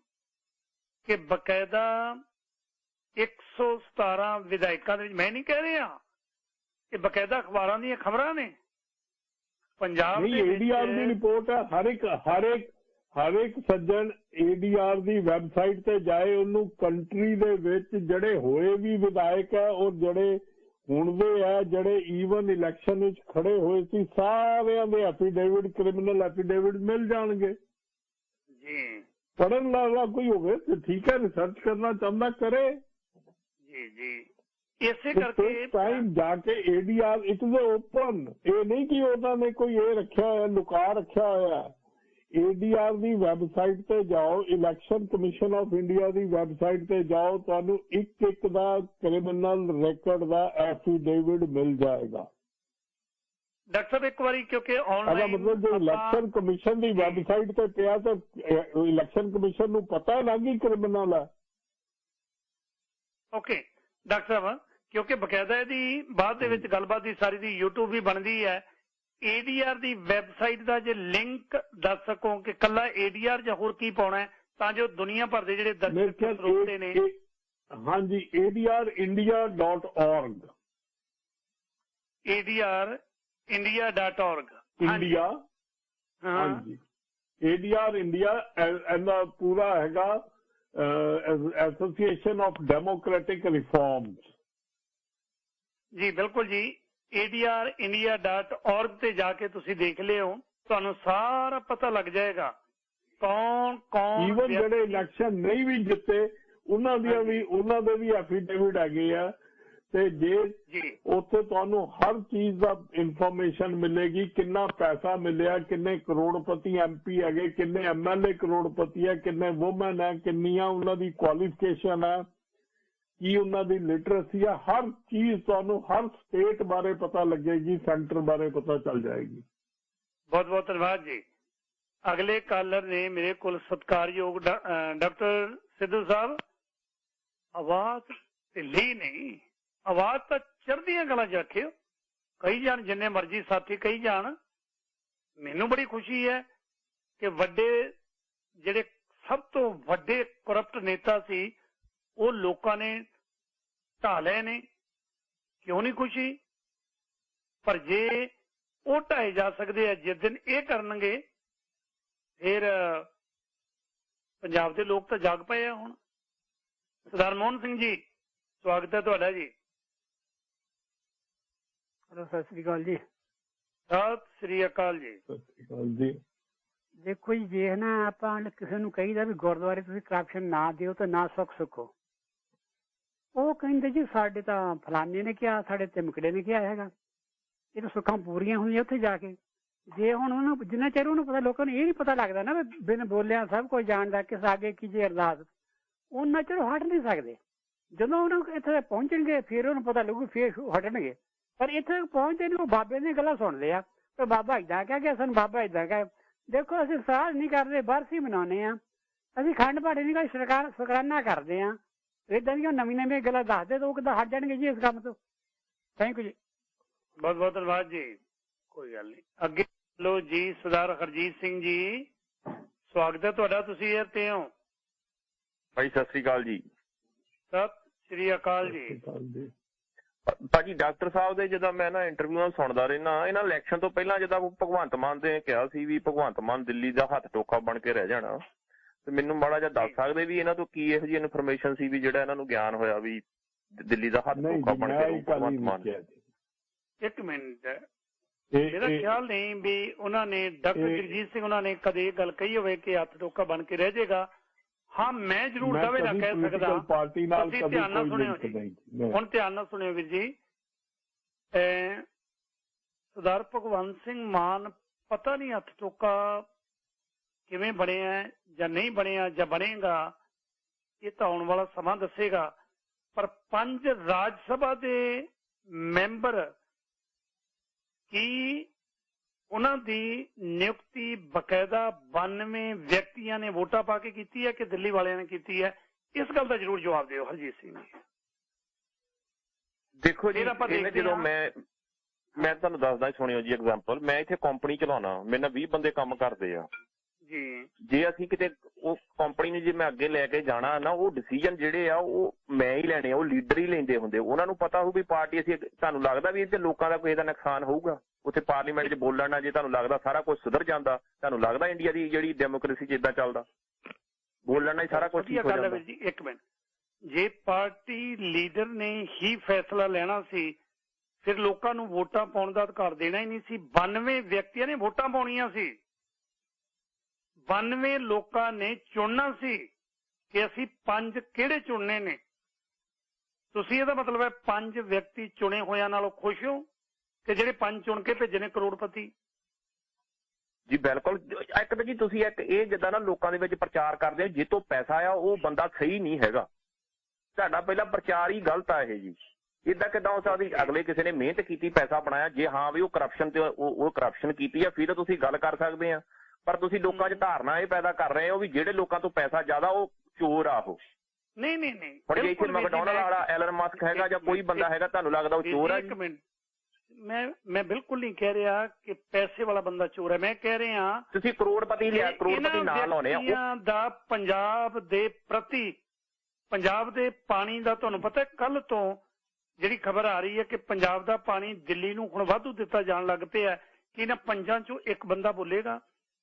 ਕਿ ਬਕਾਇਦਾ 117 ਵਿਧਾਇਕਾਂ ਦੇ ਵਿੱਚ ਮੈਂ ਨਹੀਂ ਕਹਿ ਰਿਹਾ ਕਿ ਬਕਾਇਦਾ ਅਖਬਾਰਾਂ ਦੀਆਂ ਖਬਰਾਂ ਨੇ ਪੰਜਾਬ ਦੇ ਏਡੀਆਰ ਦੀ ਰਿਪੋਰਟ ਹੈ ਹਰ ਇੱਕ ਸੱਜਣ ਏਡੀਆਰ ਦੀ ਵੈਬਸਾਈਟ ਤੇ ਜਾਏ ਉਹਨੂੰ ਕੰਟਰੀ ਦੇ ਵਿੱਚ ਜਿਹੜੇ ਹੋਏ ਵੀ ਵਿਧਾਇਕ ਹੈ ਔਰ ਜਿਹੜੇ ਹੁਣ ਦੇ ਹੈ ਜਿਹੜੇ ਈਵਨ ਇਲੈਕਸ਼ਨ ਵਿੱਚ ਖੜੇ ਹੋਏ ਸੀ ਸਾਰਿਆਂ ਦੇ ਐਫੀਡੇਵਿਟ ਕ੍ਰਿਮੀਨਲ ਐਫੀਡੇਵਿਟ ਮਿਲ ਜਾਣਗੇ ਜੀ ਪੜਨ ਵਾਲਾ ਕੋਈ ਹੋਵੇ ਤੇ ਠੀਕ ਹੈ ਰਿਸਰਚ ਕਰਨਾ ਚਾਹੁੰਦਾ ਕਰੇ ਜੀ ਜੀ ਇਸੇ ਕਰਕੇ ਟਾਈਮ ਜਾ ਕੇ ਏਡੀਆਰ ਇਟ ਇਜ਼ ਓਪਨ ਇਹ ਨਹੀਂ ਕਿ ਉਹਨਾਂ ਨੇ ਕੋਈ ਇਹ ਰੱਖਿਆ ਹੋਇਆ ਲੁਕਾ ਰੱਖਿਆ ਹੋਇਆ ਏਡੀਆਰ ਦੀ ਵੈਬਸਾਈਟ ਤੇ ਜਾਓ election commission of India the website ਤੇ ਜਾਓ ਤੁਹਾਨੂੰ ਇੱਕ ਦਾ ਕ੍ਰਿਮੀਨਲ ਰਿਕਾਰਡ ਦਾ ਐਫੀਡੇਵਿਟ ਮਿਲ ਜਾਏਗਾ ਡਾਕਟਰ ਸਾਹਿਬ ਇੱਕ ਵਾਰੀ ਕਿਉਂਕਿ ਆਨਲਾਈਨ ਮਤਲਬ ਜੋ ਇਲੈਕਸ਼ਨ ਕਮਿਸ਼ਨ ਦੀ ਵੈਬਸਾਈਟ ਤੇ ਪਿਆ ਤਾਂ ਇਲੈਕਸ਼ਨ ਕਮਿਸ਼ਨ ਨੂੰ ਪਤਾ ਨਾ ਕਿ ਕ੍ਰਿਮੀਨਲ ਹੈ ਓਕੇ ਡਾਕਟਰ ਸਾਹਿਬ ਕਿਉਂਕਿ ਬਕਾਇਦਾ ਇਹਦੀ ਬਾਅਦ ਦੇ ਵਿੱਚ ਗੱਲਬਾਤ ਦੀ ਸਾਰੀ ਦੀ YouTube ਵੀ ਬਣਦੀ ਹੈ ਏਡੀਆਰ ਦੀ ਵੈਬਸਾਈਟ ਦਾ ਜੇ ਲਿੰਕ ਦੱਸ ਸਕੋ ਕਿ ਕੱਲਾ ਏਡੀਆਰ ਜਾਂ ਹੋਰ ਕੀ ਪਾਉਣਾ ਤਾਂ ਜੋ ਦੁਨੀਆ ਭਰ ਦੇ ਜਿਹੜੇ ਦਰਸ਼ਕ ਸਰੋਤੇ ਨੇ ਹਾਂਜੀ adrindia.org adrindia.org ਇੰਡੀਆ ਹਾਂਜੀ ADR ਇੰਡੀਆ ਇਹਦਾ ਪੂਰਾ ਹੈਗਾ ਐਸੋਸੀਏਸ਼ਨ ਆਫ ਡੈਮੋਕ੍ਰੈਟਿਕ ਰਿਫਾਰਮਸ ਜੀ ਬਿਲਕੁਲ ਜੀ adrindia.org ਤੇ ਜਾ ਕੇ ਤੁਸੀਂ ਦੇਖ ਲਿਓ ਤੁਹਾਨੂੰ ਸਾਰਾ ਪਤਾ ਲੱਗ ਜਾਏਗਾ ਕੌਣ ਈਵਨ ਜਿਹੜੇ ਇਲੈਕਸ਼ਨ ਨਹੀਂ ਵੀ ਜਿੱਤੇ ਉਹਨਾਂ ਦੇ ਵੀ ਐਫੀਡੇਵਿਟ ਹੈਗੇ ਆ ਤੇ ਜੇ ਉੱਥੇ ਤੁਹਾਨੂੰ ਹਰ ਚੀਜ਼ ਦਾ ਇਨਫੋਰਮੇਸ਼ਨ ਮਿਲੇਗੀ ਕਿੰਨਾ ਪੈਸਾ ਮਿਲਿਆ ਕਿੰਨੇ ਕਰੋੜਪਤੀ MP ਹੈਗੇ ਕਿੰਨੇ MLA ਕਰੋੜਪਤੀ ਹੈ ਕਿੰਨੇ ਵੂਮਨ ਹੈ ਕਿੰਨੀਆਂ ਉਹਨਾਂ ਦੀ ਕੁਆਲੀਫਿਕੇਸ਼ਨ ਹੈ ਕੀ ਉਹਨਾਂ ਦੀ ਲਿਟਰੇਸੀ ਆ, ਹਰ ਚੀਜ਼ ਤੁਹਾਨੂੰ ਹਰ ਸਟੇਟ ਬਾਰੇ ਪਤਾ ਲੱਗੇਗੀ, ਸੈਂਟਰ ਬਾਰੇ ਪਤਾ ਚੱਲ ਜਾਏਗੀ। ਬਹੁਤ ਬਹੁਤ ਧੰਨਵਾਦ ਜੀ। ਅਗਲੇ ਕਾਲਰ ਨੇ ਮੇਰੇ ਕੋਲ ਸਤਿਕਾਰਯੋਗ ਡਾਕਟਰ ਸਿੱਧੂ ਸਾਹਿਬ, ਆਵਾਜ਼ ਢਿੱਲੀ ਨਹੀਂ, ਆਵਾਜ਼ ਤਾਂ ਚੜ੍ਹਦੀਆਂ ਕਲਾਂ 'ਚ ਰੱਖਿਓ। ਕਹੀ ਜਾਣ ਜਿੰਨੇ ਮਰਜ਼ੀ ਸਾਥੀ ਕਹੀ ਜਾਣ, ਮੈਨੂੰ ਬੜੀ ਖੁਸ਼ੀ ਹੈ ਕਿ ਵੱਡੇ ਜਿਹੜੇ ਸਭ ਤੋਂ ਵੱਡੇ ਕਰਪਟ ਨੇਤਾ ਸੀ ਉਹ ਲੋਕਾਂ ਨੇ ਢਾਹ ਲਏ ਨੇ। ਕਿਉਂ ਨਹੀਂ ਖੁਸ਼ੀ? ਪਰ ਜੇ ਉਹ ਢਾਏ ਜਾ ਸਕਦੇ ਆ, ਜਿਸ ਦਿਨ ਇਹ ਕਰਨਗੇ ਫਿਰ ਪੰਜਾਬ ਦੇ ਲੋਕ ਤਾਂ ਜਾਗ ਪਏ ਆ। ਹੁਣ ਸਰਦਾਰ ਮੋਹਨ ਸਿੰਘ ਜੀ, ਸਵਾਗਤ ਹੈ ਤੁਹਾਡਾ ਜੀ। ਸਤਿ ਸ੍ਰੀ ਅਕਾਲ ਜੀ। ਸਤਿ ਸ੍ਰੀ ਅਕਾਲ ਜੀ। ਸਤਿ ਸ੍ਰੀ ਅਕਾਲ ਜੀ। ਦੇਖੋ ਜੀ, ਜੇ ਨਾ ਆਪਾਂ ਕਿਸੇ ਨੂੰ ਕਹੀਦਾ ਵੀ ਗੁਰਦੁਆਰੇ ਤੁਸੀਂ ਕਰਪਸ਼ਨ ਨਾ ਦਿਓ ਤਾਂ ਨਾ ਸੁੱਖ ਸੁੱਖੋ, ਉਹ ਕਹਿੰਦੇ ਜੀ ਸਾਡੇ ਤਾਂ ਫਲਾਨੇ ਨੇ ਕਿਹਾ, ਸਾਡੇ ਤਿਮਕੜੇ ਨੇ ਕਿਹਾ ਹੈਗਾ, ਇਹ ਤਾਂ ਸੁੱਖਾਂ ਪੂਰੀਆਂ ਹੋਈਆਂ ਉੱਥੇ ਜਾ ਕੇ। ਜੇ ਹੁਣ ਉਹਨੂੰ ਜਿੰਨਾ ਚਿਰ ਉਹਨੂੰ ਪਤਾ, ਲੋਕਾਂ ਨੂੰ ਇਹ ਨਹੀਂ ਪਤਾ ਲੱਗਦਾ ਨਾ ਵੀ ਬਿਨ ਬੋਲਿਆ ਸਭ ਕੁਝ ਜਾਣਦਾ ਕਿਸ ਆਗੇ ਕੀ ਜੇ ਅਰਦਾਸ, ਉਹਨਾਂ ਚਿਰ ਹਟ ਨਹੀਂ ਸਕਦੇ। ਜਦੋਂ ਉਹਨੂੰ ਇੱਥੇ ਪਹੁੰਚਣਗੇ ਫਿਰ ਉਹਨੂੰ ਪਤਾ ਲੱਗੂ, ਫਿਰ ਹਟਣਗੇ। ਪਰ ਇੱਥੇ ਪਹੁੰਚਦੇ ਨੇ ਉਹ ਬਾਬੇ ਦੀਆਂ ਗੱਲਾਂ ਸੁਣਦੇ ਆ, ਤੇ ਬਾਬਾ ਏਦਾਂ ਕਹਿ ਗਿਆ, ਸਾਨੂੰ ਬਾਬਾ ਏਦਾਂ ਕਹਿ। ਦੇਖੋ ਅਸੀਂ ਸਾਜ ਨਹੀਂ ਕਰਦੇ, ਬਰਸੀ ਮਨਾਉਂਦੇ ਆ, ਅਸੀਂ ਖੰਡ ਪਾਠ ਨਹੀਂ ਕਰਦੇ, ਸ਼ੁਕਰਾਨਾ ਕਰਦੇ ਆ। ਏਦਾਂ ਦੀਆਂ ਨਵੀਂ ਨਵੀਆਂ ਗੱਲਾਂ ਦੱਸਦੇ ਤਾਂ ਉਹ ਕਿੱਦਾਂ ਹਟ ਜਾਣਗੇ ਜੀ ਇਸ ਕੰਮ ਤੋਂ। ਥੈਂਕ ਯੂ ਜੀ। ਬਹੁਤ ਬਹੁਤ ਧੰਨਵਾਦ ਜੀ। ਕੋਈ ਗੱਲ ਨਹੀਂ। ਅੱਗੇ ਲੋ ਜੀ, ਸਰਦਾਰ ਹਰਜੀਤ ਸਿੰਘ ਜੀ, ਸਵਾਗਤ ਹੈ ਤੁਹਾਡਾ। ਤੁਸੀਂ ਏਅਰ ਤੇ ਹੋ ਭਾਈ। ਸਤਿ ਸ੍ਰੀ ਅਕਾਲ ਜੀ। ਸਤਿ ਸ੍ਰੀ ਅਕਾਲ ਜੀ। ਭਾਜੀ ਡਾਕਟਰ ਸਾਹਿਬ ਦੇ ਜਦੋਂ ਮੈਂ ਨਾ ਇੰਟਰਵਿਊਆਂ ਸੁਣਦਾ ਰਹਿਣਾ, ਇਹਨਾਂ ਇਲੈਕਸ਼ਨ ਤੋਂ ਪਹਿਲਾਂ ਜਿੱਦਾਂ ਭਗਵੰਤ ਮਾਨ ਨੇ ਕਿਹਾ ਸੀ ਵੀ ਭਗਵੰਤ ਮਾਨ ਦਿੱਲੀ ਦਾ ਹੱਥ ਟੋਕਾ ਬਣ ਕੇ ਰਹਿ ਜਾਣਾ, ਤੇ ਮੈਨੂੰ ਮਾੜਾ ਜਿਹਾ ਦੱਸ ਸਕਦੇ ਵੀ ਇਹਨਾਂ ਤੋਂ ਕੀ ਇਹੋ ਜਿਹੀ ਇਨਫੋਰਮੇਸ਼ਨ ਸੀ ਵੀ ਜਿਹੜਾ ਇਹਨਾਂ ਨੂੰ ਗਿਆਨ ਹੋਇਆ ਵੀ ਦਿੱਲੀ ਦਾ ਹੱਥ ਟੋਕਾ ਬਣ ਕੇ ਭਗਵੰਤ ਮਾਨ? ਇੱਕ ਮਿੰਟ, ਮੇਰਾ ਖਿਆਲ ਨਹੀਂ ਵੀ ਉਹਨਾਂ ਨੇ, ਡਾਕਟਰ ਜਗਜੀਤ ਸਿੰਘ ਉਹਨਾਂ ਨੇ ਕਦੇ ਇਹ ਗੱਲ ਕਹੀ ਹੋਵੇ ਕਿ ਹੱਥ ਟੋਕਾ ਬਣ ਕੇ ਰਹਿ ਜਾਏਗਾ। ਹਾਂ, ਮੈਂ ਜ਼ਰੂਰ ਦਾਅਵੇ ਨਾਲ ਕਹਿ ਸਕਦਾ। ਤੁਸੀਂ ਧਿਆਨ ਨਾਲ ਸੁਣਿਓ ਜੀ, ਹੁਣ ਧਿਆਨ ਨਾਲ ਸੁਣਿਓ ਵੀਰ ਜੀ। ਸਰਦਾਰ ਭਗਵੰਤ ਸਿੰਘ ਮਾਨ ਪਤਾ ਨਹੀਂ ਹੱਥ ਟੋਕਾ ਕਿਵੇਂ ਬਣਿਆ ਜਾਂ ਨਹੀਂ ਬਣਿਆ ਜਾਂ ਬਣੇਗਾ, ਇਹ ਤਾਂ ਆਉਣ ਵਾਲਾ ਸਮਾਂ ਦੱਸੇਗਾ। ਪਰ 5 ਰਾਜ ਸਭਾ ਦੇ ਮੈਂਬਰ, ਕੀ ਉਹਨਾਂ ਦੀ ਨਿਯੁਕਤੀ ਬਕਾਇਦਾ 92 ਵਿਅਕਤੀਆਂ ਨੇ ਵੋਟਾਂ ਪਾ ਕੇ ਕੀਤੀ ਹੈ ਕਿ ਦਿੱਲੀ ਵਾਲਿਆਂ ਨੇ ਕੀਤੀ ਹੈ? ਇਸ ਗੱਲ ਦਾ ਜ਼ਰੂਰ ਜਵਾਬ ਦਿਓ ਹਰਜੀਤ ਸਿੰਘ ਜੀ। ਦੇਖੋ ਜੀ, ਜਦੋਂ ਮੈਂ ਤੁਹਾਨੂੰ ਦੱਸਦਾ, ਸੁਣਿਓ ਜੀ ਐਗਜ਼ਾਮਪਲ। ਮੈਂ ਇੱਥੇ ਕੰਪਨੀ ਚਲਾਉਣਾ, ਮੇਰੇ ਨਾਲ 20 ਬੰਦੇ ਕੰਮ ਕਰਦੇ ਆ ਜੀ। ਜੇ ਅਸੀਂ ਕਿਤੇ ਉਹ ਕੰਪਨੀ ਨੂੰ ਜੇ ਮੈਂ ਅੱਗੇ ਲੈ ਕੇ ਜਾਣਾ ਨਾ, ਉਹ ਡਿਸੀਜਨ ਜਿਹੜੇ ਆ ਉਹ ਮੈਂ ਹੀ ਲੈਣੇ ਆ, ਉਹ ਲੀਡਰ ਹੀ ਲੈਂਦੇ ਹੁੰਦੇ। ਉਹਨਾਂ ਨੂੰ ਪਤਾ ਹੋਊ ਵੀ ਪਾਰਟੀ ਅਸੀਂ, ਤੁਹਾਨੂੰ ਲੱਗਦਾ ਵੀ ਇੱਥੇ ਲੋਕਾਂ ਦਾ ਕੋਈ ਦਾ ਨੁਕਸਾਨ ਹੋਊਗਾ ਉੱਥੇ ਪਾਰਲੀਮੈਂਟ 'ਚ ਬੋਲਣ ਨਾਲ? ਜੇ ਤੁਹਾਨੂੰ ਲੱਗਦਾ ਸਾਰਾ ਕੁਝ ਸੁਧਰ ਜਾਂਦਾ, ਤੁਹਾਨੂੰ ਲੱਗਦਾ ਇੰਡੀਆ ਦੀ ਜਿਹੜੀ ਡੈਮੋਕ੍ਰੇਸੀ 'ਚ ਏਦਾਂ ਚੱਲਦਾ, ਬੋਲਣ ਨਾਲ ਹੀ ਸਾਰਾ ਕੁਝ ਠੀਕ ਹੋ ਜਾਂਦਾ? ਜੀ ਇੱਕ ਮਿੰਟ, ਜੇ ਪਾਰਟੀ ਲੀਡਰ ਨੇ ਹੀ ਫੈਸਲਾ ਲੈਣਾ ਸੀ ਫਿਰ ਲੋਕਾਂ ਨੂੰ ਵੋਟਾਂ ਪਾਉਣ ਦਾ ਅਧਿਕਾਰ ਦੇਣਾ ਹੀ ਨਹੀਂ ਸੀ। 92 ਵਿਅਕਤੀਆਂ ਨੇ ਵੋਟਾਂ ਪਾਉਣੀਆਂ ਸੀ, 92 ਲੋਕਾਂ ਨੇ ਚੁਣਨਾ ਸੀ ਕਿ ਅਸੀਂ 5 ਕਿਹੜੇ ਚੁਣਨੇ ਨੇ। ਤੁਸੀਂ ਇਹਦਾ ਮਤਲਬ ਹੈ 5 ਵਿਅਕਤੀ ਚੁਣੇ ਹੋਇਆਂ ਨਾਲੋਂ ਖੁਸ਼ ਹੋ ਕਿ ਜਿਹੜੇ 5 ਚੁਣ ਕੇ ਭੇਜੇ ਨੇ ਕਰੋੜਪਤੀ? ਜੀ ਬਿਲਕੁਲ। ਇੱਕ ਤਾਂ ਜੀ ਤੁਸੀਂ ਇੱਕ ਇਹ ਜਿੱਦਾਂ ਨਾ ਲੋਕਾਂ ਦੇ ਵਿੱਚ ਪ੍ਰਚਾਰ ਕਰਦੇ ਹੋ ਜਿੱਤੋਂ ਪੈਸਾ ਆ, ਉਹ ਬੰਦਾ ਸਹੀ ਨਹੀਂ ਹੈਗਾ। ਤੁਹਾਡਾ ਪਹਿਲਾਂ ਪ੍ਰਚਾਰ ਹੀ ਗਲਤ ਆ ਇਹ ਜੀ। ਏਦਾਂ ਕਿੱਦਾਂ ਹੋ ਸਕਦੀ? ਅਗਲੇ ਕਿਸੇ ਨੇ ਮਿਹਨਤ ਕੀਤੀ, ਪੈਸਾ ਬਣਾਇਆ, ਜੇ ਹਾਂ ਵੀ ਉਹ ਕਰਪਸ਼ਨ ਤੇ ਉਹ ਕਰਪਸ਼ਨ ਕੀਤੀ ਆ ਫਿਰ ਤਾਂ ਤੁਸੀਂ ਗੱਲ ਕਰ ਸਕਦੇ ਆ। ਪਰ ਤੁਸੀਂ ਲੋਕਾਂ 'ਚ ਧਾਰਨਾ ਇਹ ਪੈਦਾ ਕਰ ਰਹੇ ਹੋ ਵੀ ਜਿਹੜੇ ਲੋਕਾਂ ਤੋਂ ਪੈਸਾ ਜ਼ਿਆਦਾ ਉਹ ਚੋਰ ਆ। ਉਹ ਨਹੀਂ, ਹੁਣ ਜੇ ਇੱਥੇ ਮੈਕਡੋਨਲਡ ਵਾਲਾ ਐਲਨ ਮਸਕ ਹੈਗਾ ਜਾਂ ਕੋਈ ਬੰਦਾ ਹੈਗਾ, ਤੁਹਾਨੂੰ ਲੱਗਦਾ ਉਹ ਚੋਰ ਆ? ਇੱਕ ਮਿੰਟ, ਮੈਂ ਬਿਲਕੁਲ ਨਹੀਂ ਕਹਿ ਰਿਹਾ ਕਿ ਪੈਸੇ ਵਾਲਾ ਬੰਦਾ ਚੋਰ ਹੈ। ਮੈਂ ਕਹਿ ਰਿਹਾ ਤੁਸੀਂ ਕਰੋੜਪਤੀ ਨਾਂ ਲਾਉਣੇ ਆ ਦਾ ਪੰਜਾਬ ਦੇ ਪ੍ਰਤੀ, ਪੰਜਾਬ ਦੇ ਪਾਣੀ ਦਾ। ਤੁਹਾਨੂੰ ਪਤਾ ਕੱਲ ਤੋਂ ਜਿਹੜੀ ਖਬਰ ਆ ਰਹੀ ਹੈ ਕਿ ਪੰਜਾਬ ਦਾ ਪਾਣੀ ਦਿੱਲੀ ਨੂੰ ਹੁਣ ਵਾਧੂ ਦਿੱਤਾ ਜਾਣ ਲੱਗ ਪਿਆ ਕਿ ਇਹਨਾਂ 5 ਚੋਂ ਇੱਕ ਬੰਦਾ ਬੋਲੇਗਾ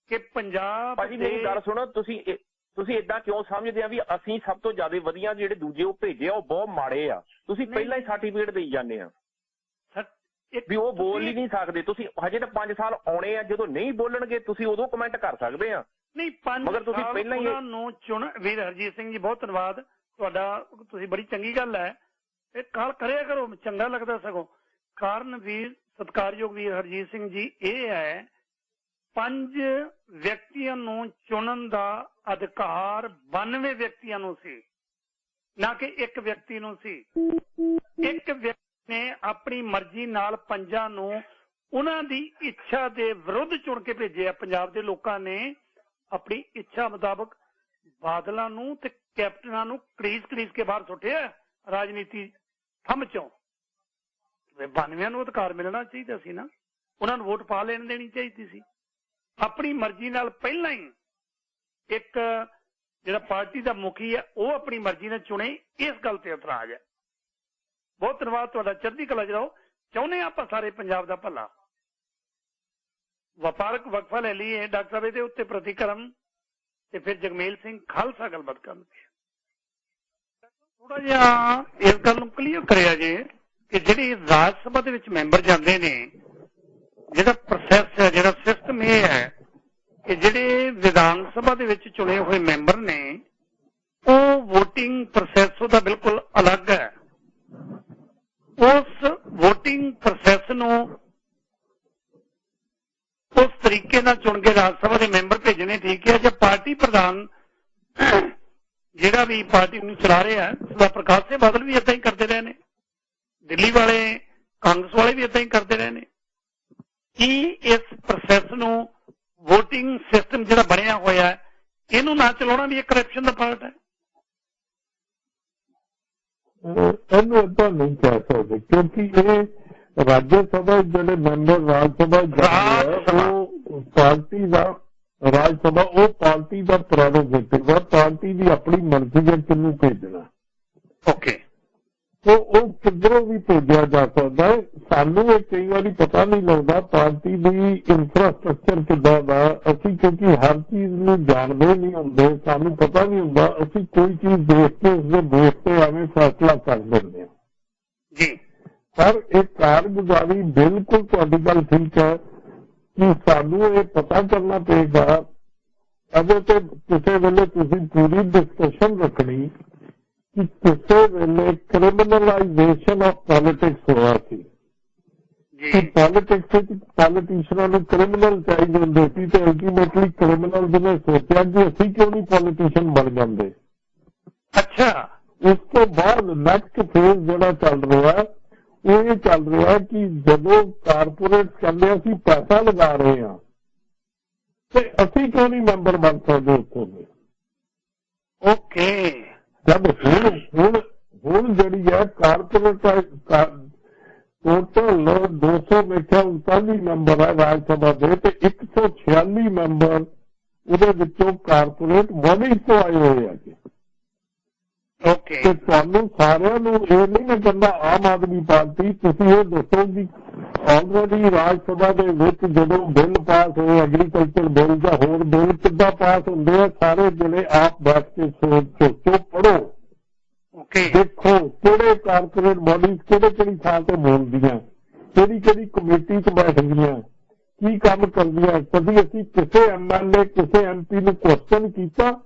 ਕਿ ਪੰਜਾਬ। ਭਾਜੀ ਮੇਰੀ ਗੱਲ ਸੁਣੋ, ਤੁਸੀਂ ਏਦਾਂ ਕਿਉਂ ਸਮਝਦੇ ਆ ਵੀ ਅਸੀਂ ਸਭ ਤੋਂ ਜ਼ਿਆਦਾ ਵਧੀਆ, ਜਿਹੜੇ ਦੂਜੇ ਉਹ ਭੇਜੇ ਆ ਉਹ ਬਹੁਤ ਮਾੜੇ ਆ? ਤੁਸੀਂ ਪਹਿਲਾਂ ਹੀ ਸਰਟੀਫਿਕੇਟ ਦੇਈ ਜਾਂਦੇ ਆ ਵੀ ਉਹ ਬੋਲ ਹੀ ਨਹੀਂ ਸਕਦੇ। ਤੁਸੀਂ ਹਜੇ ਤਾਂ 5 ਸਾਲ ਆਉਣੇ ਆ, ਜਦੋਂ ਨਹੀਂ ਬੋਲਣਗੇ ਤੁਸੀਂ ਉਦੋਂ ਕਮੈਂਟ ਕਰ ਸਕਦੇ ਆ। ਨਹੀਂ, 5 ਸਾਲ ਤੁਸੀਂ ਪਹਿਲਾਂ ਹੀ ਉਹਨਾਂ ਨੂੰ ਚੁਣ। ਵੀਰ ਹਰਜੀਤ ਸਿੰਘ ਜੀ ਬਹੁਤ ਧੰਨਵਾਦ ਤੁਹਾਡਾ, ਤੁਸੀਂ ਬੜੀ ਚੰਗੀ ਗੱਲ ਹੈ ਇਹ ਕਾਲ ਕਰਿਆ ਕਰੋ, ਚੰਗਾ ਲੱਗਦਾ ਸਗੋਂ। ਕਾਰਨ ਵੀਰ ਸਤਿਕਾਰਯੋਗ ਵੀਰ ਹਰਜੀਤ ਸਿੰਘ ਜੀ ਇਹ ਹੈ, 5 ਵਿਅਕਤੀਆਂ ਨੂੰ ਚੁਣਨ ਦਾ ਅਧਿਕਾਰ 92 ਵਿਅਕਤੀਆਂ ਨੂੰ ਸੀ। ਨਾ ਕਿ ਇੱਕ ਵਿਅਕਤੀ ਨੂੰ ਸੀ। ਇੱਕ ਵਿਅਕਤੀ ਨੇ ਆਪਣੀ ਮਰਜ਼ੀ ਨਾਲ ਪੰਜਾਂ ਨੂੰ ਉਹਨਾਂ ਦੀ ਇੱਛਾ ਦੇ ਵਿਰੁੱਧ ਚੁਣ ਕੇ ਭੇਜਿਆ। ਪੰਜਾਬ ਦੇ ਲੋਕਾਂ ਨੇ ਆਪਣੀ ਇੱਛਾ ਮੁਤਾਬਕ ਬਾਦਲਾਂ ਨੂੰ ਤੇ ਕੈਪਟਨਾਂ ਨੂੰ ਕੜੀਸ ਕੇ ਬਾਹਰ ਸੁੱਟਿਆ ਰਾਜਨੀਤੀ ਥੰਮ ਚੋਂ। 92 ਨੂੰ ਅਧਿਕਾਰ ਮਿਲਣਾ ਚਾਹੀਦਾ ਸੀ ਨਾ, ਉਹਨਾਂ ਨੂੰ ਵੋਟ ਪਾ ਲੈਣ ਦੇਣੀ ਚਾਹੀਦੀ ਸੀ। ਆਪਣੀ ਮਰਜ਼ੀ ਨਾਲ ਪਹਿਲਾਂ ਹੀ ਇੱਕ ਜਿਹੜਾ ਪਾਰਟੀ ਦਾ ਮੁਖੀ ਹੈ ਉਹ ਆਪਣੀ ਮਰਜ਼ੀ ਨਾਲ ਚੁਣੇ, ਇਸ ਗੱਲ ਤੇ ਇਤਰਾਜ਼ ਹੈ। ਬਹੁਤ ਧੰਨਵਾਦ ਤੁਹਾਡਾ, ਚੜ੍ਹਦੀ ਕਲਾ 'ਚ ਰਹੋ। ਚਾਹੁੰਦੇ ਹਾਂ ਆਪਾਂ ਸਾਰੇ ਪੰਜਾਬ ਦਾ ਭਲਾ। ਵਪਾਰਕ ਵਕਫਾ ਲੈ ਲਈਏ ਡਾਕਟਰ ਸਾਹਿਬ, ਇਹਦੇ ਉੱਤੇ ਪ੍ਰਤੀਕਰਮ ਤੇ ਫਿਰ ਜਗਮੇਲ ਸਿੰਘ ਖਾਲਸਾ ਗੱਲਬਾਤ ਕਰਨਗੇ। ਥੋੜਾ ਜਿਹਾ ਇਸ ਗੱਲ ਨੂੰ ਕਲੀਅਰ ਕਰਿਆ ਜੇ ਕਿ ਜਿਹੜੀ ਰਾਜ ਸਭਾ ਦੇ ਵਿੱਚ ਮੈਂਬਰ ਜਾਂਦੇ ਨੇ, ਜਿਹੜਾ ਪ੍ਰੋਸੈਸ ਹੈ, ਜਿਹੜਾ ਸਿਸਟਮ ਇਹ ਹੈ ਕਿ ਜਿਹੜੇ ਵਿਧਾਨ ਸਭਾ ਦੇ ਵਿੱਚ ਚੁਣੇ ਹੋਏ ਮੈਂਬਰ ਨੇ ਉਹ ਵੋਟਿੰਗ ਪ੍ਰੋਸੈਸ ਉਹਦਾ ਬਿਲਕੁਲ ਅਲੱਗ ਹੈ। ਉਸ ਵੋਟਿੰਗ ਪ੍ਰੋਸੈਸ ਨੂੰ ਉਸ ਤਰੀਕੇ ਨਾਲ ਚੁਣ ਕੇ ਰਾਜ ਸਭਾ ਦੇ ਮੈਂਬਰ ਭੇਜਣੇ ਠੀਕ ਹੈ। ਜਾਂ ਪਾਰਟੀ ਪ੍ਰਧਾਨ ਜਿਹੜਾ ਵੀ ਪਾਰਟੀ ਨੂੰ ਚਲਾ ਰਿਹਾ, ਸਦਾ ਪ੍ਰਕਾਸ਼ ਸਿੰਘ ਬਾਦਲ ਵੀ ਏਦਾਂ ਹੀ ਕਰਦੇ ਰਹੇ ਨੇ, ਦਿੱਲੀ ਵਾਲੇ ਕਾਂਗਰਸ ਵਾਲੇ ਵੀ ਏਦਾਂ ਹੀ ਕਰਦੇ ਰਹੇ ਨੇ। ਕੀ ਇਸ ਪ੍ਰੋਸੈਸ ਨੂੰ ਵੋਟਿੰਗ ਸਿਸਟਮ ਜਿਹੜਾ ਬਣਿਆ ਹੋਇਆ ਇਹਨੂੰ ਨਾ ਚਲਾਉਣਾ ਵੀ ਇੱਕ ਕਰਪਸ਼ਨ ਦਾ ਪਾਰਟ ਹੈ? ਇਹਨੂੰ ਏਦਾਂ ਨਹੀਂ ਕਹਿ ਸਕਦੇ ਕਿਉਂਕਿ ਇਹ ਰਾਜ ਸਭਾ ਜਿਹੜੇ ਮੈਂਬਰ ਰਾਜ ਸਭਾ ਉਹ ਪਾਰਟੀ ਦਾ ਰਾਜ ਸਭਾ ਉਹ ਪਾਰਟੀ ਦਾ ਪ੍ਰੈਰੋਗੇਟਿਵ ਹੈ, ਪਾਰਟੀ ਦੀ ਆਪਣੀ ਮਰਜ਼ੀ ਹੈ ਕਿਹਨੂੰ ਭੇਜਣਾ। ਓਕੇ, ਉਹ ਕਿੱਧਰੋਂ ਵੀ ਭੇਜਿਆ ਜਾ ਸਕਦਾ ਹੈ। ਸਾਨੂੰ ਇਹ ਕਈ ਵਾਰੀ ਪਤਾ ਨਹੀਂ ਲੱਗਦਾ ਪਾਰਟੀ ਦੀ ਇਨਫਰਾਸਟ੍ਰਕਚਰ ਕਿੱਦਾਂ ਦਾ। ਅਸੀਂ ਕਿਉਂਕਿ ਹਰ ਚੀਜ਼ ਨੂੰ ਜਾਣਦੇ ਨਹੀਂ ਹੁੰਦੇ, ਸਾਨੂੰ ਪਤਾ ਨਹੀਂ ਹੁੰਦਾ, ਅਸੀਂ ਕੋਈ ਚੀਜ਼ ਦੇਖ ਕੇ ਉਸਦੇ ਬੇਸ ਤੇ ਐਵੇਂ ਫੈਸਲਾ ਕਰ ਦਿੰਦੇ ਹਾਂ ਜੀ। ਪਰ ਇਹ ਕਾਰਗੁਜ਼ਾਰੀ ਬਿਲਕੁਲ ਤੁਹਾਡੀ ਗੱਲ ਠੀਕ ਹੈ ਕਿ ਸਾਨੂੰ ਇਹ ਪਤਾ ਕਰਨਾ ਪਏਗਾ। ਅਗਰ ਤੇ ਕਿਸੇ ਵੇਲੇ ਤੁਸੀਂ ਪੂਰੀ ਡਿਸਕਸ਼ਨ ਰੱਖਣੀ ਕਿ ਕਿਸੇ ਵੇਲੇ ਕ੍ਰਿਮੀਨਲਾਈਜੇਸ਼ਨ ਆਫ ਪੋਲਿਟਿਕਸ ਹੋਇਆ ਸੀ ਕਿ ਪੋਲਿਟਿਕਸ ਵਿੱਚ ਪੋਲੀਟੀਸ਼ੀਅਨਾਂ ਨੂੰ ਕ੍ਰਿਮੀਨਲ ਚਾਹੀਦੇ ਹੁੰਦੇ ਸੀ ਤੇ ਅਲਟੀਮੇਟਲੀ ਕ੍ਰਿਮੀਨਲ ਜਿਹਨੇ ਸੋਚਿਆ ਕਿ ਅਸੀਂ ਕਿਉਂ ਨਹੀਂ ਪੋਲੀਟੀਸ਼ੀਅਨ ਬਣ ਜਾਂਦੇ। ਅੱਛਾ, ਉਸ ਤੋਂ ਬਾਅਦ ਨੈਕਸਟ ਫੇਜ਼ ਜਿਹੜਾ ਚੱਲ ਰਿਹਾ ਉਹ ਇਹ ਚੱਲ ਰਿਹਾ ਕਿ ਜਦੋਂ ਕਾਰਪੋਰੇਟ ਕਹਿੰਦੇ ਅਸੀਂ ਪੈਸਾ ਲਗਾ ਰਹੇ ਹਾਂ ਤੇ ਅਸੀਂ ਕਿਉਂ ਨਹੀਂ ਮੈਂਬਰ ਬਣ ਸਕਦੇ ਉੱਥੋਂ ਦੇ। ਓਕੇ, ਜਦ ਹੁਣ ਜਿਹੜੀ ਹੈ ਕਾਰਪੋਰੇਟ ਟੋਟਲ 200 ਮੇਖਿਆ 39 ਮੈਂਬਰ ਹੈ ਰਾਜ ਸਭਾ ਦੇ ਤੇ 146 ਮੈਂਬਰ ਉਹਦੇ ਵਿੱਚੋਂ ਕਾਰਪੋਰੇਟ ਬੋਡੀ ਤੋਂ ਆਏ ਹੋਏ ਆ ਜੀ। ਓਕੇ, ਤੇ ਤੁਹਾਨੂੰ ਸਾਰਿਆਂ ਨੂੰ ਇਹ ਨਹੀਂ ਮੈਂ ਕਹਿੰਦਾ ਆਮ ਆਦਮੀ ਪਾਰਟੀ, ਤੁਸੀਂ ਇਹ ਦੱਸੋ ਕਿ ਆਲਰੇਡੀ ਰਾਜ ਸਭਾ ਦੇ ਵਿੱਚ ਜਦੋਂ ਬਿੱਲ ਪਾਸ ਹੋਏ ਐਗਰੀਕਲਚਰ ਬਿੱਲ ਜਾਂ ਹੋਰ ਬਿੱਲ ਕਿੱਦਾਂ ਪਾਸ ਹੁੰਦੇ ਆ, ਸਾਰੇ ਜਿਹੜੇ ਆਪ ਬੈਠ ਕੇ ਸੋਚੋ ਪੜ੍ਹੋ, ਦੇਖੋ ਕਿਹੜੇ ਕਾਰਪੋਰੇਟ ਬੋਡੀਜ਼ ਕਿਹੜੀ ਥਾਂ ਤੇ ਬੋਲਦੀਆਂ, ਕਿਹੜੀ ਕਮੇਟੀ 'ਚ ਬੈਠਦੀਆਂ, ਕੀ ਕੰਮ ਕਰਦੀਆਂ। ਕਦੀ ਅਸੀਂ ਕਿਸੇ MLA ਕਿਸੇ MP ਨੂੰ ਕੁਐਸਚਨ ਕੀਤਾ?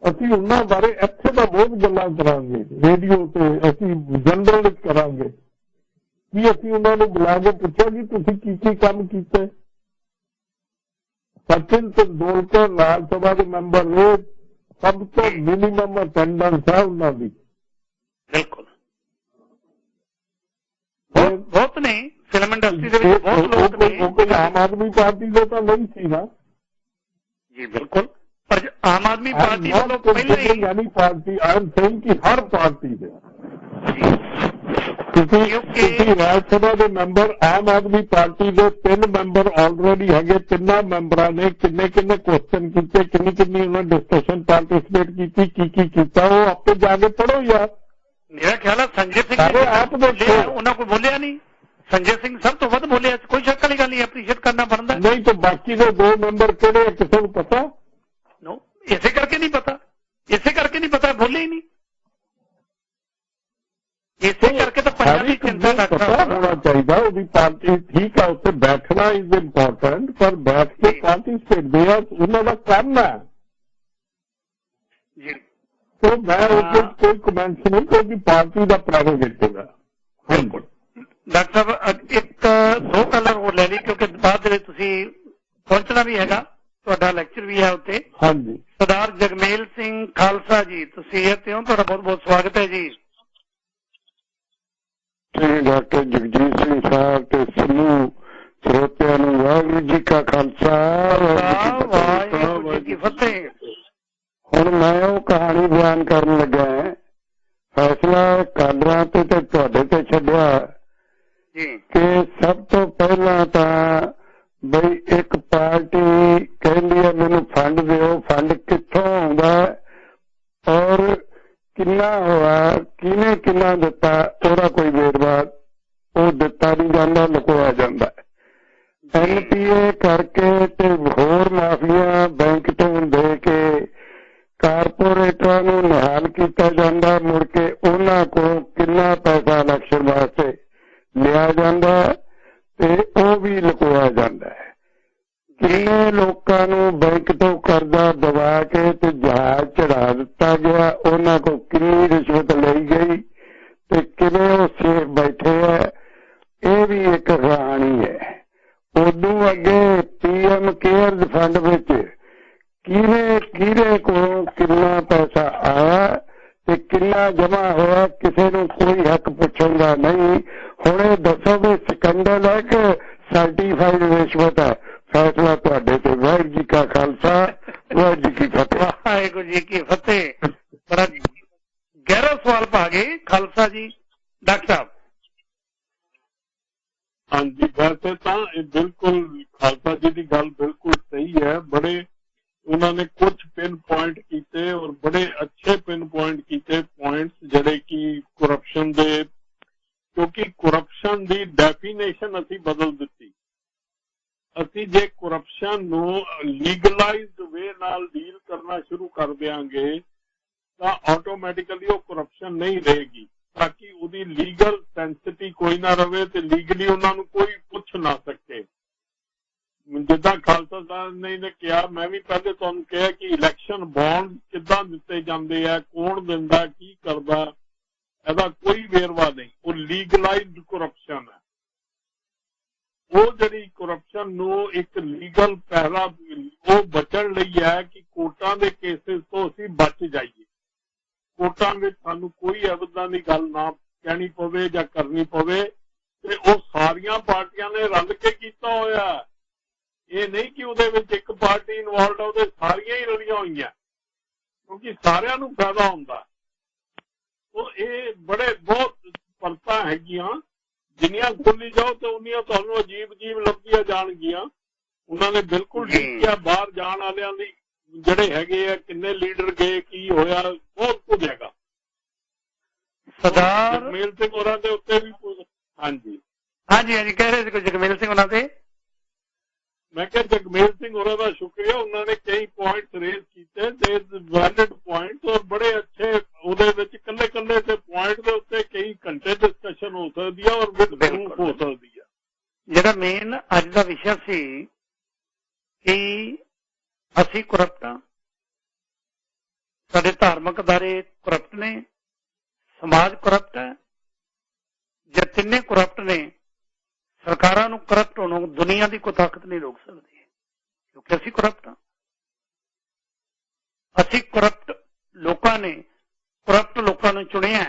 ਅਸੀਂ ਉਹਨਾਂ ਬਾਰੇ ਇੱਥੇ ਤਾਂ ਬਹੁਤ ਗੱਲਾਂ ਕਰਾਂਗੇ, ਰੇਡੀਓ ਤੇ ਅਸੀਂ ਜਨਰਲ ਵਿੱਚ ਕਰਾਂਗੇ ਕਿ ਅਸੀਂ ਉਹਨਾਂ ਨੂੰ ਬੁਲਾ ਕੇ ਪੁੱਛਿਆ ਕਿ ਤੁਸੀਂ ਕੀ ਕੰਮ ਕੀਤੇ। ਸਚਿਨ ਤੰਦੂਲਕਰ ਰਾਜ ਸਭਾ ਦੇ ਮੈਂਬਰ ਨੇ, ਸਭ ਤੋਂ ਮਿਨੀਮਮ ਅਟੈਂਡੈਂਸ ਹੈ ਉਹਨਾਂ ਦੀ। ਬਿਲਕੁਲ, ਬਹੁਤ ਨੇ ਫਿਲਮ ਇੰਡਸਟਰੀ ਦੇ ਵਿੱਚ ਬਹੁਤ ਲੋਕ ਨੇ। ਉਹ ਕੋਈ ਆਮ ਆਦਮੀ ਪਾਰਟੀ ਦੇ ਤਾਂ ਨਹੀਂ ਸੀ ਨਾ ਜੀ। ਬਿਲਕੁਲ, ਪਰ ਆਮ ਆਦਮੀ ਪਾਰਟੀ ਵੱਲੋਂ ਪਹਿਲਾਂ ਹੀ ਯਾਨੀ ਪਾਰਟੀ ਆਮ ਸਹੀ ਕਿ ਹਰ ਪਾਰਟੀ ਦੇ ਤੁਸੀਂ ਰਾਜ ਸਭਾ ਦੇ ਮੈਂਬਰ ਆਮ ਆਦਮੀ ਪਾਰਟੀ ਦੇ 3 ਮੈਂਬਰ ਆਲਰੇਡੀ ਹੈਗੇ। 3 ਮੈਂਬਰਾਂ ਨੇ ਕਿੰਨੇ ਕੁਐਸਚਨ ਕੀਤੇ, ਕਿੰਨੀ ਉਹਨਾਂ ਡਿਸਕਸ਼ਨ ਪਾਰਟਿਸਿਪੇਟ ਕੀਤੀ, ਕੀ ਕੀਤਾ, ਉਹ ਆਪੇ ਜਾ ਕੇ ਪੜ੍ਹੋ ਯਾਰ। ਮੇਰਾ ਖਿਆਲ ਹੈ ਸੰਜੇ ਸਿੰਘ ਆਪ ਦੇਖੋ, ਉਹਨਾਂ ਕੋਲ ਬੋਲਿਆ ਨਹੀਂ। ਸੰਜੇ ਸਿੰਘ ਸਭ ਤੋਂ ਵੱਧ ਬੋਲਿਆ, ਕੋਈ ਸ਼ੱਕ ਵਾਲੀ ਗੱਲ ਨਹੀਂ, ਐਪਰੀਸ਼ੀਏਟ ਕਰਨਾ ਬਣਦਾ। ਨਹੀਂ ਤਾਂ ਬਾਕੀ ਦੇ 2 ਮੈਂਬਰ ਕਿਹੜੇ ਕਿਸੇ ਨੂੰ ਪਤਾ? ਨੋ, ਇਸੇ ਕਰਕੇ ਨਹੀਂ ਪਤਾ, ਬੋਲੇ ਹੀ ਨਹੀਂ। ਇਸੇ ਕਰਕੇ ਤਾਂ ਪੰਜਾਬ ਦੀ ਚਿੰਤਾ ਦਾ ਪਤਾ ਹੋਣਾ ਚਾਹੀਦਾ। ਉਹਦੀ ਪਾਰਟੀ ਠੀਕ ਹੈ, ਉੱਥੇ ਬੈਠਣਾ ਇਜ਼ ਇੰਪੋਰਟੈਂਟ, ਪਰ ਬੈਠ ਕੇ ਪਾਰਟੀਸਪੇਟ ਦੇ ਉਹਨਾਂ ਦਾ ਕੰਮ ਹੈ ਜੀ। तो मैं उसमें कोई कमेंट्स नहीं, क्योंकि पार्टी का प्रेरोगेटिव है। बिल्कुल डॉक्टर साहब, एक 2 कलर और ले ली क्योंकि बाद में तुसी पहुंचना भी हैगा। ਤੁਹਾਡਾ ਲੈਕਚਰ ਵੀ ਹੈ ਉੱਤੇ। ਹਾਂਜੀ। ਸਰਦਾਰ ਜਗਮੇਲ ਸਿੰਘ ਖਾਲਸਾ ਜੀ, ਤੁਸੀਂ ਇੱਥੇ ਹੋ, ਤੁਹਾਡਾ ਬਹੁਤ ਬਹੁਤ ਸਵਾਗਤ ਹੈ ਜੀ। ਤੇ ਡਾਕਟਰ ਜਗਜੀਤ ਸਿੰਘ ਸਾਹਿਬ ਤੇ ਸਮੂਹ ਸਰੋਤਿਆਂ ਨੂੰ ਵਾਹਿਗੁਰੂ ਜੀ ਕਾ ਖਾਲਸਾ ਵਾਹਿਗੁਰੂ ਜੀ ਕੀ ਫਤਿਹ। ਹੁਣ ਮੈਂ ਉਹ ਕਹਾਣੀ ਬਿਆਨ ਕਰਨ ਲੱਗਾ, ਫੈਸਲਾ ਕਾਡਰਾਂ ਤੇ ਤੁਹਾਡੇ ਤੇ ਛੱਡਿਆ ਜੀ ਕਿ ਸਭ ਤੋਂ ਪਹਿਲਾਂ ਤਾਂ ਬਈ ਇੱਕ ਪਾਰਟੀ ਕਹਿੰਦੀ ਹੈ ਮੈਨੂੰ ਫੰਡ ਦਿਓ, ਫੰਡ ਕਿੱਥੋਂ ਆਉਂਦਾ ਔਰ ਕਿੰਨਾ ਹੋਇਆ, ਕਿਹਨੇ ਕਿੰਨਾ ਦਿੱਤਾ, ਉਹਦਾ ਕੋਈ ਵੇਰਵਾ ਉਹ ਦਿੱਤਾ ਨਹੀਂ ਜਾਂਦਾ, ਲੁਕੋਇਆ ਜਾਂਦਾ। NPA ਕਰਕੇ ਤੇ ਹੋਰ ਮਾਫੀਆ ਬੈਂਕ ਤੋਂ ਦੇ ਕੇ ਕਾਰਪੋਰੇਟਰਾਂ ਨੂੰ ਨਿਹਾਲ ਕੀਤਾ ਜਾਂਦਾ, ਮੁੜ ਕੇ ਉਹਨਾਂ ਕੋਲ ਕਿੰਨਾ ਪੈਸਾ ਇਲੈਕਸ਼ਨ ਵਾਸਤੇ ਲਿਆ ਜਾਂਦਾ ਤੇ ਉਹ ਵੀ ਲੁਕੋਇਆ ਜਾਂਦਾ ਹੈ। ਕਿੰਨੇ ਲੋਕਾਂ ਨੂੰ ਬੈਂਕ ਤੋਂ ਕਰਜ਼ਾ ਦਵਾ ਕੇ ਤੇ ਜਹਾਜ਼ ਚੜਾ ਦਿੱਤਾ ਗਿਆ, ਉਹਨਾਂ ਕੋਲ ਕਿੰਨੀ ਰਿਸ਼ਵਤ ਲਈ ਗਈ ਤੇ ਕਿਵੇਂ ਉਹ ਸੇਫ ਬੈਠੇ ਹੈ, ਇਹ ਵੀ ਇੱਕ ਕਹਾਣੀ ਹੈ। ਉਦੋਂ ਅੱਗੇ PM ਕੇਅਰਜ਼ ਫੰਡ ਵਿੱਚ ਕਿਹਦੇ ਕੋਲੋਂ ਕਿੰਨਾ ਪੈਸਾ ਆਇਆ ਤੇ ਕਿੰਨਾ ਜਮਾ ਹੋਇਆ, ਕਿਸੇ ਨੂੰ ਕੋਈ ਹੱਕ ਪੁੱਛਣ ਦਾ ਨਹੀਂ। ਹੁਣ ਇਹ ਦੱਸੋ ਵੀ ਸਕੈਂਡਲ ਹੈ ਕਿ ਸਰਟੀਫਾਈਡ ਰਿਸ਼ਵਤ ਹੈ? ਫੈਸਲਾ ਤੁਹਾਡੇ ਤੇ। ਵਾਹਿਗੁਰੂ ਜੀ ਕਾ ਖਾਲਸਾ, ਵਾਹਿਗੁਰੂ ਜੀ ਕੀ ਫਤਿਹ। ਵਾਹਿਗੁਰੂ ਜੀ ਕੀ ਫਤਿਹ। ਬੜਾ ਗਹਿਰਾ ਸਵਾਲ ਪਾ ਗਏ ਖਾਲਸਾ ਜੀ। ਡਾਕਟਰ ਸਾਹਿਬ। ਹਾਂਜੀ, ਵੈਸੇ ਤਾਂ ਇਹ ਬਿਲਕੁਲ ਖਾਲਸਾ ਜੀ ਦੀ ਗੱਲ ਬਿਲਕੁਲ ਸਹੀ ਹੈ। ਬੜੇ ਉਹਨਾਂ ਨੇ ਕੁਝ ਪਿਨ ਪੁਆਇੰਟ ਕੀਤੇ ਔਰ ਬੜੇ ਅੱਛੇ ਪਿਨ ਪੁਆਇੰਟ ਕੀਤੇ ਪੁਆਇੰਟਸ ਜਿਹੜੇ ਕਿ ਕਰਪਸ਼ਨ ਦੇ, ਕਿਉਂਕਿ ਕਰਪਸ਼ਨ ਦੀ ਡੈਫੀਨੇਸ਼ਨ ਅਸੀਂ ਬਦਲ ਦਿੱਤੀ। ਅਸੀਂ ਜੇ ਕਰਪਸ਼ਨ ਨੂੰ ਲੀਗਲਾਈਜ਼ਡ ਵੇ ਨਾਲ ਡੀਲ ਕਰਨਾ ਸ਼ੁਰੂ ਕਰ ਦਿਆਂਗੇ ਤਾਂ ਆਟੋਮੈਟਿਕਲੀ ਉਹ ਕਰਪਸ਼ਨ ਨਹੀਂ ਰਹੇਗੀ, ਤਾਂ ਕਿ ਉਹਦੀ ਲੀਗਲ ਸੈਂਸਿਟੀ ਕੋਈ ਨਾ ਰਵੇ ਤੇ ਲੀਗਲੀ ਉਹਨਾਂ ਨੂੰ ਕੋਈ ਪੁੱਛ ਨਾ ਸਕੇ। ਜਿੱਦਾਂ ਖਾਲਸਾ ਸਾਹਿਬ ਨੇ ਕਿਹਾ, ਮੈਂ ਵੀ ਪਹਿਲੇ ਤੁਹਾਨੂੰ ਕਿਹਾ ਕਿ ਇਲੈਕਸ਼ਨ ਬੌਂਡ ਕਿੱਦਾਂ ਦਿੱਤੇ ਜਾਂਦੇ ਆ, ਕੌਣ ਦਿੰਦਾ, ਕੀ ਕਰਦਾ, ਇਹਦਾ ਕੋਈ ਵੇਰਵਾ ਨਹੀਂ। ਉਹ ਲੀਗਲਾਈਜ਼ਡ ਕਰਪਸ਼ਨ ਹੈ। ਉਹ ਜਿਹੜੀ ਕਰਪਸ਼ਨ ਨੂੰ ਇੱਕ ਲੀਗਲ ਪਹਿਰਾ ਉਹ ਬਚਣ ਲਈ ਹੈ ਕਿ ਕੋਰਟਾਂ ਦੇ ਕੇਸਿਸ ਤੋਂ ਅਸੀਂ ਬਚ ਜਾਈਏ, ਕੋਰਟਾਂ ਵਿੱਚ ਸਾਨੂੰ ਕੋਈ ਐਦਾਂ ਦੀ ਗੱਲ ਨਾ ਕਹਿਣੀ ਪਵੇ ਜਾਂ ਕਰਨੀ ਪਵੇ। ਤੇ ਉਹ ਸਾਰੀਆਂ ਪਾਰਟੀਆਂ ਨੇ ਰਲ ਕੇ ਕੀਤਾ ਹੋਇਆ, ਇਹ ਨਹੀਂ ਕਿ ਉਹਦੇ ਵਿੱਚ ਇੱਕ ਪਾਰਟੀ ਇਨਵੋਲਵਡ ਆ, ਉਹਦੇ ਸਾਰੀਆਂ ਹੀ ਰਲੀਆਂ ਹੋਈਆਂ, ਕਿਉਂਕਿ ਸਾਰਿਆਂ ਨੂੰ ਫਾਇਦਾ ਹੁੰਦਾ। ਉਹ ਇਹ ਬਹੁਤ ਪਰਤਾਂ ਹੈਗੀਆਂ, ਜਿੰਨੀਆਂ ਖੋਲੀ ਜਾਓ ਤੇ ਉਨੀਆਂ ਤੁਹਾਨੂੰ ਅਜੀਬ ਲੱਭੀਆਂ ਜਾਣਗੀਆਂ। ਉਹਨਾਂ ਨੇ ਬਿਲਕੁਲ ਦੇਖਿਆ ਬਾਹਰ ਜਾਣ ਵਾਲਿਆਂ ਦੀ ਜਿਹੜੇ ਹੈਗੇ ਆ, ਕਿੰਨੇ ਲੀਡਰ ਗਏ, ਕੀ ਹੋਇਆ, ਬਹੁਤ ਕੁਝ ਹੈਗਾ। ਸਰਦਾਰ ਜਗਮੇਲ ਸਿੰਘ ਹੋਰਾਂ ਦੇ ਉੱਤੇ ਵੀ ਹਾਂਜੀ ਕਹਿ ਰਹੇ ਸੀ ਜਗਮੇਲ ਸਿੰਘ ਉਹਨਾਂ ਦੇ। ਮੈਂ ਕਿਹਾ ਜਗਮੇਲ ਸਿੰਘ ਹੋਰਾਂ ਦਾ ਸ਼ੁਕਰੀਆ, ਉਹਨਾਂ ਨੇ ਕਈ ਪੁਆਇੰਟਸ ਰੇਜ਼ ਕੀਤੇ ਤੇ ਵੈਲਿਡ ਪੁਆਇੰਟਸ ਔਰ ਬੜੇ ਅੱਛੇ। ਉਹਦੇ ਵਿੱਚ ਕੱਲੇ ਤੇ ਪੁਆਇੰਟ ਦੇ ਉੱਤੇ ਕਈ ਘੰਟੇ ਡਿਸਕਸ਼ਨ ਹੋ ਸਕਦੀ ਹੈ ਔਰ ਪ੍ਰੂਫ ਹੋ ਸਕਦੀ ਹੈ। ਜਿਹੜਾ ਮੇਨ ਅੱਜ ਦਾ ਵਿਸ਼ਾ ਸੀ ਕਿ ਅਸੀਂ ਕਰਪਟ ਹਾਂ, ਸਾਡੇ ਧਾਰਮਿਕ ਅਦਾਰੇ ਕਰਪਟ ਨੇ, ਸਮਾਜ ਕਰਪਟ ਹੈ। ਜੇ ਤਿੰਨੇ ਕਰਪਟ ਨੇ, ਸਰਕਾਰਾਂ ਨੂੰ ਕਰਪਟ ਹੋਣੋਂ ਦੁਨੀਆ ਦੀ ਕੋਈ ਤਾਕਤ ਨਹੀਂ ਰੋਕ ਸਕਦੀ, ਕਿਉਂਕਿ ਅਸੀਂ ਕਰਪਟ ਹਾਂ। ਅਸੀਂ ਕਰਪਟ ਲੋਕਾਂ ਨੇ ਕਰਪਟ ਲੋਕਾਂ ਨੂੰ ਚੁਣਿਆ।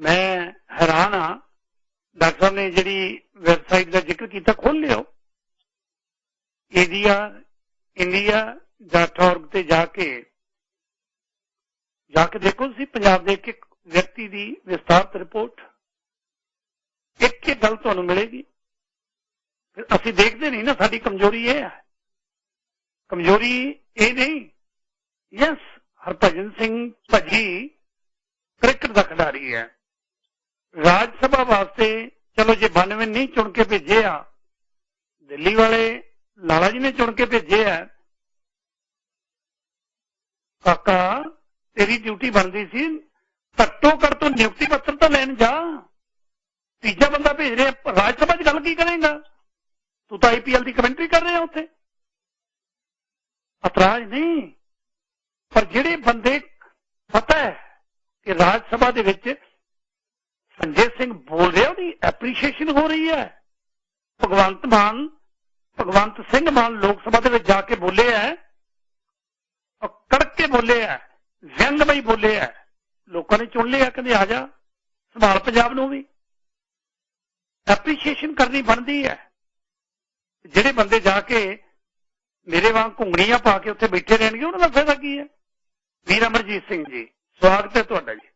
ਮੈਂ ਹੈਰਾਨ ਹਾਂ, ਡਾਕਟਰ ਸਾਹਿਬ ਨੇ ਜਿਹੜੀ ਵੈਬਸਾਈਟ ਦਾ ਜ਼ਿਕਰ ਕੀਤਾ, ਖੋਲ ਲਿਓ, india.org ਤੇ ਜਾ ਕੇ ਦੇਖੋ ਤੁਸੀਂ ਪੰਜਾਬ ਦੇ ਇੱਕ ਵਿਅਕਤੀ ਦੀ ਵਿਸਤਾਰਤ ਰਿਪੋਰਟ, ਇੱਕ ਗੱਲ ਤੁਹਾਨੂੰ ਮਿਲੇਗੀ। ਅਸੀਂ ਦੇਖਦੇ ਨਹੀਂ ਨਾ, ਸਾਡੀ ਕਮਜ਼ੋਰੀ ਇਹ ਹੈ। ਕਮਜ਼ੋਰੀ ਇਹ ਨਹੀਂ। ਯਸ, ਹਰਭਜਨ ਸਿੰਘ ਭੱਜੀ ਕ੍ਰਿਕਟ ਦਾ ਖਿਡਾਰੀ ਹੈ। ਰਾਜ ਸਭਾ ਵਾਸਤੇ ਚਲੋ ਜੇ 92 ਨਹੀਂ ਚੁਣ ਕੇ ਭੇਜੇ ਆ, ਦਿੱਲੀ ਵਾਲੇ ਲਾਲਾ ਜੀ ਨੇ ਚੁਣ ਕੇ ਭੇਜੇ ਆ। ਕਾਕਾ ਤੇਰੀ ਡਿਊਟੀ ਬਣਦੀ ਸੀ, ਘੱਟੋ ਘੱਟ ਤੋਂ ਨਿਯੁਕਤੀ ਪੱਤਰ ਤਾਂ ਲੈਣ ਜਾ। ਤੀਜਾ ਬੰਦਾ ਭੇਜ ਰਿਹਾ, ਰਾਜ ਸਭਾ 'ਚ ਗੱਲ ਕੀ ਕਰੇਗਾ? ਤੂੰ ਤਾਂ IPL ਦੀ ਕਮੈਂਟਰੀ ਕਰ ਰਿਹਾ ਉੱਥੇ। ਇਤਰਾਜ਼ ਨਹੀਂ, ਪਰ ਜਿਹੜੇ ਬੰਦੇ ਪਤਾ ਹੈ ਕਿ ਰਾਜ ਸਭਾ ਦੇ ਵਿੱਚ ਸੰਜੇ ਸਿੰਘ ਬੋਲ ਰਿਹਾ, ਉਹਦੀ ਐਪਰੀਸ਼ੀਏਸ਼ਨ ਹੋ ਰਹੀ ਹੈ। ਭਗਵੰਤ ਮਾਨ ਭਗਵੰਤ ਸਿੰਘ ਮਾਨ ਲੋਕ ਸਭਾ ਦੇ ਵਿੱਚ ਜਾ ਕੇ ਬੋਲੇ ਹੈ, ਕੜਕ ਕੇ ਬੋਲੇ ਹੈ, ਵਿਅੰਗਮਈ ਬੋਲੇ ਹੈ। ਲੋਕਾਂ ਨੇ ਚੁਣ ਲਿਆ, ਕਹਿੰਦੇ ਆ ਜਾ ਸੰਭਾਲ ਪੰਜਾਬ ਨੂੰ ਵੀ। ਐਪਰੀਸ਼ੀਏਸ਼ਨ ਕਰਨੀ ਬਣਦੀ ਹੈ। ਜਿਹੜੇ ਬੰਦੇ ਜਾ ਕੇ ਮੇਰੇ ਵਾਂਗ ਘੁੰਗਣੀਆਂ ਪਾ ਕੇ ਉੱਥੇ ਬੈਠੇ ਰਹਿਣਗੇ, ਉਹਨਾਂ ਦਾ ਫਾਇਦਾ ਕੀ ਹੈ? ਵੀਰ ਅਮਰਜੀਤ ਸਿੰਘ ਜੀ, ਸਵਾਗਤ ਹੈ ਤੁਹਾਡਾ ਜੀ।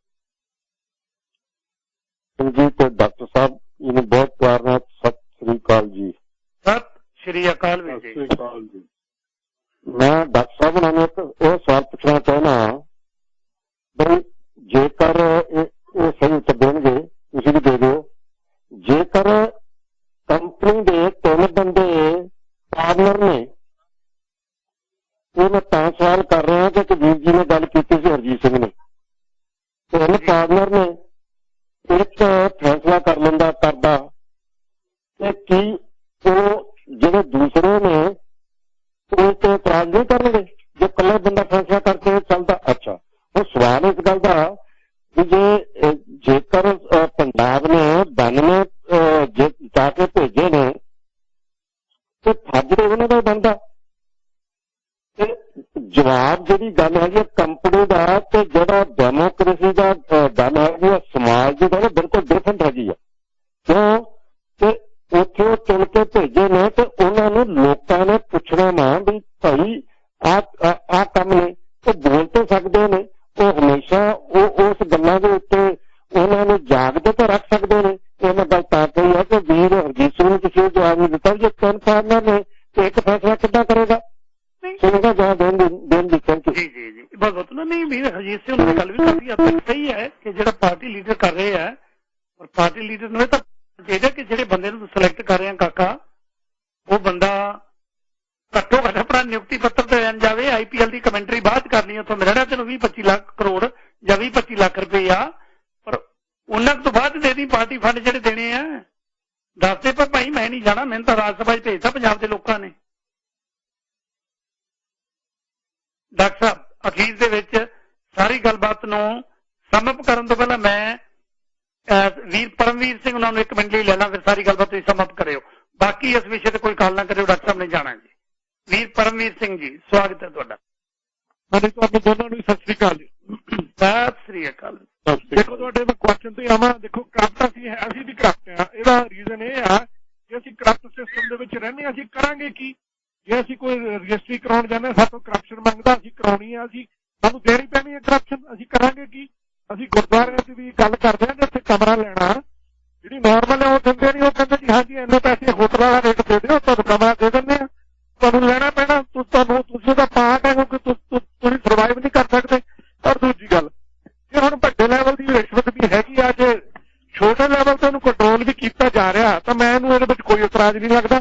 ਜੀ ਤੇ ਡਾਕਟਰ ਸਾਹਿਬ ਇਹਨੂੰ ਬਹੁਤ ਪਿਆਰ ਨਾਲ ਸਤਿ ਸ੍ਰੀ ਅਕਾਲ ਜੀ। ਸਤਿ ਸ੍ਰੀ ਅਕਾਲ ਵੀਰ ਜੀ। ਮੈਂ ਡਾਕਟਰ ਸਾਹਿਬ ਨਾਲ ਇੱਕ ਇਹ ਸਵਾਲ ਪੁੱਛਣਾ ਚਾਹੁੰਦਾ ਬਈ ਜੇਕਰ ਇਹ ਸਹੀ ਉੱਤਰ ਦੇਣਗੇ, ਤੁਸੀਂ ਵੀ ਦੇ ਦਿਓ। ਜੇਕਰ ਕੰਪਨੀ ਦੇ 3 ਬੰਦੇ ਪਾਰਟਨਰ ਨੇ, ਇਹ ਮੈਂ ਤਾਂ ਸਵਾਲ ਕਰ ਰਿਹਾ ਕਿ ਵੀਰ ਜੀ ਨੇ ਗੱਲ ਕੀਤੀ ਸੀ ਹਰਜੀਤ ਸਿੰਘ ਨੇ, 3 ਪਾਰਟਨਰ ਨੇ, ਇੱਕ ਫੈਸਲਾ ਕਰ ਲੈਂਦਾ ਕਰਦਾ ਤੇ ਕੀ ਉਹ ਜਿਹੜੇ ਦੂਸਰੇ ਨੇ ਉਹ ਤੇ ਇਤਰਾਜ਼ ਨਹੀਂ ਕਰਨਗੇ ਜੇ ਇਕੱਲਾ ਬੰਦਾ ਫੈਸਲਾ ਕਰਕੇ ਚੱਲਦਾ? ਅੱਛਾ, ਉਹ ਸਵਾਲ ਇਸ ਗੱਲ ਦਾ ਵੀ ਜੇਕਰ ਪੰਜਾਬ ਨੇ 92 ਜਾ ਕੇ ਭੇਜੇ ਨੇ ਤੇ ਫਰਜ਼ ਤੇ ਉਹਨਾਂ ਦਾ ਬਣਦਾ। ਤੇ ਜਵਾਬ ਜਿਹੜੀ ਗੱਲ ਹੈਗੀ ਕੰਪਨੀ ਦਾ ਤੇ ਜਿਹੜਾ ਡੈਮੋਕ੍ਰੇਸੀ ਦਾ ਗੱਲ ਹੈਗੀ ਆ ਸਮਾਜ ਦੀ ਗੱਲ ਬਿਲਕੁਲ ਡਿਫਰੈਂਟ ਹੈਗੀ ਆ। ਕਿਉਂ ਕਿ ਉੱਥੇ ਉਹ ਚੁਣ ਕੇ ਭੇਜੇ ਨੇ ਤੇ ਉਹਨਾਂ ਨੂੰ ਲੋਕਾਂ ਨੇ ਪੁੱਛਣਾ ਨਾ ਵੀ ਭਾਈ ਆਹ ਕੰਮ ਨੇ, ਉਹ ਬੋਲ ਤਾਂ ਸਕਦੇ ਨੇ, ਉਹ ਹਮੇਸ਼ਾ ਉਹ ਉਸ ਗੱਲਾਂ ਦੇ ਉੱਤੇ ਉਹਨਾਂ ਨੂੰ ਜਾਗਦੇ ਤਾਂ ਰੱਖ ਸਕਦੇ ਨੇ। ਇਹ ਮੈਂ ਗੱਲ ਤਾਂ ਕਹੀ ਹੈ ਕਿ ਵੀਰ ਹਰਜੀਤ ਸਿੰਘ ਨੇ ਕਿਸੇ ਜਵਾਬ ਨਹੀਂ ਦਿੱਤਾ। ਜੇ 3 ਪਾਰਟਨਰ ਨੇ ਤੇ ਇੱਕ ਫੈਸਲਾ ਕਿੱਦਾਂ ਕਰੇਗਾ? ਸੁਣੇਗਾ ਜਵਾਬ ਦੇਣ ਦੀ ਥੈਂਕ ਯੂ। ਜੀ ਜੀ ਜੀ, ਬਹੁਤ ਨਹੀਂ ਵੀਰ ਹਰਜੀਤ ਸਿੰਘ ਉਹਨਾਂ ਦੀ ਗੱਲ ਵੀ ਕਾਫੀ ਹੱਦ ਤੱਕ ਸਹੀ ਹੈ ਕਿ ਜਿਹੜਾ ਪਾਰਟੀ ਲੀਡਰ ਕਰ ਰਹੇ ਹੈ, ਔਰ ਪਾਰਟੀ ਲੀਡਰ ਨੂੰ ਇਹ ਤਾਂ ਚਾਹੀਦਾ ਕਿ ਜਿਹੜੇ ਬੰਦੇ ਨੂੰ ਸਿਲੈਕਟ ਕਰ ਰਹੇ ਆ ਕਾਕਾ, ਉਹ ਬੰਦਾ ਘੱਟੋ ਘੱਟ ਆਪਣਾ ਨਿਯੁਕਤੀ ਪੱਤਰ ਤੇ ਲੈਣ ਜਾਵੇ। IPL ਦੀ ਕਮੈਂਟਰੀ ਬਾਅਦ ਕਰਨੀ, ਉੱਥੋਂ ਮਿਲਣਾ ਤੈਨੂੰ 20-25 ਲੱਖ ਕਰੋੜ ਜਾਂ 20-25 ਲੱਖ ਰੁਪਇਆ, ਪਰ ਉਹਨਾਂ ਤੋਂ ਬਾਅਦ ਦੇ ਦੀ ਪਾਰਟੀ ਫੰਡ ਜਿਹੜੇ ਦੇਣੇ ਆ। ਦੱਸਦੇ ਪਰ ਭਾਈ ਮੈਂ ਨਹੀਂ ਜਾਣਾ, ਮੈਨੂੰ ਤਾਂ ਰਾਜ ਸਭਾ 'ਚ ਭੇਜਤਾ ਪੰਜਾਬ ਦੇ ਲੋਕਾਂ ਨੇ। ਡਾਕਟਰ ਸਾਹਿਬ ਅਖੀਰ ਦੇ ਵਿੱਚ ਸਾਰੀ ਗੱਲਬਾਤ ਨੂੰ ਸਮਅਪ ਕਰਨ ਤੋਂ ਪਹਿਲਾਂ ਮੈਂ ਵੀਰ ਪਰਮਵੀਰ ਸਿੰਘ ਉਹਨਾਂ ਨੂੰ 1 ਮਿੰਟ ਲਈ ਲੈ ਲਾਂ, ਫਿਰ ਸਾਰੀ ਗੱਲਬਾਤ ਤੁਸੀਂ ਸਮਅਪ ਕਰਿਓ। ਬਾਕੀ ਇਸ ਵਿਸ਼ੇ ਤੇ ਕੋਈ ਗੱਲ ਨਾ ਕਰਿਓ, ਡਾਕਟਰ ਸਾਹਿਬ ਨੇ ਜਾਣਾ ਜੀ। ਵੀਰ ਪਰਮਵੀਰ ਸਿੰਘ ਜੀ, ਸਵਾਗਤ ਹੈ ਤੁਹਾਡਾ। ਹਾਂਜੀ, ਤੁਹਾਨੂੰ ਦੋਨਾਂ ਨੂੰ ਸਤਿ ਸ੍ਰੀ ਅਕਾਲ ਜੀ। ਸਤਿ ਸ੍ਰੀ ਅਕਾਲ। ਦੇਖੋ ਤੁਹਾਡੇ ਮੈਂ ਕੁਐਸਚਨ ਤੇ ਆਵਾਂ। ਦੇਖੋ ਕਰਪਟ ਅਸੀਂ ਵੀ ਕਰਪਟ ਆ। ਇਹਦਾ ਰੀਜ਼ਨ ਇਹ ਆ ਕਿ ਅਸੀਂ ਕਰਪਟ ਸਿਸਟਮ ਦੇ ਵਿੱਚ ਰਹਿੰਦੇ ਹਾਂ। ਅਸੀਂ ਕਰਾਂਗੇ ਕੀ? ਜੇ ਅਸੀਂ ਕੋਈ ਰਜਿਸਟਰੀ ਕਰਾਉਣ ਜਾਂਦੇ, ਸਾਡੇ ਕਰਪਸ਼ਨ ਮੰਗਦਾ, ਅਸੀਂ ਕਰਾਉਣੀ ਆ, ਸਾਨੂੰ ਦੇਣੀ ਪੈਣੀ ਹੈ ਕਰਪਸ਼ਨ। ਅਸੀਂ ਕਰਾਂਗੇ ਕੀ? ਅਸੀਂ ਗੁਰਦੁਆਰਿਆਂ ਦੀ ਵੀ ਗੱਲ ਕਰਦੇ ਹਾਂ ਕਿ ਉੱਥੇ ਕਮਰਾ ਲੈਣਾ ਜਿਹੜੀ ਨਾਰਮਲ ਹੈ ਉਹ ਦਿੰਦੇ ਨਹੀਂ। ਉਹ ਕਹਿੰਦੇ ਜੀ ਹਾਂਜੀ ਇੰਨੇ ਪੈਸੇ ਹੋਟਲ ਵਾਲਾ ਰੇਟ ਦੇ ਦਿਓ, ਤੁਹਾਨੂੰ ਕਮਰਾ ਦੇ ਦਿੰਦੇ ਆ, ਤੁਹਾਨੂੰ ਲੈਣਾ ਪੈਣਾ, ਤੁਸੀਂ ਉਹਦਾ ਪਾਰਟ ਹੈ ਕਿਉਂਕਿ ਤੁਸੀਂ ਸਰਵਾਈਵ ਨਹੀਂ ਕਰ ਸਕਦੇ। ਔਰ ਦੂਜੀ ਗੱਲ, ਜੇ ਹੁਣ ਵੱਡੇ ਲੈਵਲ ਦੀ ਰਿਸ਼ਵਤ ਵੀ ਹੈਗੀ ਆ, ਜੇ ਛੋਟੇ ਲੈਵਲ ਤੇ ਉਹਨੂੰ ਕੰਟਰੋਲ ਵੀ ਕੀਤਾ ਜਾ ਰਿਹਾ ਤਾਂ ਮੈਨੂੰ ਇਹਦੇ ਵਿੱਚ ਕੋਈ ਇਤਰਾਜ਼ ਨਹੀਂ ਲੱਗਦਾ।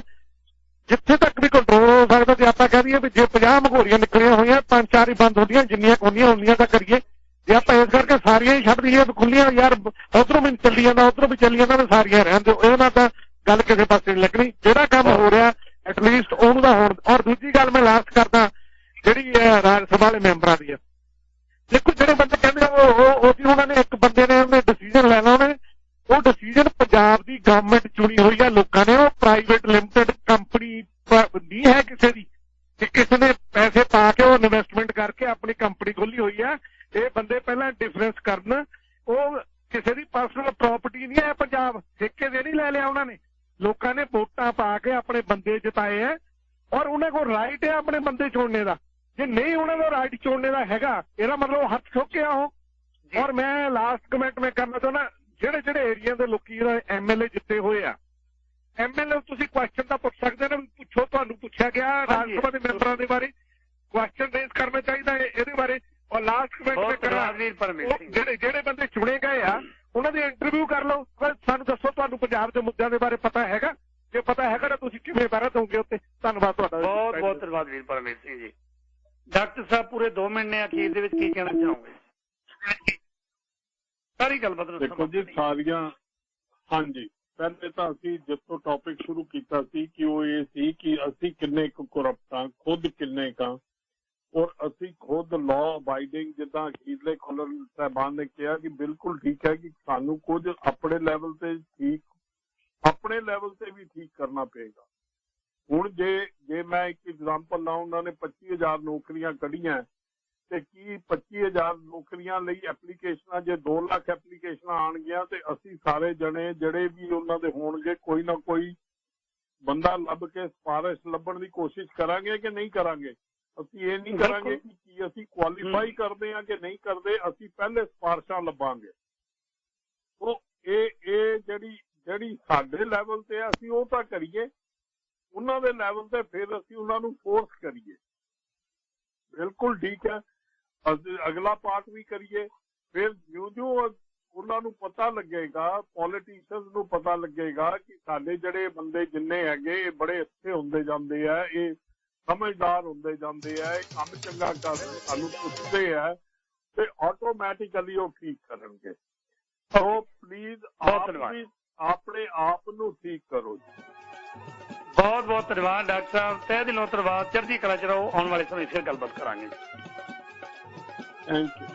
ਜਿੱਥੇ ਤੱਕ ਵੀ ਕੰਟਰੋਲ ਹੋ ਸਕਦਾ, ਜੇ ਆਪਾਂ ਕਹਿ ਦਈਏ ਵੀ ਜੇ 50 ਮਘੋਰੀਆਂ ਨਿਕਲੀਆਂ ਹੋਈਆਂ 5-4 ਹੀ ਬੰਦ ਹੁੰਦੀਆਂ, ਜਿੰਨੀਆਂ ਹੁੰਦੀਆਂ ਉਨੀਆਂ ਤਾਂ ਕਰੀਏ। ਜੇ ਆਪਾਂ ਇਸ ਕਰਕੇ ਸਾਰੀਆਂ ਹੀ ਛੱਡ ਦਈਏ ਖੁੱਲੀਆਂ, ਯਾਰ ਉਧਰੋਂ ਵੀ ਚੱਲੀ ਜਾਂਦਾ ਉੱਧਰੋਂ ਵੀ ਚੱਲੀ ਜਾਂਦਾ, ਸਾਰੀਆਂ ਰਹਿਣ ਦਿਓ, ਇਹ ਨਾਲ ਤਾਂ ਗੱਲ ਕਿਸੇ ਪਾਸੇ ਨਹੀਂ ਲੱਗਣੀ। ਜਿਹੜਾ ਕੰਮ ਹੋ ਰਿਹਾ ਐਟਲੀਸਟ ਉਹਨੂੰ ਦਾ ਹੋਣ। ਔਰ ਦੂਜੀ ਗੱਲ ਮੈਂ ਲਾਸਟ ਕਰਦਾ ਜਿਹੜੀ ਰਾਜ ਸਭਾ ਵਾਲੇ ਮੈਂਬਰਾਂ ਦੀ ਹੈ। ਦੇਖੋ ਜਿਹੜੇ ਬੰਦੇ ਕਹਿੰਦੇ ਉਹ ਜੀ ਉਹਨਾਂ ਨੇ ਇੱਕ ਬੰਦੇ ਨੇ ਉਹਨੇ ਡਿਸੀਜਨ ਲੈਣਾ, ਉਹਨੇ ਉਹ ਡਿਸੀਜਨ ਪੰਜਾਬ ਦੀ ਗਵਰਨਮੈਂਟ ਚੁਣੀ ਹੋਈ ਆ ਲੋਕਾਂ ਨੇ, ਉਹ ਪ੍ਰਾਈਵੇਟ ਲਿਮਟਿਡ ਕੰਪਨੀ ਨਹੀਂ ਹੈ ਕਿਸੇ ਦੀ ਕਿ ਕਿਸੇ ਨੇ ਪੈਸੇ ਪਾ ਕੇ ਉਹ ਇਨਵੈਸਟਮੈਂਟ ਕਰਕੇ ਆਪਣੀ ਕੰਪਨੀ ਖੋਲੀ ਹੋਈ ਆ। ਇਹ ਬੰਦੇ ਪਹਿਲਾਂ ਡਿਫਰੈਂਸ ਕਰਨ, ਉਹ ਕਿਸੇ ਦੀ ਪਰਸਨਲ ਪ੍ਰਾਪਰਟੀ ਨਹੀਂ ਹੈ ਪੰਜਾਬ, ਠੇਕੇ ਦੇ ਨਹੀਂ ਲੈ ਲਿਆ ਉਹਨਾਂ ਨੇ। ਲੋਕਾਂ ਨੇ ਵੋਟਾਂ ਪਾ ਕੇ ਆਪਣੇ ਬੰਦੇ ਜਿਤਾਏ ਆ ਔਰ ਉਹਨਾਂ ਕੋਲ ਰਾਈਟ ਹੈ ਆਪਣੇ ਬੰਦੇ ਚੁਣਨੇ ਦਾ। ਜੇ ਨਹੀਂ ਉਹਨਾਂ ਦਾ ਰਾਈਟ ਚੁਣਨੇ ਦਾ ਹੈਗਾ, ਇਹਦਾ ਮਤਲਬ ਉਹ ਹੱਥ ਚੁੱਕਿਆ ਉਹ। ਔਰ ਮੈਂ ਲਾਸਟ ਕਮੈਂਟ ਮੈਂ ਕਰਨਾ ਚਾਹੁੰਦਾ, ਜਿਹੜੇ ਏਰੀਆ ਦੇ ਲੋਕੀ MLA ਜਿੱਤੇ ਹੋਏ ਆ, MLA ਤੁਸੀਂ ਕੁਐਸਚਨ ਤਾਂ ਪੁੱਛ ਸਕਦੇ ਨੇ, ਪੁੱਛੋ, ਤੁਹਾਨੂੰ ਪੁੱਛਿਆ ਗਿਆ ਰਾਜ ਸਭਾ ਦੇ ਮੈਂਬਰਾਂ ਦੇ ਬਾਰੇ ਕੁਐਸਚਨ ਰੇਜ਼ ਕਰਨਾ ਚਾਹੀਦਾ ਇਹਦੇ ਬਾਰੇ। ਔਰ ਲਾਸਟ ਕਮੈਂਟ ਮੈਂ ਕਰਾਂ, ਜਿਹੜੇ ਬੰਦੇ ਚੁਣੇ ਗਏ ਆ ਉਹਨਾਂ ਦੀ ਇੰਟਰਵਿਊ ਕਰ ਲਓ, ਸਾਨੂੰ ਦੱਸੋ ਤੁਹਾਨੂੰ ਪੰਜਾਬ ਦੇ ਮੁੱਦਿਆਂ ਦੇ ਬਾਰੇ ਪਤਾ ਹੈਗਾ? ਜੇ ਪਤਾ ਹੈਗਾ ਤਾਂ ਤੁਸੀਂ ਕਿਵੇਂ ਪਹਿਰਾ ਦੋਗੇ ਉੱਤੇ? ਧੰਨਵਾਦ ਤੁਹਾਡਾ। ਬਹੁਤ ਬਹੁਤ ਧੰਨਵਾਦ ਵੀਰ ਪਰਮੇਸ਼ ਸਿੰਘ ਜੀ। ਡਾਕਟਰ ਸਾਹਿਬ ਪੂਰੇ 2 ਮਿੰਟ ਨੇ, ਅਖੀਰ ਦੇ ਵਿੱਚ ਕੀ ਕਹਿਣਾ ਚਾਹੋਗੇ? ਸਾਰੀ ਗੱਲਬਾਤ ਦੇਖੋ ਜੀ ਸਾਰੀਆਂ। ਹਾਂਜੀ, ਪਹਿਲੇ ਤਾਂ ਅਸੀਂ ਜਿੱਥੋਂ ਟੌਪਿਕ ਸ਼ੁਰੂ ਕੀਤਾ ਸੀ ਕਿ ਉਹ ਇਹ ਸੀ ਕਿ ਅਸੀਂ ਕਿੰਨੇ ਕੁ ਕਰਪਟ ਹਾਂ, ਖੁਦ ਕਿੰਨੇ ਕੁ, ਔਰ ਅਸੀਂ ਖੁਦ ਲਾਅ ਅਬਾਈਡਿੰਗ, ਜਿੱਦਾਂ ਅਖੀਰਲੇ ਕਾਲਰ ਸਾਹਿਬਾਨ ਨੇ ਕਿਹਾ ਕਿ ਬਿਲਕੁਲ ਠੀਕ ਹੈ ਕਿ ਸਾਨੂੰ ਕੁਝ ਆਪਣੇ ਲੈਵਲ ਤੇ ਵੀ ਠੀਕ ਕਰਨਾ ਪਏਗਾ। ਹੁਣ ਜੇ ਮੈਂ ਇੱਕ ਐਗਜ਼ਾਮਪਲ ਲਾਂ, ਉਹਨਾਂ ਨੇ 25,000 ਨੌਕਰੀਆਂ ਕੱਢੀਆਂ ਤੇ ਕੀ 25,000 ਨੌਕਰੀਆਂ ਲਈ ਐਪਲੀਕੇਸ਼ਨਾਂ, ਜੇ 2 ਲੱਖ ਐਪਲੀਕੇਸ਼ਨਾਂ ਆਉਣਗੀਆਂ ਤੇ ਅਸੀਂ ਸਾਰੇ ਜਣੇ ਜਿਹੜੇ ਵੀ ਉਹਨਾਂ ਦੇ ਹੋਣਗੇ ਕੋਈ ਨਾ ਕੋਈ ਬੰਦਾ ਲੱਭ ਕੇ ਸਿਫਾਰਿਸ਼ ਲੱਭਣ ਦੀ ਕੋਸ਼ਿਸ਼ ਕਰਾਂਗੇ ਕਿ ਨਹੀਂ ਕਰਾਂਗੇ? ਅਸੀਂ ਇਹ ਨਹੀਂ ਕਰਾਂਗੇ ਕਿ ਕੀ ਅਸੀਂ ਕੁਆਲੀਫਾਈ ਕਰਦੇ ਹਾਂ ਕਿ ਨਹੀਂ ਕਰਦੇ, ਅਸੀਂ ਪਹਿਲੇ ਸਿਫਾਰਿਸ਼ਾਂ ਲੱਭਾਂਗੇ। ਉਹ ਇਹ ਜਿਹੜੀ ਸਾਡੇ ਲੈਵਲ ਤੇ ਆ ਅਸੀਂ ਉਹ ਤਾਂ ਕਰੀਏ, ਉਹਨਾਂ ਦੇ ਲੈਵਲ ਤੇ ਫਿਰ ਅਸੀਂ ਉਹਨਾਂ ਨੂੰ ਫੋਰਸ ਕਰੀਏ। ਬਿਲਕੁਲ ਠੀਕ ਹੈ, ਅਸੀਂ ਅਗਲਾ ਪਾਰਟ ਵੀ ਕਰੀਏ। ਫਿਰ ਜਿਉਂ ਉਹਨਾਂ ਨੂੰ ਪਤਾ ਲੱਗੇਗਾ, ਪੋਲੀਟੀਸ਼ੀਅਨਸ ਨੂੰ ਪਤਾ ਲੱਗੇਗਾ ਕਿ ਸਾਡੇ ਜਿਹੜੇ ਬੰਦੇ ਜਿੰਨੇ ਹੈਗੇ ਇਹ ਬੜੇ ਅੱਛੇ ਹੁੰਦੇ ਜਾਂਦੇ ਆ, ਇਹ ਸਮਝਦਾਰ ਹੁੰਦੇ ਜਾਂਦੇ ਆ, ਇਹ ਕੰਮ ਚੰਗਾ ਕਰਦੇ, ਸਾਨੂੰ ਪੁੱਛਦੇ ਆ, ਤੇ ਆਟੋਮੈਟਿਕਲੀ ਉਹ ਠੀਕ ਕਰਨਗੇ। ਸੋ ਪਲੀਜ਼ ਆਪਣੇ ਆਪ ਨੂੰ ਠੀਕ ਕਰੋ ਜੀ। ਬਹੁਤ ਬਹੁਤ ਧੰਨਵਾਦ ਡਾਕਟਰ ਸਾਹਿਬ, ਤਹਿ ਦਿਲੋਂ ਧੰਨਵਾਦ। ਚੜ੍ਹਦੀ ਕਲਾ ਚ ਰਹੋ। ਆਉਣ ਵਾਲੇ ਸਮੇਂ ਫਿਰ ਗੱਲਬਾਤ ਕਰਾਂਗੇ। Thank you.